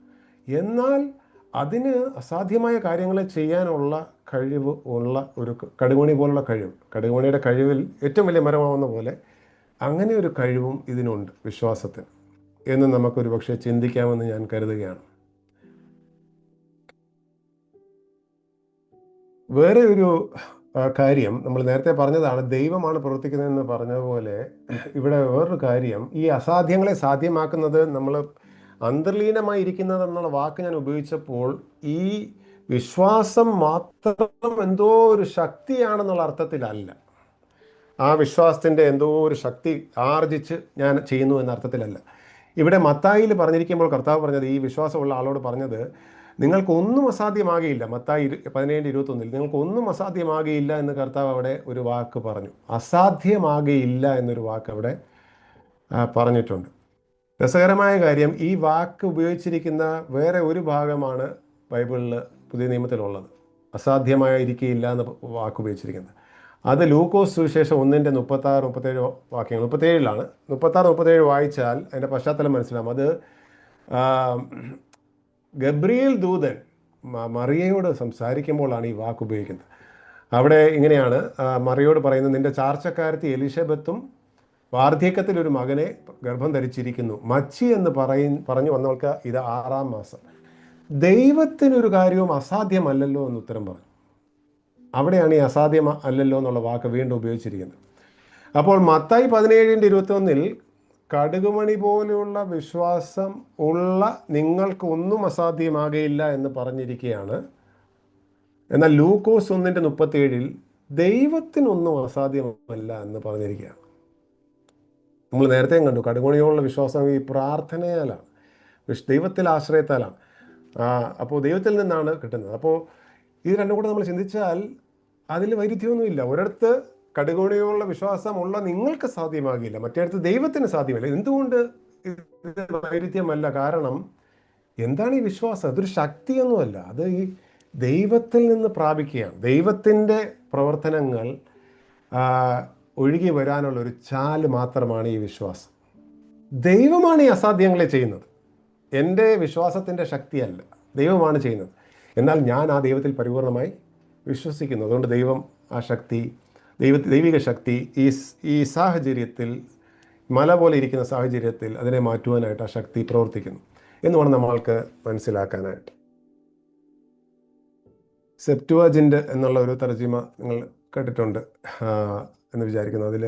എന്നാൽ അതിന് അസാധ്യമായ കാര്യങ്ങളെ ചെയ്യാനുള്ള കഴിവ് ഉള്ള ഒരു കടുകുമണി പോലുള്ള കഴിവ്, കടുകുമണിയുടെ കഴിവിൽ ഏറ്റവും വലിയ മരമാവുന്ന പോലെ അങ്ങനെ ഒരു കഴിവും ഇതിനുണ്ട് വിശ്വാസത്തിന് എന്ന് നമുക്കൊരു പക്ഷേ ചിന്തിക്കാമെന്ന് ഞാൻ കരുതുകയാണ്. വേറെ ഒരു കാര്യം നമ്മൾ നേരത്തെ പറഞ്ഞതാണ്, ദൈവമാണ് പ്രവർത്തിക്കുന്നതെന്ന് പറഞ്ഞതുപോലെ ഇവിടെ വേറൊരു കാര്യം, ഈ അസാധ്യങ്ങളെ സാധ്യമാക്കുന്നത് നമ്മൾ അന്തർലീനമായിരിക്കുന്നത് എന്നുള്ള വാക്ക് ഞാൻ ഉപയോഗിച്ചപ്പോൾ ഈ വിശ്വാസം മാത്രം എന്തോ ഒരു ശക്തിയാണെന്നുള്ള അർത്ഥത്തിലല്ല, ആ വിശ്വാസത്തിൻ്റെ എന്തോ ഒരു ശക്തി ആർജിച്ച് ഞാൻ ചെയ്യുന്നു എന്ന അർത്ഥത്തിലല്ല. ഇവിടെ മത്തായിയിൽ പറഞ്ഞിരിക്കുമ്പോൾ കർത്താവ് പറഞ്ഞത്, ഈ വിശ്വാസമുള്ള ആളോട് പറഞ്ഞത്, നിങ്ങൾക്കൊന്നും അസാധ്യമാകയില്ല. മത്തായി 17:21 നിങ്ങൾക്കൊന്നും അസാധ്യമാകയില്ല എന്ന് കർത്താവ് അവിടെ ഒരു വാക്ക് പറഞ്ഞു. അസാധ്യമാകയില്ല എന്നൊരു വാക്ക് അവിടെ പറഞ്ഞിട്ടുണ്ട്. രസകരമായ കാര്യം, ഈ വാക്ക് ഉപയോഗിച്ചിരിക്കുന്ന വേറെ ഒരു ഭാഗമാണ് ബൈബിളിൽ പുതിയ നിയമത്തിലുള്ളത്. അസാധ്യമായിരിക്കില്ല എന്ന വാക്ക് ഉപയോഗിച്ചിരിക്കുന്നത്. അത് ലൂക്കോസ് സുവിശേഷം 1:36-37 വാക്യങ്ങൾ, 37 36-37 വായിച്ചാൽ അതിൻ്റെ പശ്ചാത്തലം മനസ്സിലാവും. അത് ഗബ്രിയേൽ ദൂതൻ മറിയയോട് സംസാരിക്കുമ്പോഴാണ് ഈ വാക്ക് ഉപയോഗിക്കുന്നത്. അവിടെ ഇങ്ങനെയാണ് മറിയോട് പറയുന്നത്, നിന്റെ ചാർച്ചക്കാരത്തി എലിശബത്തും വാർദ്ധക്യത്തിൽ ഒരു മകനെ ഗർഭം ധരിച്ചിരിക്കുന്നു, മച്ചി എന്ന് പറഞ്ഞു വന്നവൾക്ക് ഇത് 6-ാം മാസം. ദൈവത്തിനൊരു കാര്യവും അസാധ്യമല്ലല്ലോ എന്ന് ഉത്തരം പറഞ്ഞു. അവിടെയാണ് ഈ അസാധ്യം അല്ലല്ലോ എന്നുള്ള വാക്ക് വീണ്ടും ഉപയോഗിച്ചിരിക്കുന്നത്. അപ്പോൾ മത്തായി 17:21 കടുകുമണി പോലെയുള്ള വിശ്വാസം ഉള്ള നിങ്ങൾക്ക് ഒന്നും അസാധ്യമാകയില്ല എന്ന് പറഞ്ഞിരിക്കുകയാണ്. എന്നാൽ ലൂക്കോസ് 1:37 ദൈവത്തിനൊന്നും അസാധ്യമല്ല എന്ന് പറഞ്ഞിരിക്കുകയാണ്. നമ്മൾ നേരത്തെ കണ്ടു, കടുകുമണിയോടുള്ള വിശ്വാസം ഈ പ്രാർത്ഥനയാലാണ്, ദൈവത്തിൽ ആശ്രയത്താലാണ്. അപ്പോൾ ദൈവത്തിൽ നിന്നാണ് കിട്ടുന്നത്. അപ്പോൾ ഇത് രണ്ടും കൂടെ നമ്മൾ ചിന്തിച്ചാൽ അതിൽ വൈരുദ്ധ്യമൊന്നുമില്ല. ഒരിടത്ത് കടുകുമണിയോടുള്ള വിശ്വാസമുള്ള നിങ്ങൾക്ക് സാധ്യമാകില്ല, മറ്റേടത്ത് ദൈവത്തിന് സാധ്യമല്ല. എന്തുകൊണ്ട് ഇത് വൈരുദ്ധ്യമല്ല? കാരണം എന്താണ് ഈ വിശ്വാസം? അതൊരു ശക്തിയൊന്നുമല്ല, അത് ഈ ദൈവത്തിൽ നിന്ന് പ്രാപിക്കുകയാണ്. ദൈവത്തിൻ്റെ പ്രവർത്തനങ്ങൾ ഒഴുകി വരാനുള്ള ഒരു ചാല് മാത്രമാണ് ഈ വിശ്വാസം. ദൈവമാണ് ഈ അസാധ്യങ്ങളെ ചെയ്യുന്നത്, എൻ്റെ വിശ്വാസത്തിൻ്റെ ശക്തിയല്ല, ദൈവമാണ് ചെയ്യുന്നത്. എന്നാൽ ഞാൻ ആ ദൈവത്തിൽ പരിപൂർണമായി വിശ്വസിക്കുന്നു. അതുകൊണ്ട് ദൈവം ആ ശക്തി, ദൈവിക ശക്തി ഈ സാഹചര്യത്തിൽ, മല പോലെ ഇരിക്കുന്ന സാഹചര്യത്തിൽ അതിനെ മാറ്റുവാനായിട്ട് ആ ശക്തി പ്രവർത്തിക്കുന്നു എന്ന് വേണം നമ്മൾക്ക് മനസ്സിലാക്കാനായിട്ട്. സെപ്റ്റുവജിൻ്റ് എന്നുള്ള ഒരു തർജിമ നിങ്ങൾ കേട്ടിട്ടുണ്ട് എന്ന് വിചാരിക്കുന്നു. അതിൽ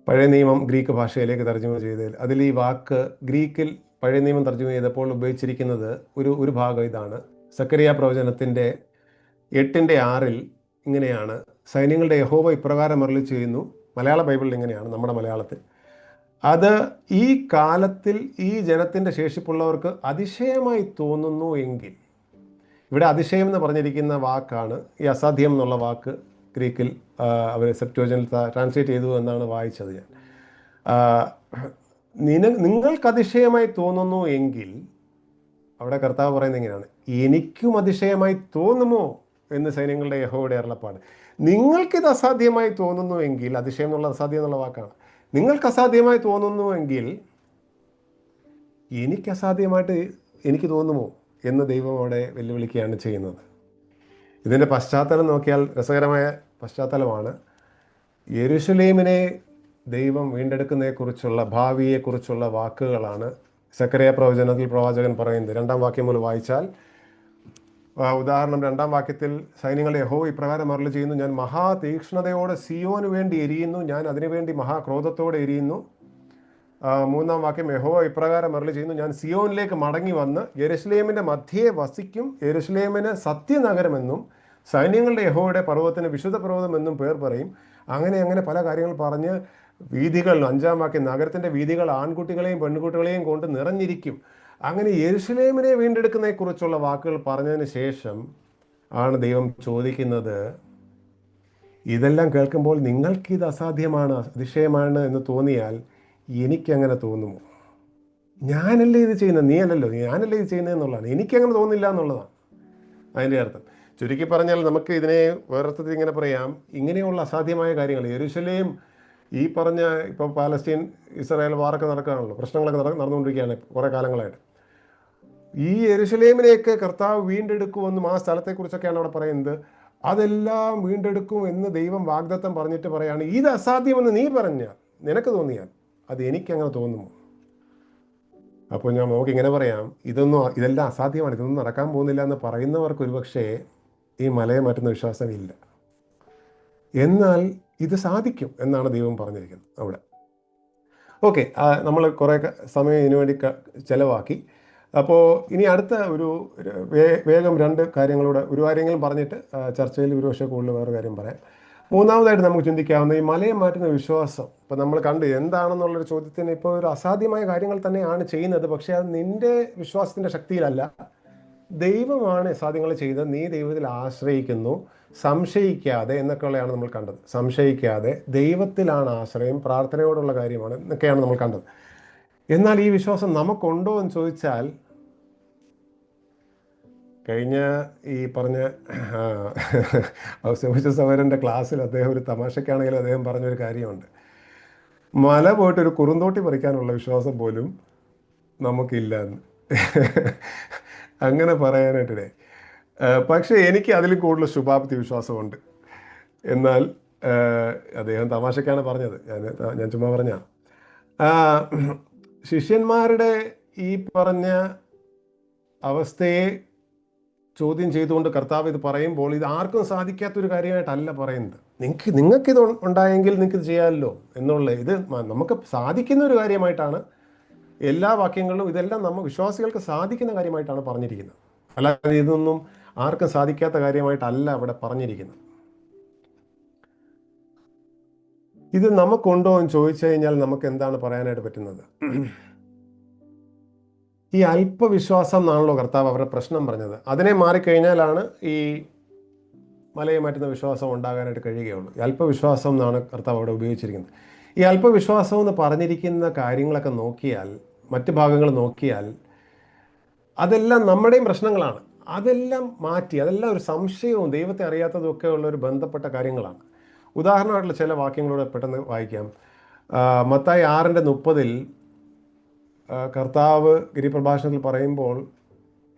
പഴയ നിയമം ഗ്രീക്ക് ഭാഷയിലേക്ക് തർജ്ജമ ചെയ്തതിൽ അതിൽ ഈ വാക്ക് ഗ്രീക്കിൽ പഴയ നിയമം തർജ്ജമ ചെയ്തപ്പോൾ ഉപയോഗിച്ചിരിക്കുന്നത് ഒരു ഭാഗം ഇതാണ്. സക്കറിയ പ്രവചനത്തിൻ്റെ 8:6 ഇങ്ങനെയാണ്, സൈന്യങ്ങളുടെ യഹോവ ഇപ്രകാരം അരുളി ചെയ്യുന്നു. മലയാള ബൈബിളിൽ ഇങ്ങനെയാണ്, നമ്മുടെ മലയാളത്തിൽ, അത് ഈ കാലത്തിൽ ഈ ജനത്തിൻ്റെ ശേഷിപ്പുള്ളവർക്ക് അതിശയമായി തോന്നുന്നു എങ്കിൽ. ഇവിടെ അതിശയം എന്ന് പറഞ്ഞിരിക്കുന്ന വാക്കാണ് ഈ അസാധ്യം എന്നുള്ള വാക്ക് ഗ്രീക്കിൽ അവർ സെപ്റ്റുവജിൻ്റിൽ ട്രാൻസ്ലേറ്റ് ചെയ്തു എന്നാണ് വായിച്ചത് ഞാൻ. നിങ്ങൾക്ക് അതിശയമായി തോന്നുന്നു എങ്കിൽ, അവിടെ കർത്താവ് പറയുന്നത് എങ്ങനെയാണ്, എനിക്കും അതിശയമായി തോന്നുമോ എന്ന് സൈന്യങ്ങളുടെ യഹോവയുടെ അരുളപ്പാട്. നിങ്ങൾക്കിത് അസാധ്യമായി തോന്നുന്നു എങ്കിൽ, അതിശയം എന്നുള്ള അസാധ്യം എന്നുള്ള വാക്കാണ്, നിങ്ങൾക്ക് അസാധ്യമായി തോന്നുന്നുവെങ്കിൽ എനിക്ക് അസാധ്യമായിട്ട് എനിക്ക് തോന്നുമോ എന്ന് ദൈവം അവിടെ വെല്ലുവിളിക്കുകയാണ് ചെയ്യുന്നത്. ഇതിൻ്റെ പശ്ചാത്തലം നോക്കിയാൽ രസകരമായ പശ്ചാത്തലമാണ്. യെരുശലേമിനെ ദൈവം വീണ്ടെടുക്കുന്നതിനെക്കുറിച്ചുള്ള, ഭാവിയെക്കുറിച്ചുള്ള വാക്കുകളാണ് സക്കറിയ പ്രവചനത്തിൽ പ്രവാചകൻ പറയുന്നത്. 2-ാം വാക്യം മുതൽ വായിച്ചാൽ, ഉദാഹരണം 2-ാം വാക്യത്തിൽ സൈന്യങ്ങളുടെ യഹോവ ഇപ്രകാരം അരുളി ചെയ്യുന്നു, ഞാൻ മഹാതീക്ഷ്ണതയോടെ സിയോന് വേണ്ടി എരിയുന്നു, ഞാൻ അതിനുവേണ്ടി മഹാക്രോധത്തോടെ എരിയുന്നു. 3-ാം വാക്യം, യഹോവ ഇപ്രകാരം അരുളി ചെയ്യുന്നു, ഞാൻ സിയോനിലേക്ക് മടങ്ങി വന്ന് യെരുശലേമിൻ്റെ മധ്യേ വസിക്കും, യെരുശലേമിന് സത്യനഗരമെന്നും സൈന്യങ്ങളുടെ യഹോവയുടെ പർവ്വതത്തിന് വിശുദ്ധ പർവ്വതം എന്നും പേർ പറയും. അങ്ങനെ പല കാര്യങ്ങൾ പറഞ്ഞ് വീഥികൾ, 5-ാം വാക്യം, നഗരത്തിൻ്റെ വീഥികൾ ആൺകുട്ടികളെയും പെൺകുട്ടികളെയും കൊണ്ട് നിറഞ്ഞിരിക്കും. അങ്ങനെ യെരുശലേമിനെ വീണ്ടെടുക്കുന്നതിനെക്കുറിച്ചുള്ള വാക്കുകൾ പറഞ്ഞതിന് ശേഷം ആണ് ദൈവം ചോദിക്കുന്നത്, ഇതെല്ലാം കേൾക്കുമ്പോൾ നിങ്ങൾക്കിത് അസാധ്യമാണ്, അതിശയമാണ് എന്ന് തോന്നിയാൽ എനിക്കങ്ങനെ തോന്നുമോ? ഞാനല്ലേ ഇത് ചെയ്യുന്നത്, നീ അല്ലല്ലോ, ഞാനല്ലേ ഇത് ചെയ്യുന്നത് എന്നുള്ളതാണ്. എനിക്കങ്ങനെ തോന്നില്ല എന്നുള്ളതാണ് അതിൻ്റെ അർത്ഥം. ചുരുക്കി പറഞ്ഞാൽ നമുക്ക് ഇതിനെ വേറൊരുത്തത്തിൽ ഇങ്ങനെ പറയാം, ഇങ്ങനെയുള്ള അസാധ്യമായ കാര്യങ്ങൾ, യെരുശലേം ഈ പറഞ്ഞ ഇപ്പോൾ പാലസ്തീൻ ഇസ്രായേൽ വാറൊക്കെ നടക്കുകയാണല്ലോ, പ്രശ്നങ്ങളൊക്കെ നടന്നുകൊണ്ടിരിക്കുകയാണ് കുറേ കാലങ്ങളായിട്ട്. ഈ യെരുശലേമിനെയൊക്കെ കർത്താവ് വീണ്ടെടുക്കുമെന്നും ആ സ്ഥലത്തെക്കുറിച്ചൊക്കെയാണ് അവിടെ പറയുന്നത്. അതെല്ലാം വീണ്ടെടുക്കും എന്ന് ദൈവം വാഗ്ദത്തം പറഞ്ഞിട്ട് പറയാണ്, ഇത് അസാധ്യമെന്ന് നീ പറഞ്ഞാൽ, നിനക്ക് തോന്നിയാൽ അത് എനിക്കങ്ങനെ തോന്നുമോ? അപ്പോൾ നമുക്കിങ്ങനെ പറയാം, ഇതെല്ലാം അസാധ്യമാണ്, ഇതൊന്നും നടക്കാൻ പോകുന്നില്ല എന്ന് പറയുന്നവർക്ക് ഒരുപക്ഷേ ഈ മലയെ മാറ്റുന്ന വിശ്വാസമില്ല. എന്നാൽ ഇത് സാധിക്കും എന്നാണ് ദൈവം പറഞ്ഞിരിക്കുന്നത് അവിടെ. ഓക്കെ, നമ്മൾ കുറേ സമയം ഇതിനു വേണ്ടി ചിലവാക്കി. അപ്പോൾ ഇനി അടുത്ത വേഗം രണ്ട് കാര്യങ്ങളൂടെ ഒരു കാര്യങ്ങളും പറഞ്ഞിട്ട് ചർച്ചയിൽ ഒരുപക്ഷെ കൂടുതൽ വേറെ കാര്യം പറയാം. മൂന്നാമതായിട്ട് നമുക്ക് ചിന്തിക്കാവുന്ന ഈ മലയെ മാറ്റുന്ന വിശ്വാസം. ഇപ്പം നമ്മൾ കണ്ട് എന്താണെന്നുള്ളൊരു ചോദ്യത്തിന് ഇപ്പോൾ ഒരു അസാധ്യമായ കാര്യങ്ങൾ തന്നെയാണ് ചെയ്യുന്നത്, പക്ഷേ അത് നിൻ്റെ വിശ്വാസത്തിൻ്റെ ശക്തിയിലല്ല, ദൈവമാണ് സാധ്യങ്ങൾ ചെയ്തത്, നീ ദൈവത്തിൽ ആശ്രയിക്കുന്നു, സംശയിക്കാതെ എന്നൊക്കെയുള്ളതാണ് നമ്മൾ കണ്ടത്. സംശയിക്കാതെ ദൈവത്തിലാണ് ആശ്രയം, പ്രാർത്ഥനയോടുള്ള കാര്യമാണ് എന്നൊക്കെയാണ് നമ്മൾ കണ്ടത്. എന്നാൽ ഈ വിശ്വാസം നമുക്കുണ്ടോ എന്ന് ചോദിച്ചാൽ, കഴിഞ്ഞ ഈ പറഞ്ഞ സഹോദരൻ്റെ ക്ലാസ്സിൽ അദ്ദേഹം ഒരു തമാശക്കാണെങ്കിലും അദ്ദേഹം പറഞ്ഞൊരു കാര്യമുണ്ട്, മല പോയിട്ടൊരു കുറുന്തോട്ടി പറിക്കാനുള്ള വിശ്വാസം പോലും നമുക്കില്ല എന്ന്. അങ്ങനെ പറയാനായിട്ടിടെ. പക്ഷേ എനിക്ക് അതിലും കൂടുതൽ ശുഭാപ്തി വിശ്വാസമുണ്ട്. എന്നാൽ അദ്ദേഹം തമാശക്കാണ് പറഞ്ഞത്, ഞാൻ ചുമ്മാ പറഞ്ഞ ശിഷ്യന്മാരുടെ ഈ പറഞ്ഞ അവസ്ഥയെ ചോദ്യം ചെയ്തുകൊണ്ട് കർത്താവ് ഇത് പറയുമ്പോൾ, ഇത് ആർക്കും സാധിക്കാത്തൊരു കാര്യമായിട്ടല്ല പറയുന്നത്. നിങ്ങൾക്കിത് ഉണ്ടായെങ്കിൽ നിങ്ങൾക്കിത് ചെയ്യാമല്ലോ ഇത് നമുക്ക് സാധിക്കുന്ന ഒരു കാര്യമായിട്ടാണ് എല്ലാ വാക്യങ്ങളിലും ഇതെല്ലാം വിശ്വാസികൾക്ക് സാധിക്കുന്ന കാര്യമായിട്ടാണ് പറഞ്ഞിരിക്കുന്നത്. അല്ലാതെ ഇതൊന്നും ആർക്കും സാധിക്കാത്ത കാര്യമായിട്ടല്ല അവിടെ പറഞ്ഞിരിക്കുന്നത്. ഇത് നമുക്കുണ്ടോ എന്ന് ചോദിച്ചു കഴിഞ്ഞാൽ നമുക്ക് എന്താണ് പറയാനായിട്ട് പറ്റുന്നത്? ഈ അല്പവിശ്വാസം എന്നാണല്ലോ കർത്താവ് അവരുടെ പ്രശ്നം പറഞ്ഞത്. അതിനെ മാറിക്കഴിഞ്ഞാലാണ് ഈ മലയെ മാറ്റുന്ന വിശ്വാസം ഉണ്ടാകാനായിട്ട് കഴിയുകയുള്ളൂ. ഈ അല്പവിശ്വാസം എന്നാണ് കർത്താവ് അവിടെ ഉപയോഗിച്ചിരിക്കുന്നത്. ഈ അല്പവിശ്വാസം എന്ന് പറഞ്ഞിരിക്കുന്ന കാര്യങ്ങളൊക്കെ നോക്കിയാൽ, മറ്റ് ഭാഗങ്ങൾ നോക്കിയാൽ, അതെല്ലാം നമ്മുടെയും പ്രശ്നങ്ങളാണ്. അതെല്ലാം മാറ്റി, അതെല്ലാം ഒരു സംശയവും ദൈവത്തെ അറിയാത്തതും ഒക്കെ ഉള്ള ഒരു ബന്ധപ്പെട്ട കാര്യങ്ങളാണ്. ഉദാഹരണമായിട്ടുള്ള ചില വാക്യങ്ങളൂടെ പെട്ടെന്ന് വായിക്കാം. മത്തായി 6:30 കർത്താവ് ഗിരിപ്രഭാഷണത്തിൽ പറയുമ്പോൾ,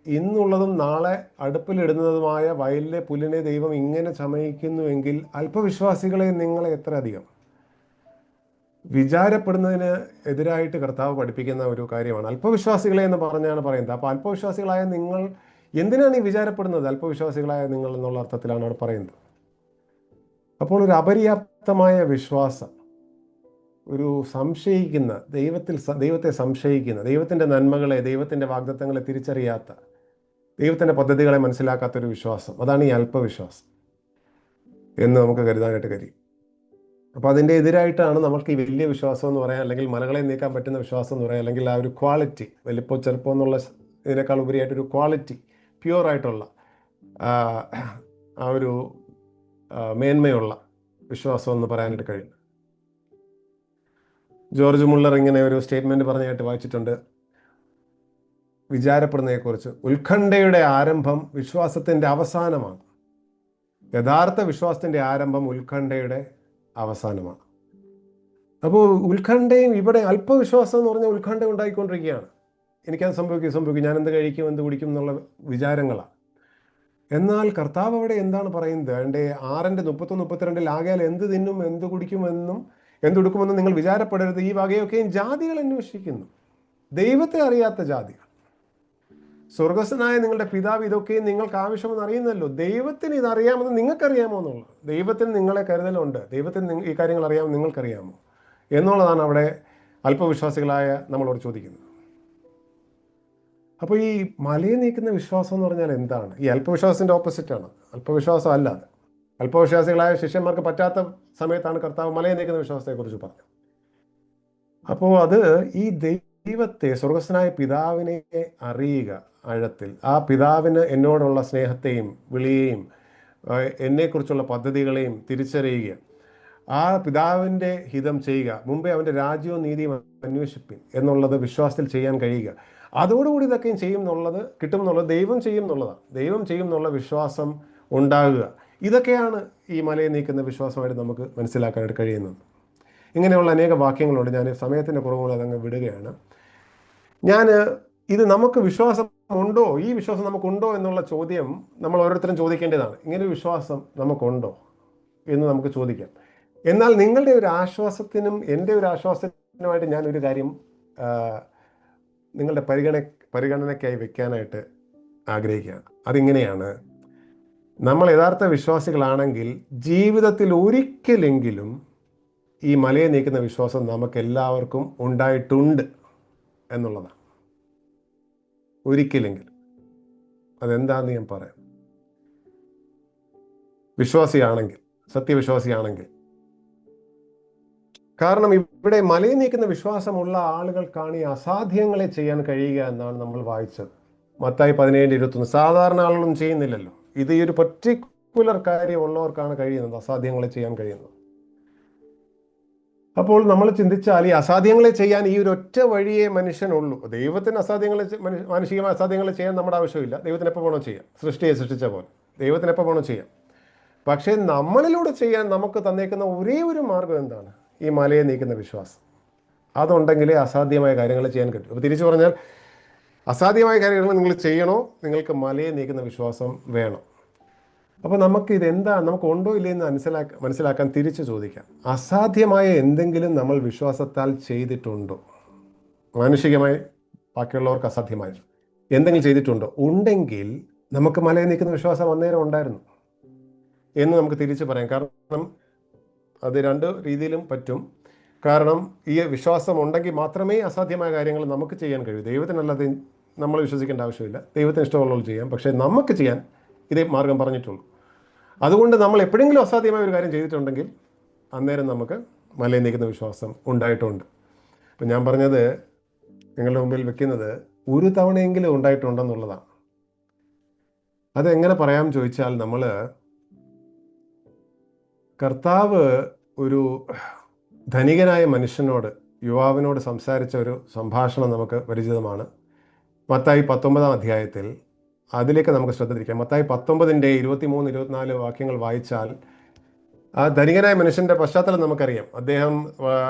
ഇന്നുള്ളതും നാളെ അടുപ്പിലിടുന്നതുമായ വയലിലെ പുല്ലിനെ ദൈവം ഇങ്ങനെ ചമയിക്കുന്നുവെങ്കിൽ അല്പവിശ്വാസികളെ നിങ്ങളെ എത്ര അധികം. വിചാരപ്പെടുന്നതിന് എതിരായിട്ട് കർത്താവ് പഠിപ്പിക്കുന്ന ഒരു കാര്യമാണ് അല്പവിശ്വാസികളെ എന്ന് പറഞ്ഞാണ് പറയുന്നത്. അപ്പോൾ അല്പവിശ്വാസികളായ നിങ്ങൾ എന്തിനാണ് ഈ വിചാരപ്പെടുന്നത്? അല്പവിശ്വാസികളായ നിങ്ങൾ എന്നുള്ള അർത്ഥത്തിലാണ് അവിടെ പറയുന്നത്. അപ്പോൾ ഒരു അപര്യാപ്തമായ വിശ്വാസം, ഒരു സംശയിക്കുന്ന, ദൈവത്തെ സംശയിക്കുന്ന, ദൈവത്തിൻ്റെ നന്മകളെ, ദൈവത്തിൻ്റെ വാഗ്ദത്തങ്ങളെ തിരിച്ചറിയാത്ത, ദൈവത്തിൻ്റെ പദ്ധതികളെ മനസ്സിലാക്കാത്തൊരു വിശ്വാസം, അതാണ് ഈ അല്പവിശ്വാസം എന്ന് നമുക്ക് കരുതാനായിട്ട് കഴിയും. അപ്പോൾ അതിൻ്റെ എതിരായിട്ടാണ് നമുക്ക് ഈ വലിയ വിശ്വാസം എന്ന് പറയാം, അല്ലെങ്കിൽ മലകളെ നീക്കാൻ പറ്റുന്ന വിശ്വാസം എന്ന് പറയാം, അല്ലെങ്കിൽ ആ ഒരു ക്വാളിറ്റി, വലിപ്പോ ചെറുപ്പം എന്നുള്ള ഇതിനേക്കാൾ ഉപരിയായിട്ടൊരു ക്വാളിറ്റി, പ്യുവറായിട്ടുള്ള ആ ഒരു മേന്മയുള്ള വിശ്വാസം എന്ന് പറയാനായിട്ട് കഴിയും. ജോർജ് മുള്ളർ ഇങ്ങനെ ഒരു സ്റ്റേറ്റ്മെൻറ്റ് പറഞ്ഞായിട്ട് വായിച്ചിട്ടുണ്ട് വിചാരപ്പെടുന്നതിനെക്കുറിച്ച്: ഉത്കണ്ഠയുടെ ആരംഭം വിശ്വാസത്തിൻ്റെ അവസാനമാണ്. യഥാർത്ഥ വിശ്വാസത്തിൻ്റെ ആരംഭം ഉത്കണ്ഠയുടെ അവസാനമാണ്. അപ്പോൾ ഉത്കണ്ഠയും ഇവിടെ അല്പവിശ്വാസം എന്ന് പറഞ്ഞാൽ ഉത്കണ്ഠ ഉണ്ടായിക്കൊണ്ടിരിക്കുകയാണ്. എനിക്കത് സംഭവിക്കും, ഞാൻ എന്ത് കഴിക്കും, എന്ത് കുടിക്കും എന്നുള്ള വിചാരങ്ങളാണ്. എന്നാൽ കർത്താവ് അവിടെ എന്താണ് പറയുന്നത്? അതിൻ്റെ 6:31-32 ആകയാൽ എന്ത് തിന്നും, എന്ത് കുടിക്കുമെന്നും എന്തുടുക്കുമെന്നും നിങ്ങൾ വിചാരപ്പെടരുത്, ഈ വകയൊക്കെയും ജാതികൾ അന്വേഷിക്കുന്നു. ദൈവത്തെ അറിയാത്ത ജാതികൾ. സ്വർഗസ്ഥനായ നിങ്ങളുടെ പിതാവ് ഇതൊക്കെയും നിങ്ങൾക്ക് ആവശ്യമെന്ന് അറിയുന്നല്ലോ. ദൈവത്തിന് ഇതറിയാമെന്ന് നിങ്ങൾക്കറിയാമോ എന്നുള്ളത്. ദൈവത്തിന് നിങ്ങളെ കരുതലുണ്ട്. ദൈവത്തിന് ഈ കാര്യങ്ങൾ അറിയാമെന്ന് നിങ്ങൾക്കറിയാമോ എന്നുള്ളതാണ് അവിടെ അല്പവിശ്വാസികളായ നമ്മളോട് ചോദിക്കുന്നത്. അപ്പോൾ ഈ മലയെ നീക്കുന്ന വിശ്വാസം എന്ന് പറഞ്ഞാൽ എന്താണ്? ഈ അല്പവിശ്വാസത്തിൻ്റെ ഓപ്പോസിറ്റാണ്. അല്പവിശ്വാസം അല്ലാതെ അല്പവിശ്വാസികളായ ശിഷ്യന്മാർക്ക് പറ്റാത്ത സമയത്താണ് കർത്താവ് മലയെ നീക്കുന്ന വിശ്വാസത്തെക്കുറിച്ച് പറഞ്ഞത്. അപ്പോൾ അത് ഈ ദൈവത്തെ, സ്വർഗസ്ഥനായ പിതാവിനെ അറിയുക ആഴത്തിൽ, ആ പിതാവിന് എന്നോടുള്ള സ്നേഹത്തെയും വിളിയെയും എന്നെക്കുറിച്ചുള്ള പദ്ധതികളെയും തിരിച്ചറിയുക, ആ പിതാവിൻ്റെ ഹിതം ചെയ്യുക, മുമ്പേ അവൻ്റെ രാജ്യവും നീതിയും അന്വേഷിപ്പിൻ എന്നുള്ളത് വിശ്വാസത്തിൽ ചെയ്യാൻ കഴിയുക. അതോടുകൂടി ഇതൊക്കെയും ചെയ്യും എന്നുള്ളത്, കിട്ടും എന്നുള്ളത്, ദൈവം ചെയ്യും എന്നുള്ളതാണ്. ദൈവം ചെയ്യും എന്നുള്ള വിശ്വാസം ഉണ്ടാകുക. ഇതൊക്കെയാണ് ഈ മലയെ നീക്കുന്ന വിശ്വാസമായിട്ട് നമുക്ക് മനസ്സിലാക്കാനായിട്ട് കഴിയുന്നത്. ഇങ്ങനെയുള്ള അനേക വാക്യങ്ങളുണ്ട്. ഞാൻ സമയത്തിൻ്റെ കുറവുകൾ അതങ്ങ് വിടുകയാണ്. ഇത് നമുക്ക് വിശ്വാസം ഉണ്ടോ, ഈ വിശ്വാസം നമുക്കുണ്ടോ എന്നുള്ള ചോദ്യം നമ്മൾ ഓരോരുത്തരും ചോദിക്കേണ്ടതാണ്. ഇങ്ങനൊരു വിശ്വാസം നമുക്കുണ്ടോ എന്ന് നമുക്ക് ചോദിക്കാം. എന്നാൽ നിങ്ങളുടെ ഒരു ആശ്വാസത്തിനും എൻ്റെ ഒരു ആശ്വാസത്തിനുമായിട്ട് ഞാനൊരു കാര്യം നിങ്ങളുടെ പരിഗണനയ്ക്കായി വെക്കാനായിട്ട് ആഗ്രഹിക്കുകയാണ്. അതിങ്ങനെയാണ്: നമ്മൾ യഥാർത്ഥ വിശ്വാസികളാണെങ്കിൽ ജീവിതത്തിൽ ഒരിക്കലെങ്കിലും ഈ മലയെ നീക്കുന്ന വിശ്വാസം നമുക്ക് എല്ലാവർക്കും ഉണ്ടായിട്ടുണ്ട് എന്നുള്ളതാണ്. ഒരിക്കലെങ്കിലും. അതെന്താന്ന് ഞാൻ പറയാം. വിശ്വാസിയാണെങ്കിൽ, സത്യവിശ്വാസിയാണെങ്കിൽ. കാരണം ഇവിടെ മലയെ നീക്കുന്ന വിശ്വാസമുള്ള ആളുകൾക്കാണ് ഈ അസാധ്യങ്ങളെ ചെയ്യാൻ കഴിയുക എന്നാണ് നമ്മൾ വായിച്ചത്. മത്തായി 17:21. സാധാരണ ആളുകളൊന്നും ചെയ്യുന്നില്ലല്ലോ. ഇത് ഈ ഒരു പർട്ടിക്കുലർ കാര്യമുള്ളവർക്കാണ് കഴിയുന്നത്, അസാധ്യങ്ങളെ ചെയ്യാൻ കഴിയുന്നത്. അപ്പോൾ നമ്മൾ ചിന്തിച്ചാൽ ഈ അസാധ്യങ്ങളെ ചെയ്യാൻ ഈ ഒരു ഒറ്റ വഴിയേ മനുഷ്യനുള്ളൂ. ദൈവത്തിന് മാനുഷികമായ അസാധ്യങ്ങളെ ചെയ്യാൻ നമ്മുടെ ആവശ്യമില്ല. ദൈവത്തിന് എപ്പോൾ വേണോ ചെയ്യാം, സൃഷ്ടിയെ സൃഷ്ടിച്ച പോലെ ദൈവത്തിന് എപ്പോൾ വേണോ ചെയ്യാം. പക്ഷേ നമ്മളിലൂടെ ചെയ്യാൻ നമുക്ക് തന്നേക്കുന്ന ഒരേ ഒരു മാർഗം എന്താണ്? ഈ മലയെ നീക്കുന്ന വിശ്വാസം. അതുണ്ടെങ്കിലേ അസാധ്യമായ കാര്യങ്ങൾ ചെയ്യാൻ പറ്റും. അപ്പോൾ തിരിച്ചു പറഞ്ഞാൽ, അസാധ്യമായ കാര്യങ്ങൾ നിങ്ങൾ ചെയ്യണോ, നിങ്ങൾക്ക് മലയെ നീക്കുന്ന വിശ്വാസം വേണം. അപ്പോൾ നമുക്ക് ഇതെന്താ, നമുക്ക് ഉണ്ടോ ഇല്ലയെന്ന് മനസ്സിലാക്കാൻ തിരിച്ചു ചോദിക്കാം. അസാധ്യമായ എന്തെങ്കിലും നമ്മൾ വിശ്വാസത്താൽ ചെയ്തിട്ടുണ്ടോ? മാനുഷികമായി ബാക്കിയുള്ളവർക്ക് അസാധ്യമായ എന്തെങ്കിലും ചെയ്തിട്ടുണ്ടോ? ഉണ്ടെങ്കിൽ നമുക്ക് മലയെ നീക്കുന്ന വിശ്വാസം അന്നേരം ഉണ്ടായിരുന്നു എന്ന് നമുക്ക് തിരിച്ചു പറയാം. കാരണം അത് രണ്ട് രീതിയിലും പറ്റും. കാരണം ഈ വിശ്വാസം ഉണ്ടെങ്കിൽ മാത്രമേ അസാധ്യമായ കാര്യങ്ങൾ നമുക്ക് ചെയ്യാൻ കഴിയൂ. ദൈവത്തിനല്ലാതെ നമ്മൾ വിശ്വസിക്കേണ്ട ആവശ്യമില്ല. ദൈവത്തിന് ഇഷ്ടമുള്ളത് ചെയ്യാം. പക്ഷേ നമുക്ക് ചെയ്യാൻ ഇതേ മാർഗം പറഞ്ഞിട്ടുള്ളൂ. അതുകൊണ്ട് നമ്മൾ എപ്പോഴെങ്കിലും അസാധ്യമായ ഒരു കാര്യം ചെയ്തിട്ടുണ്ടെങ്കിൽ അന്നേരം നമുക്ക് മലയെ നീക്കുന്ന വിശ്വാസം ഉണ്ടായിട്ടുണ്ട്. അപ്പം ഞാൻ പറഞ്ഞത് നിങ്ങളുടെ മുമ്പിൽ വെക്കുന്നത് ഒരു തവണയെങ്കിലും ഉണ്ടായിട്ടുണ്ടെന്നുള്ളതാണ്. അതെങ്ങനെ പറയാം ചോദിച്ചാൽ, നമ്മൾ കർത്താവ് ഒരു ധനികനായ മനുഷ്യനോട്, യുവാവിനോട് സംസാരിച്ച ഒരു സംഭാഷണം നമുക്ക് പരിചിതമാണ്. മത്തായി 19-ാം അധ്യായത്തിൽ അതിലേക്ക് നമുക്ക് ശ്രദ്ധ തിരിക്കാം. മത്തായി 19-ന്റെ 23-24 വാക്യങ്ങൾ വായിച്ചാൽ ആ ധനികനായ മനുഷ്യൻ്റെ പശ്ചാത്തലം നമുക്കറിയാം.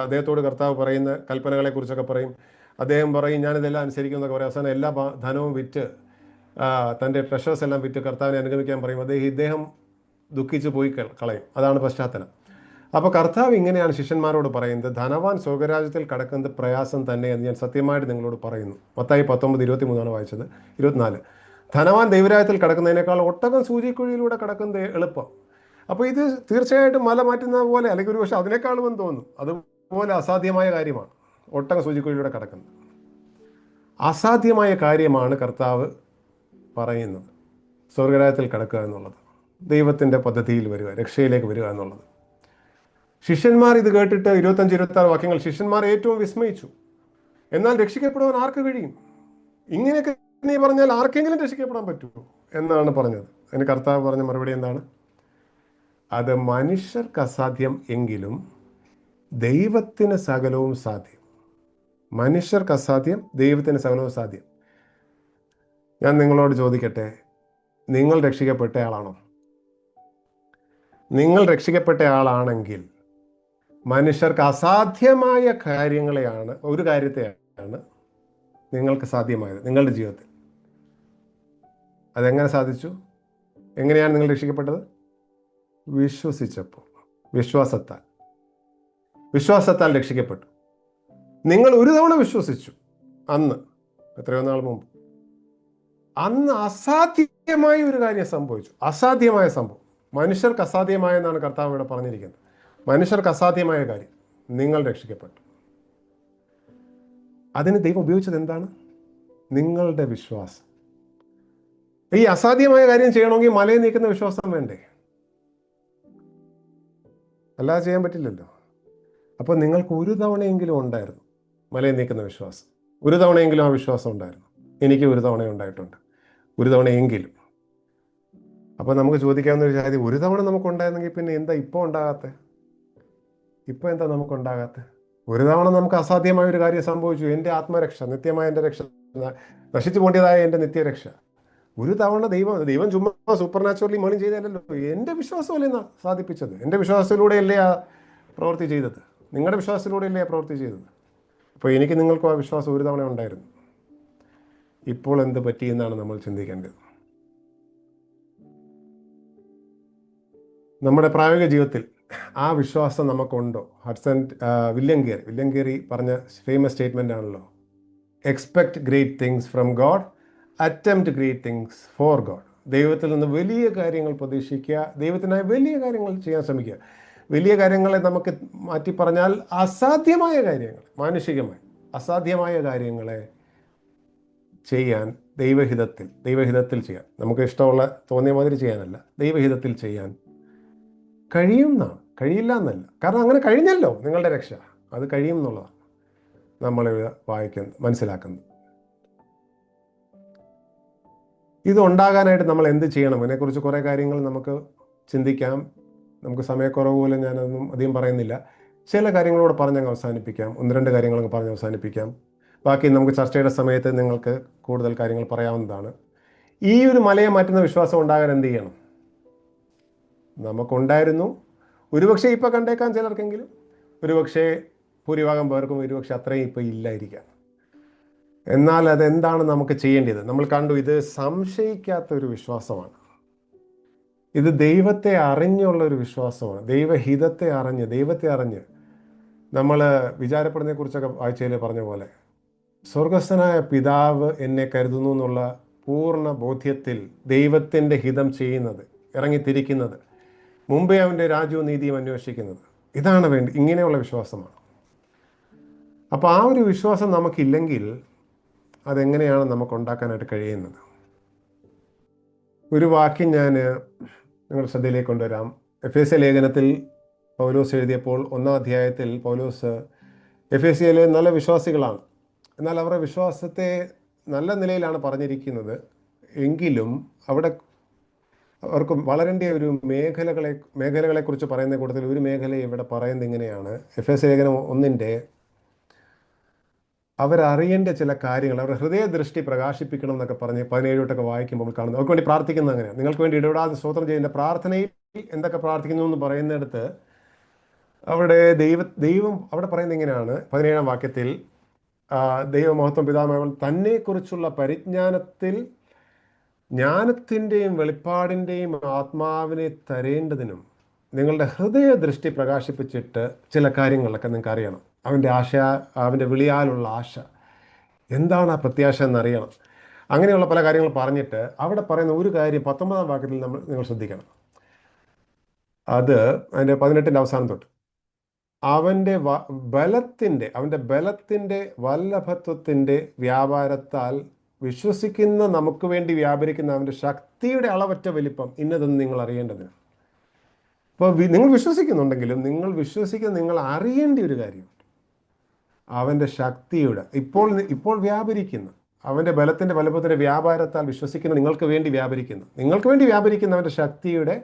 അദ്ദേഹത്തോട് കർത്താവ് പറയുന്ന കൽപ്പനകളെക്കുറിച്ചൊക്കെ പറയും. അദ്ദേഹം പറയും, ഞാനിതെല്ലാം അനുസരിക്കുന്നതൊക്കെ പറയും. അവസാനം എല്ലാ ധനവും വിറ്റ്, തൻ്റെ ട്രഷേഴ്സ് എല്ലാം വിറ്റ് കർത്താവിനെ അനുഗമിക്കാൻ പറയും. ഇദ്ദേഹം ദുഃഖിച്ച് പോയി കളയും. അതാണ് പശ്ചാത്തലം. അപ്പോൾ കർത്താവ് ഇങ്ങനെയാണ് ശിഷ്യന്മാരോട് പറയുന്നത്: ധനവാൻ സ്വർഗ്ഗരാജ്യത്തിൽ കടക്കുന്നത് പ്രയാസം തന്നെ എന്ന് ഞാൻ സത്യമായിട്ട് നിങ്ങളോട് പറയുന്നു. മത്തായി 19:23 വായിച്ചത്. 24. ധനവാൻ ദൈവരാജ്യത്തിൽ കടക്കുന്നതിനേക്കാൾ ഒട്ടകം സൂചിക്കുഴിയിലൂടെ കടക്കുന്നത് എളുപ്പം. അപ്പോൾ ഇത് തീർച്ചയായിട്ടും മല മാറ്റുന്ന പോലെ, അല്ലെങ്കിൽ ഒരു പക്ഷേ അതിനേക്കാളും എന്ന് തോന്നും. അതുപോലെ അസാധ്യമായ കാര്യമാണ് ഒട്ടകം സൂചിക്കുഴിയിലൂടെ കടക്കുന്നത്. അസാധ്യമായ കാര്യമാണ് കർത്താവ് പറയുന്നത്, സ്വർഗ്ഗരാജ്യത്തിൽ കടക്കുക എന്നുള്ളത്, ദൈവത്തിൻ്റെ പദ്ധതിയിൽ വരിക, രക്ഷയിലേക്ക് വരിക എന്നുള്ളത്. ശിഷ്യന്മാർ ഇത് കേട്ടിട്ട് 25-26 വാക്യങ്ങൾ, ശിഷ്യന്മാർ ഏറ്റവും വിസ്മയിച്ചു. എന്നാൽ രക്ഷിക്കപ്പെടുവാൻ ആർക്ക് കഴിയും? ഇങ്ങനെയൊക്കെ നീ പറഞ്ഞാൽ ആർക്കെങ്കിലും രക്ഷിക്കപ്പെടാൻ പറ്റുമോ എന്നാണ് പറഞ്ഞത്. അതിന് കർത്താവ് പറഞ്ഞ മറുപടി എന്താണ്? അത് മനുഷ്യർക്ക് അസാധ്യം എങ്കിലും ദൈവത്തിന് സകലവും സാധ്യം. മനുഷ്യർക്ക് അസാധ്യം, ദൈവത്തിന് സകലവും സാധ്യം. ഞാൻ നിങ്ങളോട് ചോദിക്കട്ടെ, നിങ്ങൾ രക്ഷിക്കപ്പെട്ട ആളാണോ? നിങ്ങൾ രക്ഷിക്കപ്പെട്ട ആളാണെങ്കിൽ മനുഷ്യർക്ക് അസാധ്യമായ കാര്യങ്ങളെയാണ്, ഒരു കാര്യത്തെയാണ് നിങ്ങൾക്ക് സാധ്യമായത് നിങ്ങളുടെ ജീവിതത്തിൽ. അതെങ്ങനെ സാധിച്ചു? എങ്ങനെയാണ് നിങ്ങൾ രക്ഷിക്കപ്പെട്ടത്? വിശ്വസിച്ചപ്പോൾ, വിശ്വാസത്താൽ രക്ഷിക്കപ്പെട്ടു. നിങ്ങൾ ഒരു തവണ വിശ്വസിച്ചു, അന്ന്, എത്രയോ നാൾ മുമ്പ്, അന്ന് അസാധ്യമായ ഒരു കാര്യം സംഭവിച്ചു. അസാധ്യമായ സംഭവം, മനുഷ്യർക്ക് അസാധ്യമായെന്നാണ് കർത്താവ് ഇവിടെ പറഞ്ഞിരിക്കുന്നത്. മനുഷ്യർക്ക് അസാധ്യമായ കാര്യം, നിങ്ങൾ രക്ഷിക്കപ്പെട്ടു. അതിന് ദൈവം ഉപയോഗിച്ചത് എന്താണ്? നിങ്ങളുടെ വിശ്വാസം. ഈ അസാധ്യമായ കാര്യം ചെയ്യണമെങ്കിൽ മലയെ നീക്കുന്ന വിശ്വാസം വേണ്ടേ? അല്ലാതെ ചെയ്യാൻ പറ്റില്ലല്ലോ. അപ്പോൾ നിങ്ങൾക്ക് ഒരു തവണയെങ്കിലും ഉണ്ടായിരുന്നു മലയെ നീക്കുന്ന വിശ്വാസം. ഒരു തവണയെങ്കിലും ആ വിശ്വാസം ഉണ്ടായിരുന്നു. എനിക്ക് ഒരു തവണ ഉണ്ടായിട്ടുണ്ട്, ഒരു തവണയെങ്കിലും. അപ്പോൾ നമുക്ക് ചോദിക്കാവുന്ന ഒരു കാര്യം, ഒരു തവണ നമുക്കുണ്ടായിരുന്നെങ്കിൽ പിന്നെ എന്താ ഇപ്പോൾ ഉണ്ടാകാത്ത? ഇപ്പോൾ എന്താ നമുക്കുണ്ടാകാത്ത? ഒരു തവണ നമുക്ക് അസാധ്യമായ ഒരു കാര്യം സംഭവിച്ചു, എൻ്റെ ആത്മരക്ഷ, നിത്യമായ എൻ്റെ രക്ഷ, നശിച്ചു പോണ്ടിയതായ എൻ്റെ നിത്യരക്ഷ. ഒരു തവണ ദൈവം ചുമ്മാ സൂപ്പർ നാച്ചുറലി മോർണിംഗ് ചെയ്തല്ലോ, എൻ്റെ വിശ്വാസമല്ലേ സാധിപ്പിച്ചത്, എൻ്റെ വിശ്വാസത്തിലൂടെയല്ലേ ആ പ്രവൃത്തി ചെയ്തത്. നിങ്ങളുടെ വിശ്വാസത്തിലൂടെയല്ലേ ആ പ്രവൃത്തി ചെയ്തത്. അപ്പോൾ എനിക്ക് നിങ്ങൾക്കും ആ വിശ്വാസം ഒരു തവണ ഉണ്ടായിരുന്നു. ഇപ്പോൾ എന്ത് പറ്റിയെന്നാണ് നമ്മൾ ചിന്തിക്കേണ്ടത്. നമ്മുടെ പ്രായോഗിക ജീവിതത്തിൽ ആ വിശ്വാസം നമുക്കുണ്ടോ? വില്യം ഗേറി പറഞ്ഞ ഫേമസ് സ്റ്റേറ്റ്മെൻ്റ് ആണല്ലോ, expect great things from God, attempt great things for God. ദൈവത്തിൽ നിന്ന് വലിയ കാര്യങ്ങൾ പ്രതീക്ഷിക്കുക, ദൈവത്തിനായി വലിയ കാര്യങ്ങൾ ചെയ്യാൻ ശ്രമിക്കുക. വലിയ കാര്യങ്ങളെ നമുക്ക് മാറ്റി പറഞ്ഞാൽ അസാധ്യമായ കാര്യങ്ങൾ, മാനുഷികമായി അസാധ്യമായ കാര്യങ്ങളെ ചെയ്യാൻ ദൈവഹിതത്തിൽ ചെയ്യാൻ, നമുക്ക് ഇഷ്ടമുള്ള തോന്നിയ മാതിരി ചെയ്യാനല്ല, ദൈവഹിതത്തിൽ ചെയ്യാൻ കഴിയുമെന്നാണ്, കഴിയില്ല എന്നല്ല. കാരണം അങ്ങനെ കഴിഞ്ഞല്ലോ നിങ്ങളുടെ രക്ഷ, അത് കഴിയും എന്നുള്ളതാണ് നമ്മൾ മനസ്സിലാക്കുന്നത്. ഇത് ഉണ്ടാകാനായിട്ട് നമ്മൾ എന്ത് ചെയ്യണം? ഇതിനെക്കുറിച്ച് കുറേ കാര്യങ്ങൾ നമുക്ക് ചിന്തിക്കാം. നമുക്ക് സമയക്കുറവ് പോലെ ഞാനതൊന്നും അധികം പറയുന്നില്ല. ചില കാര്യങ്ങളോട് പറഞ്ഞങ്ങ് അവസാനിപ്പിക്കാം, 1-2 കാര്യങ്ങളൊക്കെ പറഞ്ഞ് അവസാനിപ്പിക്കാം. ബാക്കി നമുക്ക് ചർച്ചയുടെ സമയത്ത് നിങ്ങൾക്ക് കൂടുതൽ കാര്യങ്ങൾ പറയാവുന്നതാണ്. ഈ ഒരു മലയെ മാറ്റുന്ന വിശ്വാസം ഉണ്ടാകാൻ എന്ത് ചെയ്യണം? നമുക്കുണ്ടായിരുന്നു. ഒരുപക്ഷെ ഇപ്പോൾ കണ്ടേക്കാൻ ചിലർക്കെങ്കിലും, ഒരുപക്ഷെ ഭൂരിഭാഗം പേർക്കും ഒരുപക്ഷെ അത്രയും ഇപ്പോൾ ഇല്ലായിരിക്കാം. എന്നാൽ അതെന്താണ് നമുക്ക് ചെയ്യേണ്ടത്? നമ്മൾ കണ്ടു, ഇത് സംശയിക്കാത്തൊരു വിശ്വാസമാണ്. ഇത് ദൈവത്തെ അറിഞ്ഞുള്ള ഒരു വിശ്വാസമാണ്. ദൈവഹിതത്തെ അറിഞ്ഞ്, ദൈവത്തെ അറിഞ്ഞ് നമ്മൾ വിചാരപ്പെടുന്നതിനെക്കുറിച്ചൊക്കെ ആഴ്ചയിൽ പറഞ്ഞ പോലെ, സ്വർഗസ്ഥനായ പിതാവ് എന്നെ കരുതുന്നു എന്നുള്ള പൂർണ്ണ ബോധ്യത്തിൽ ദൈവത്തിൻ്റെ ഹിതം ചെയ്യുന്നത്, ഇറങ്ങിത്തിരിക്കുന്നത്, മുമ്പേ അവൻ്റെ രാജ്യവും നീതിയും അന്വേഷിക്കുന്നത്, ഇതാണ് ഇങ്ങനെയുള്ള വിശ്വാസമാണ്. അപ്പോൾ ആ ഒരു വിശ്വാസം നമുക്കില്ലെങ്കിൽ അതെങ്ങനെയാണ് നമുക്ക് ഉണ്ടാക്കാനായിട്ട് കഴിയുന്നത്? ഒരു വാക്യം ഞാൻ നിങ്ങളുടെ ശ്രദ്ധയിലേക്ക് കൊണ്ടുവരാം. എഫേസ്യ ലേഖനത്തിൽ പൗലോസ് എഴുതിയപ്പോൾ 1-ാം അധ്യായത്തിൽ പൗലോസ് എഫേസ്യയിലെ നല്ല വിശ്വാസികളാണ്, എന്നാൽ അവരുടെ വിശ്വാസത്തെ നല്ല നിലയിലാണ് പറഞ്ഞിരിക്കുന്നത്. എങ്കിലും അവിടെ അവർക്ക് വളരേണ്ട ഒരു മേഖലകളെക്കുറിച്ച് പറയുന്ന കൂട്ടത്തിൽ ഒരു മേഖല ഇവിടെ പറയുന്നത് ഇങ്ങനെയാണ്. എഫേസ്യ ലേഖനം 1-ന്റെ അവരറിയേണ്ട ചില കാര്യങ്ങൾ, അവരുടെ ഹൃദയദൃഷ്ടി പ്രകാശിപ്പിക്കണം എന്നൊക്കെ പറഞ്ഞ് 17 വായിക്കുമ്പോൾ കാണുന്നത്. അവർക്ക് വേണ്ടി പ്രാർത്ഥിക്കുന്നത് അങ്ങനെയാണ്. നിങ്ങൾക്ക് വേണ്ടി ഇടപെടാതെ സ്തോത്രം ചെയ്യുന്ന പ്രാർത്ഥനയിൽ എന്തൊക്കെ പ്രാർത്ഥിക്കുന്നു എന്ന് പറയുന്നിടത്ത് അവിടെ ദൈവം അവിടെ പറയുന്നത് ഇങ്ങനെയാണ്. 17-ാം വാക്യത്തിൽ ദൈവമഹത്വം പിതാമഹൻ തന്നെക്കുറിച്ചുള്ള പരിജ്ഞാനത്തിൽ ജ്ഞാനത്തിൻ്റെയും വെളിപ്പാടിൻ്റെയും ആത്മാവിനെ തരേണ്ടതിനും നിങ്ങളുടെ ഹൃദയദൃഷ്ടി പ്രകാശിപ്പിച്ചിട്ട് ചില കാര്യങ്ങളൊക്കെ നിങ്ങൾക്ക് അറിയണം. അവൻ്റെ ആശ, അവൻ്റെ വിളിയാലുള്ള ആശ എന്താണ്, ആ പ്രത്യാശ എന്നറിയണം. അങ്ങനെയുള്ള പല കാര്യങ്ങൾ പറഞ്ഞിട്ട് അവിടെ പറയുന്ന ഒരു കാര്യം 19-ാം വാക്യത്തിൽ നിങ്ങൾ ശ്രദ്ധിക്കണം. അത് അതിൻ്റെ 18-ന്റെ അവസാനം തൊട്ട് അവൻ്റെ ബലത്തിൻ്റെ വല്ലഭത്വത്തിൻ്റെ വ്യാപാരത്താൽ വിശ്വസിക്കുന്ന നമുക്ക് വേണ്ടി വ്യാപരിക്കുന്ന അവൻ്റെ ശക്തിയുടെ അളവറ്റ വലിപ്പം ഇന്നതെന്ന് നിങ്ങൾ അറിയേണ്ടതിന്. അപ്പോൾ നിങ്ങൾ വിശ്വസിക്കുന്നുണ്ടെങ്കിലും നിങ്ങൾ അറിയേണ്ട ഒരു കാര്യമുണ്ട്. അവൻ്റെ ശക്തിയുടെ ഇപ്പോൾ വ്യാപരിക്കുന്ന അവൻ്റെ ബലത്തിൻ്റെ വലുപ്പത്തിൻ്റെ വ്യാപാരത്താൽ വിശ്വസിക്കുന്ന നിങ്ങൾക്ക് വേണ്ടി വ്യാപരിക്കുന്ന അവൻ്റെ ശക്തിയുടെ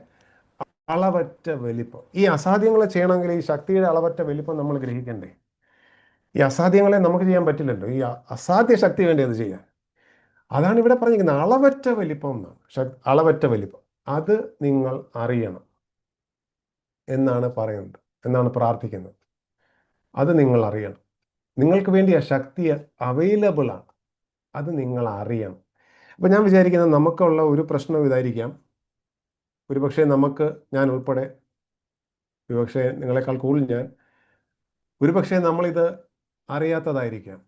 അളവറ്റ വലിപ്പം. ഈ അസാധ്യങ്ങളെ ചെയ്യണമെങ്കിൽ ഈ ശക്തിയുടെ അളവറ്റ വലിപ്പം നമ്മൾ ഗ്രഹിക്കണ്ടേ? ഈ അസാധ്യങ്ങളെ നമുക്ക് ചെയ്യാൻ പറ്റില്ലല്ലോ. ഈ അസാധ്യ ശക്തി വേണ്ടി അത് ചെയ്യാൻ. അതാണ് ഇവിടെ പറഞ്ഞിരിക്കുന്നത്, അളവറ്റ വലിപ്പം എന്നാണ്. അളവറ്റ വലിപ്പം അത് നിങ്ങൾ അറിയണം എന്നാണ് പറയുന്നത്, എന്നാണ് പ്രാർത്ഥിക്കുന്നത്. അത് നിങ്ങൾ അറിയണം. നിങ്ങൾക്ക് വേണ്ടി ആ ശക്തി അവൈലബിൾ ആണ്, അത് നിങ്ങൾ അറിയണം. അപ്പം ഞാൻ വിചാരിക്കുന്നത് നമുക്കുള്ള ഒരു പ്രശ്നം ഇതായിരിക്കാം. ഒരുപക്ഷെ ഞാൻ ഉൾപ്പെടെ, ഒരുപക്ഷെ നിങ്ങളെക്കാൾ കൂടുതൽ ഞാൻ, ഒരുപക്ഷെ നമ്മളിത് അറിയാത്തതായിരിക്കാം.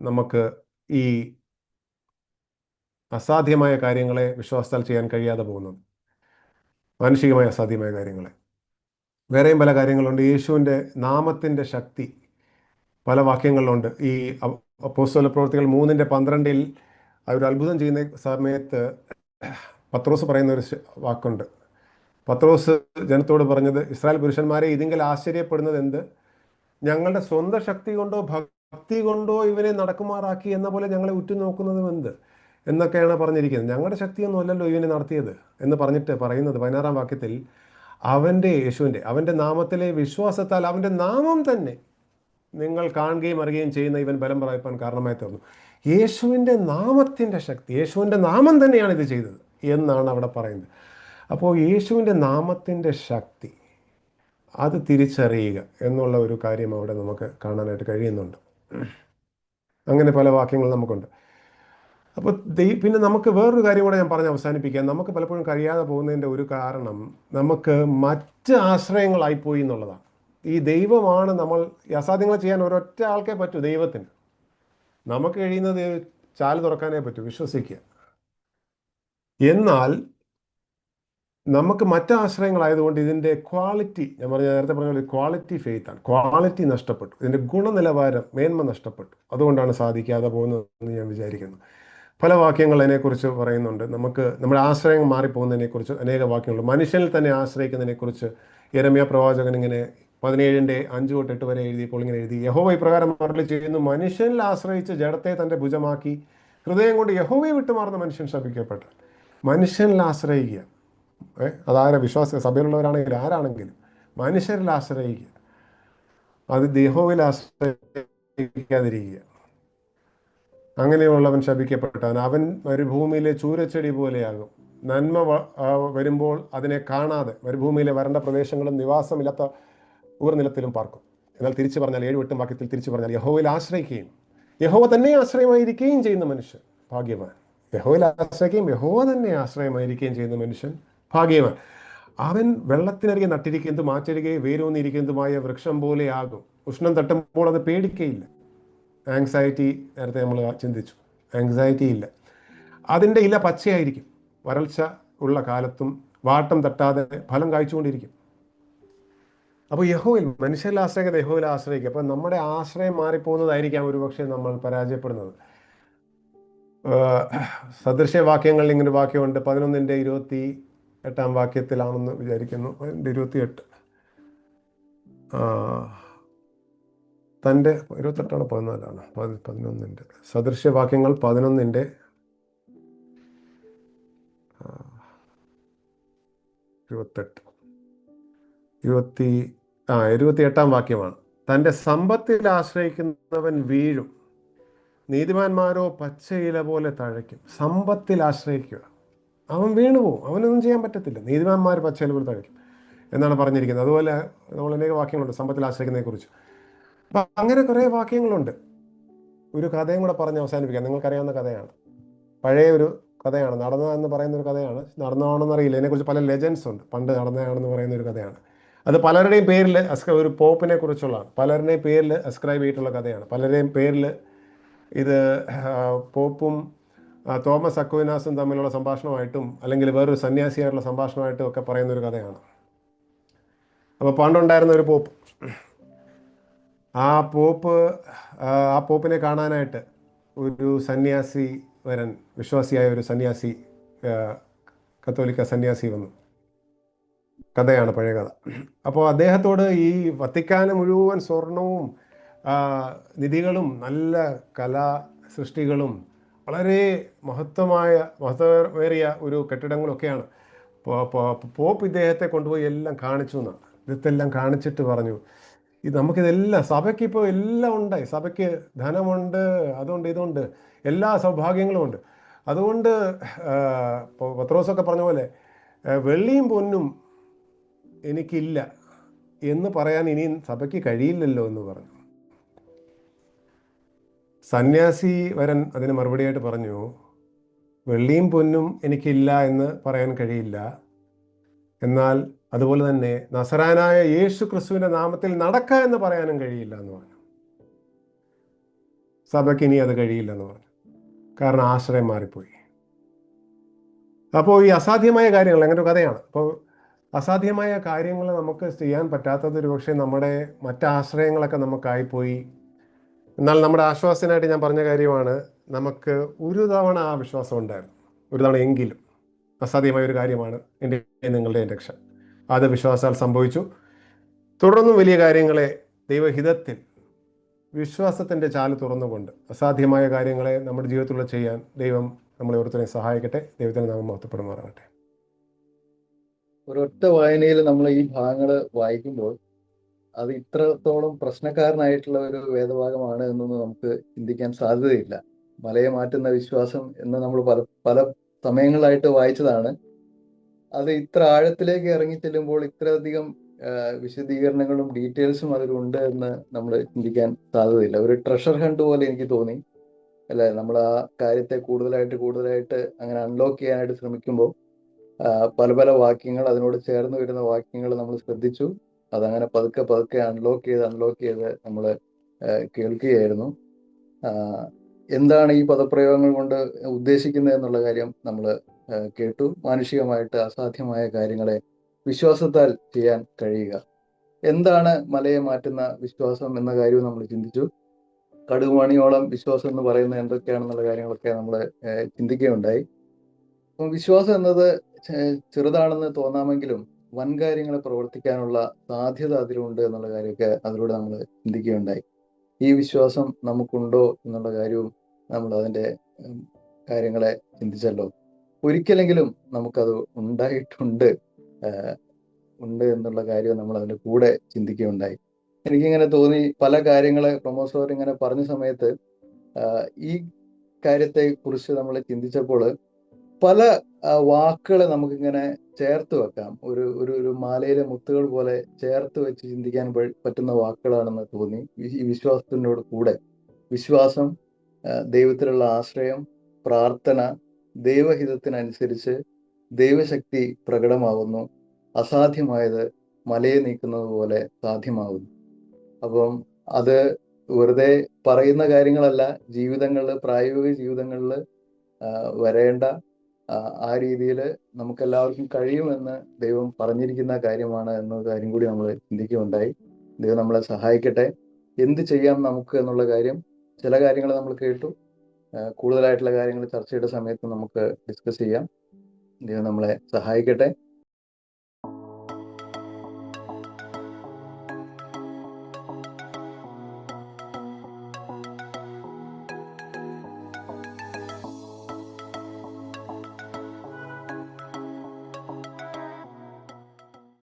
നമുക്ക് ഈ അസാധ്യമായ കാര്യങ്ങളെ വിശ്വാസത്താൽ ചെയ്യാൻ കഴിയാതെ പോകുന്നത്, മാനുഷികമായ അസാധ്യമായ കാര്യങ്ങളെ. വേറെയും പല കാര്യങ്ങളുണ്ട്. യേശുവിൻ്റെ നാമത്തിൻ്റെ ശക്തി പല വാക്യങ്ങളിലുണ്ട്. ഈ അപ്പോസ്തല പ്രവൃത്തികൾ 3:12 ഒരു അത്ഭുതം ചെയ്യുന്ന സമയത്ത് പത്രോസ് പറയുന്ന ഒരു വാക്കുണ്ട്. പത്രോസ് ജനത്തോട് പറഞ്ഞത്, ഇസ്രായേൽ പുരുഷന്മാരെ, ഇതിങ്കിൽ ആശ്ചര്യപ്പെടുന്നത് എന്ത്? ഞങ്ങളുടെ സ്വന്തം ശക്തി കൊണ്ടോ ഭക്തി കൊണ്ടോ ഇവനെ നടക്കുമാറാക്കി എന്ന പോലെ ഞങ്ങളെ ഉറ്റുനോക്കുന്നതും എന്ത് എന്നൊക്കെയാണ് പറഞ്ഞിരിക്കുന്നത്. ഞങ്ങളുടെ ശക്തിയൊന്നും അല്ലല്ലോ ഇവനെ നടത്തിയത് എന്ന് പറഞ്ഞിട്ട് പറയുന്നത് 16-ാം വാക്യത്തിൽ, അവൻ്റെ നാമത്തിലെ വിശ്വാസത്താൽ അവൻ്റെ നാമം തന്നെ നിങ്ങൾ കാണുകയും അറിയുകയും ചെയ്യുന്ന ഇവൻ ബലം പ്രാപിപ്പാൻ കാരണമായി തീർന്നു. യേശുവിൻ്റെ നാമത്തിൻ്റെ ശക്തി, യേശുവിൻ്റെ നാമം തന്നെയാണ് ഇത് ചെയ്തത് എന്നാണ് അവിടെ പറയുന്നത്. അപ്പോൾ യേശുവിൻ്റെ നാമത്തിൻ്റെ ശക്തി അത് തിരിച്ചറിയുക എന്നുള്ള ഒരു കാര്യം അവിടെ നമുക്ക് കാണാനായിട്ട് കഴിയുന്നുണ്ട്. അങ്ങനെ പല വാക്യങ്ങൾ നമുക്കുണ്ട്. അപ്പോൾ പിന്നെ നമുക്ക് വേറൊരു കാര്യം കൂടെ ഞാൻ പറഞ്ഞ് അവസാനിപ്പിക്കാം. നമുക്ക് പലപ്പോഴും കഴിയാതെ പോകുന്നതിൻ്റെ ഒരു കാരണം നമുക്ക് മറ്റ് ആശ്രയങ്ങളായിപ്പോയി എന്നുള്ളതാണ്. ഈ ദൈവമാണ് നമ്മൾ ഈ അസാധ്യങ്ങൾ ചെയ്യാൻ ഒരൊറ്റ ആൾക്കേ പറ്റൂ, ദൈവത്തിന്. നമുക്ക് കഴിയുന്നത് ചാല് തുറക്കാനേ പറ്റൂ, വിശ്വസിക്കുക. എന്നാൽ നമുക്ക് മറ്റ് ആശ്രയങ്ങളായതുകൊണ്ട് ഇതിൻ്റെ ക്വാളിറ്റി, ഞാൻ നേരത്തെ പറഞ്ഞ ക്വാളിറ്റി ഫെയ്ത്താണ്, ക്വാളിറ്റി നഷ്ടപ്പെട്ടു, ഇതിൻ്റെ ഗുണനിലവാരം, മേന്മ നഷ്ടപ്പെട്ടു. അതുകൊണ്ടാണ് സാധിക്കാതെ പോകുന്നതെന്ന് ഞാൻ വിചാരിക്കുന്നു. പല വാക്യങ്ങൾ അതിനെക്കുറിച്ച് പറയുന്നുണ്ട്. നമുക്ക് നമ്മുടെ ആശ്രയം മാറിപ്പോകുന്നതിനെക്കുറിച്ച് അനേക വാക്യങ്ങളുണ്ട്. മനുഷ്യനിൽ തന്നെ ആശ്രയിക്കുന്നതിനെക്കുറിച്ച് യെരമ്യാ പ്രവാചകൻ ഇങ്ങനെ 17:5-8 വരെ എഴുതിയപ്പോൾ ഇങ്ങനെ എഴുതി: യഹോവ ഇപ്രകാരം അരുളി ചെയ്യുന്നു, മനുഷ്യനിൽ ആശ്രയിച്ച് ജഡത്തെ തൻ്റെ ഭുജമാക്കി ഹൃദയം കൊണ്ട് യഹോവയെ വിട്ടുമാറുന്ന മനുഷ്യൻ ശപിക്കപ്പെട്ടു. മനുഷ്യനിൽ ആശ്രയിക്കുക. അതാരെ വിശ്വാസ സഭയിലുള്ളവരാണെങ്കിലും ആരാണെങ്കിലും മനുഷ്യരിൽ ആശ്രയിക്കുക, അത് യഹോവയിൽ ആശ്രയിക്കാതിരിക്കുക. അങ്ങനെയുള്ളവൻ ശപിക്കപ്പെട്ടവൻ. അവൻ മരുഭൂമിയിലെ ചൂരച്ചെടി പോലെയാകും. നന്മ വരുമ്പോൾ അതിനെ കാണാതെ മരുഭൂമിയിലെ വരണ്ട പ്രദേശങ്ങളും നിവാസമില്ലാത്ത ഊർനിലത്തിലും പാർക്കും. എന്നാൽ തിരിച്ചു പറഞ്ഞാൽ 7-8 വാക്യത്തിൽ തിരിച്ചു പറഞ്ഞാൽ യഹോവയിൽ ആശ്രയിക്കുകയും യഹോവ തന്നെ ആശ്രയമായിരിക്കുകയും ചെയ്യുന്ന മനുഷ്യൻ ഭാഗ്യവാൻ. യഹോവയിൽ ആശ്രയിക്കുകയും യഹോവ തന്നെ ആശ്രയമായിരിക്കുകയും ചെയ്യുന്ന മനുഷ്യൻ ഭാഗ്യവാൻ. അവൻ വെള്ളത്തിനരികെ നട്ടിരിക്കുന്നതും ആച്ചരികെ വേരൂന്നിരിക്കുന്നതുമായ വൃക്ഷം പോലെയാകും. ഉഷ്ണം തട്ടുമ്പോൾ അത് പേടിക്കയില്ല. ആങ്സൈറ്റി നേരത്തെ നമ്മൾ ചിന്തിച്ചു, ആങ്സൈറ്റി ഇല്ല. അതിൻ്റെ ഇല പച്ചയായിരിക്കും. വരൾച്ച ഉള്ള കാലത്തും വാട്ടം തട്ടാതെ ഫലം കായ്ച്ചുകൊണ്ടിരിക്കും. അപ്പോൾ യഹോവയിൽ, മനുഷ്യരിൽ ആശ്രയിക്കാതെ യഹോവയിൽ ആശ്രയിക്കുക. അപ്പം നമ്മുടെ ആശ്രയം മാറിപ്പോകുന്നതായിരിക്കാം ഒരുപക്ഷെ നമ്മൾ പരാജയപ്പെടുന്നത്. സദൃശ്യവാക്യങ്ങളിൽ ഇങ്ങനൊരു വാക്യമുണ്ട്, 11:28 വാക്യത്തിലാണെന്ന് വിചാരിക്കുന്നു. 28 തൻ്റെ 28 14 11 സദൃശ്യവാക്യങ്ങൾ 11:28 28 വാക്യമാണ്. തൻ്റെ സമ്പത്തിൽ ആശ്രയിക്കുന്നവൻ വീഴും, നീതിമാന്മാരോ പച്ചയില പോലെ തഴയ്ക്കും. സമ്പത്തിൽ ആശ്രയിക്കുക, അവൻ വീണുപോകും, അവനൊന്നും ചെയ്യാൻ പറ്റത്തില്ല. നീതിമാന്മാർ പച്ചയില പോലെ തഴയ്ക്കും എന്നാണ് പറഞ്ഞിരിക്കുന്നത്. അതുപോലെ നമ്മൾ അനേക വാക്യങ്ങളുണ്ട് സമ്പത്തിൽ ആശ്രയിക്കുന്നതിനെ കുറിച്ച്. അപ്പം അങ്ങനെ കുറേ വാക്യങ്ങളുണ്ട്. ഒരു കഥയും കൂടെ പറഞ്ഞ് അവസാനിപ്പിക്കാം. നിങ്ങൾക്കറിയാവുന്ന കഥയാണ്, പഴയ ഒരു കഥയാണ്, നടന്നതെന്ന് പറയുന്ന ഒരു കഥയാണ്. നടന്നതാണെന്ന് അറിയില്ല, ഇതിനെക്കുറിച്ച് പല ലെജൻസ് ഉണ്ട്. പണ്ട് നടന്നതാണെന്ന് പറയുന്ന ഒരു കഥയാണ്. അത് പലരുടെയും പേരിൽ ഒരു പോപ്പിനെ കുറിച്ചുള്ളതാണ്. പലരുടെയും പേരിൽ അസ്ക്രൈബ് ചെയ്തിട്ടുള്ള കഥയാണ്. പലരുടെയും പേരിൽ ഇത് പോപ്പും തോമസ് അക്വീനാസും തമ്മിലുള്ള സംഭാഷണമായിട്ടും അല്ലെങ്കിൽ വേറൊരു സന്യാസിയായിട്ടുള്ള സംഭാഷണമായിട്ടും ഒക്കെ പറയുന്ന ഒരു കഥയാണ്. അപ്പോൾ പണ്ടുണ്ടായിരുന്ന ഒരു പോപ്പ്, ആ പോപ്പിനെ കാണാനായിട്ട് ഒരു സന്യാസി വരൻ, വിശ്വാസിയായ ഒരു സന്യാസി, കത്തോലിക്ക സന്യാസി വന്നു. കഥയാണ്, പഴയ കഥ. അപ്പോൾ അദ്ദേഹത്തോട് ഈ വത്തിക്കാന് മുഴുവൻ സ്വർണവും നിധികളും നല്ല കലാ സൃഷ്ടികളും വളരെ മഹത്വമേറിയ ഒരു കെട്ടിടങ്ങളൊക്കെയാണ്. പോപ്പ് ഇദ്ദേഹത്തെ കൊണ്ടുപോയി എല്ലാം കാണിച്ചു എന്നാണ്. ഇതെല്ലാം കാണിച്ചിട്ട് പറഞ്ഞു, ഇത് നമുക്കിതെല്ലാം, സഭയ്ക്ക് ഇപ്പോൾ എല്ലാം ഉണ്ട്, സഭയ്ക്ക് ധനമുണ്ട്, അതുകൊണ്ട് ഇതുണ്ട്, എല്ലാ സൗഭാഗ്യങ്ങളും ഉണ്ട്. അതുകൊണ്ട് പത്രോസൊക്കെ പറഞ്ഞ പോലെ വെള്ളിയും പൊന്നും എനിക്കില്ല എന്ന് പറയാൻ ഇനിയും സഭയ്ക്ക് കഴിയില്ലല്ലോ എന്ന് പറഞ്ഞു. സന്യാസി വരൻ അതിന് മറുപടിയായിട്ട് പറഞ്ഞു, വെള്ളിയും പൊന്നും എനിക്കില്ല എന്ന് പറയാൻ കഴിയില്ല, എന്നാൽ അതുപോലെ തന്നെ നസറാനായ യേശു ക്രിസ്തുവിൻ്റെ നാമത്തിൽ നടക്കുക എന്ന് പറയാനും കഴിയില്ല എന്ന് പറഞ്ഞു. സഭയ്ക്ക് ഇനി അത് കഴിയില്ല എന്ന് പറഞ്ഞു. കാരണം ആശ്രയം മാറിപ്പോയി. അപ്പോൾ ഈ അസാധ്യമായ കാര്യങ്ങൾ, അങ്ങനെ ഒരു കഥയാണ്. അപ്പോൾ അസാധ്യമായ കാര്യങ്ങൾ നമുക്ക് ചെയ്യാൻ പറ്റാത്തത് ഒരു പക്ഷേ നമ്മുടെ മറ്റാശ്രയങ്ങളൊക്കെ നമുക്കായിപ്പോയി. എന്നാൽ നമ്മുടെ ആശ്വാസത്തിനായിട്ട് ഞാൻ പറഞ്ഞ കാര്യമാണ്, നമുക്ക് ഒരു തവണ ആ വിശ്വാസം ഉണ്ടായിരുന്നു, ഒരു തവണ എങ്കിലും. അസാധ്യമായ ഒരു കാര്യമാണ് എൻ്റെ നിങ്ങളുടെയും രക്ഷ. അത് വിശ്വാസാൽ സംഭവിച്ചു. തുടർന്നും വലിയ കാര്യങ്ങളെ ദൈവഹിതത്തിൽ വിശ്വാസത്തിൻ്റെ ചാല് തുറന്നുകൊണ്ട് അസാധ്യമായ കാര്യങ്ങളെ നമ്മുടെ ജീവിതത്തിലൂടെ ചെയ്യാൻ ദൈവം നമ്മളെ ഓരോരുത്തരെയും സഹായിക്കട്ടെ. ദൈവത്തിന് നാമം മഹത്വപ്പെടുമാറാകട്ടെ. ഒരൊറ്റ വായനയിൽ നമ്മൾ ഈ ഭാഗങ്ങൾ വായിക്കുമ്പോൾ അത് ഇത്രത്തോളം പ്രശ്നക്കാരനായിട്ടുള്ള ഒരു വേദഭാഗമാണ് എന്നൊന്നും നമുക്ക് ചിന്തിക്കാൻ സാധ്യതയില്ല. മലയെ മാറ്റുന്ന വിശ്വാസം എന്ന് നമ്മൾ പല പല സമയങ്ങളായിട്ട് വായിച്ചതാണ്. അത് ഇത്ര ആഴത്തിലേക്ക് ഇറങ്ങി ചെല്ലുമ്പോൾ ഇത്രയധികം വിശദീകരണങ്ങളും ഡീറ്റെയിൽസും അതിലുണ്ട് എന്ന് നമ്മൾ ചിന്തിക്കാൻ സാധ്യതയില്ല. ഒരു ട്രഷർ ഹണ്ട് പോലെ എനിക്ക് തോന്നി. അല്ലെ, നമ്മൾ ആ കാര്യത്തെ കൂടുതലായിട്ട് അങ്ങനെ അൺലോക്ക് ചെയ്യാനായിട്ട് ശ്രമിക്കുമ്പോൾ പല പല വാക്യങ്ങൾ, അതിനോട് ചേർന്ന് വരുന്ന വാക്യങ്ങൾ നമ്മൾ ശ്രദ്ധിച്ചു. അതങ്ങനെ പതുക്കെ പതുക്കെ അൺലോക്ക് ചെയ്ത് നമ്മൾ കേൾക്കുകയായിരുന്നു. എന്താണ് ഈ പദപ്രയോഗങ്ങൾ കൊണ്ട് ഉദ്ദേശിക്കുന്നത് എന്നുള്ള കാര്യം നമ്മൾ കേട്ടു. മാനുഷികമായിട്ട് അസാധ്യമായ കാര്യങ്ങളെ വിശ്വാസത്താൽ ചെയ്യാൻ കഴിയുക. എന്താണ് മലയെ മാറ്റുന്ന വിശ്വാസം എന്ന കാര്യവും നമ്മൾ ചിന്തിച്ചു. കടുകുമണിയോളം വിശ്വാസം എന്ന് പറയുന്നത് എന്തൊക്കെയാണെന്നുള്ള കാര്യങ്ങളൊക്കെ നമ്മൾ ചിന്തിക്കുകയുണ്ടായി. അപ്പം വിശ്വാസം എന്നത് ചെറുതാണെന്ന് തോന്നാമെങ്കിലും വൻകാര്യങ്ങളെ പ്രവർത്തിക്കാനുള്ള സാധ്യത അതിലുണ്ട് എന്നുള്ള കാര്യമൊക്കെ അതിലൂടെ നമ്മൾ ചിന്തിക്കുകയുണ്ടായി. ഈ വിശ്വാസം നമുക്കുണ്ടോ എന്നുള്ള കാര്യവും നമ്മൾ അതിൻ്റെ കാര്യങ്ങളെ ചിന്തിച്ചല്ലോ. ഒരിക്കലെങ്കിലും നമുക്കത് ഉണ്ടായിട്ടുണ്ട് എന്നുള്ള കാര്യം നമ്മൾ അതിൻ്റെ കൂടെ ചിന്തിക്കുകയുണ്ടായി. എനിക്കിങ്ങനെ തോന്നി, പല കാര്യങ്ങളെ പ്രൊമോസ് അവർ ഇങ്ങനെ പറഞ്ഞ സമയത്ത് ഈ കാര്യത്തെ കുറിച്ച് നമ്മൾ ചിന്തിച്ചപ്പോൾ പല വാക്കുകളെ നമുക്കിങ്ങനെ ചേർത്ത് വെക്കാം. ഒരു മാലയിലെ മുത്തുകൾ പോലെ ചേർത്ത് വെച്ച് ചിന്തിക്കാൻ പറ്റുന്ന വാക്കുകളാണെന്ന് തോന്നി. ഈ വിശ്വാസത്തിനോട് കൂടെ വിശ്വാസം, ദൈവത്തിലുള്ള ആശ്രയം, പ്രാർത്ഥന, ദൈവഹിതത്തിനനുസരിച്ച് ദൈവശക്തി പ്രകടമാകുന്നു, അസാധ്യമായത് മലയെ നീക്കുന്നത് പോലെ സാധ്യമാകുന്നു. അപ്പം അത് വെറുതെ പറയുന്ന കാര്യങ്ങളല്ല, ജീവിതങ്ങളിൽ, പ്രായോഗിക ജീവിതങ്ങളിൽ വരേണ്ട ആ രീതിയിൽ നമുക്കെല്ലാവർക്കും കഴിയുമെന്ന് ദൈവം പറഞ്ഞിരിക്കുന്ന കാര്യമാണ് എന്ന കാര്യം കൂടി നമ്മൾ ചിന്തിക്കുകയുണ്ടായി. ദൈവം നമ്മളെ സഹായിക്കട്ടെ. എന്ത് ചെയ്യാം നമുക്ക് എന്നുള്ള കാര്യം, ചില കാര്യങ്ങൾ നമ്മൾ കേട്ടു. കൂടുതലായിട്ടുള്ള കാര്യങ്ങൾ ചർച്ചയുടെ സമയത്ത് നമുക്ക് ഡിസ്കസ് ചെയ്യാം. ദൈവം നമ്മളെ സഹായിക്കട്ടെ.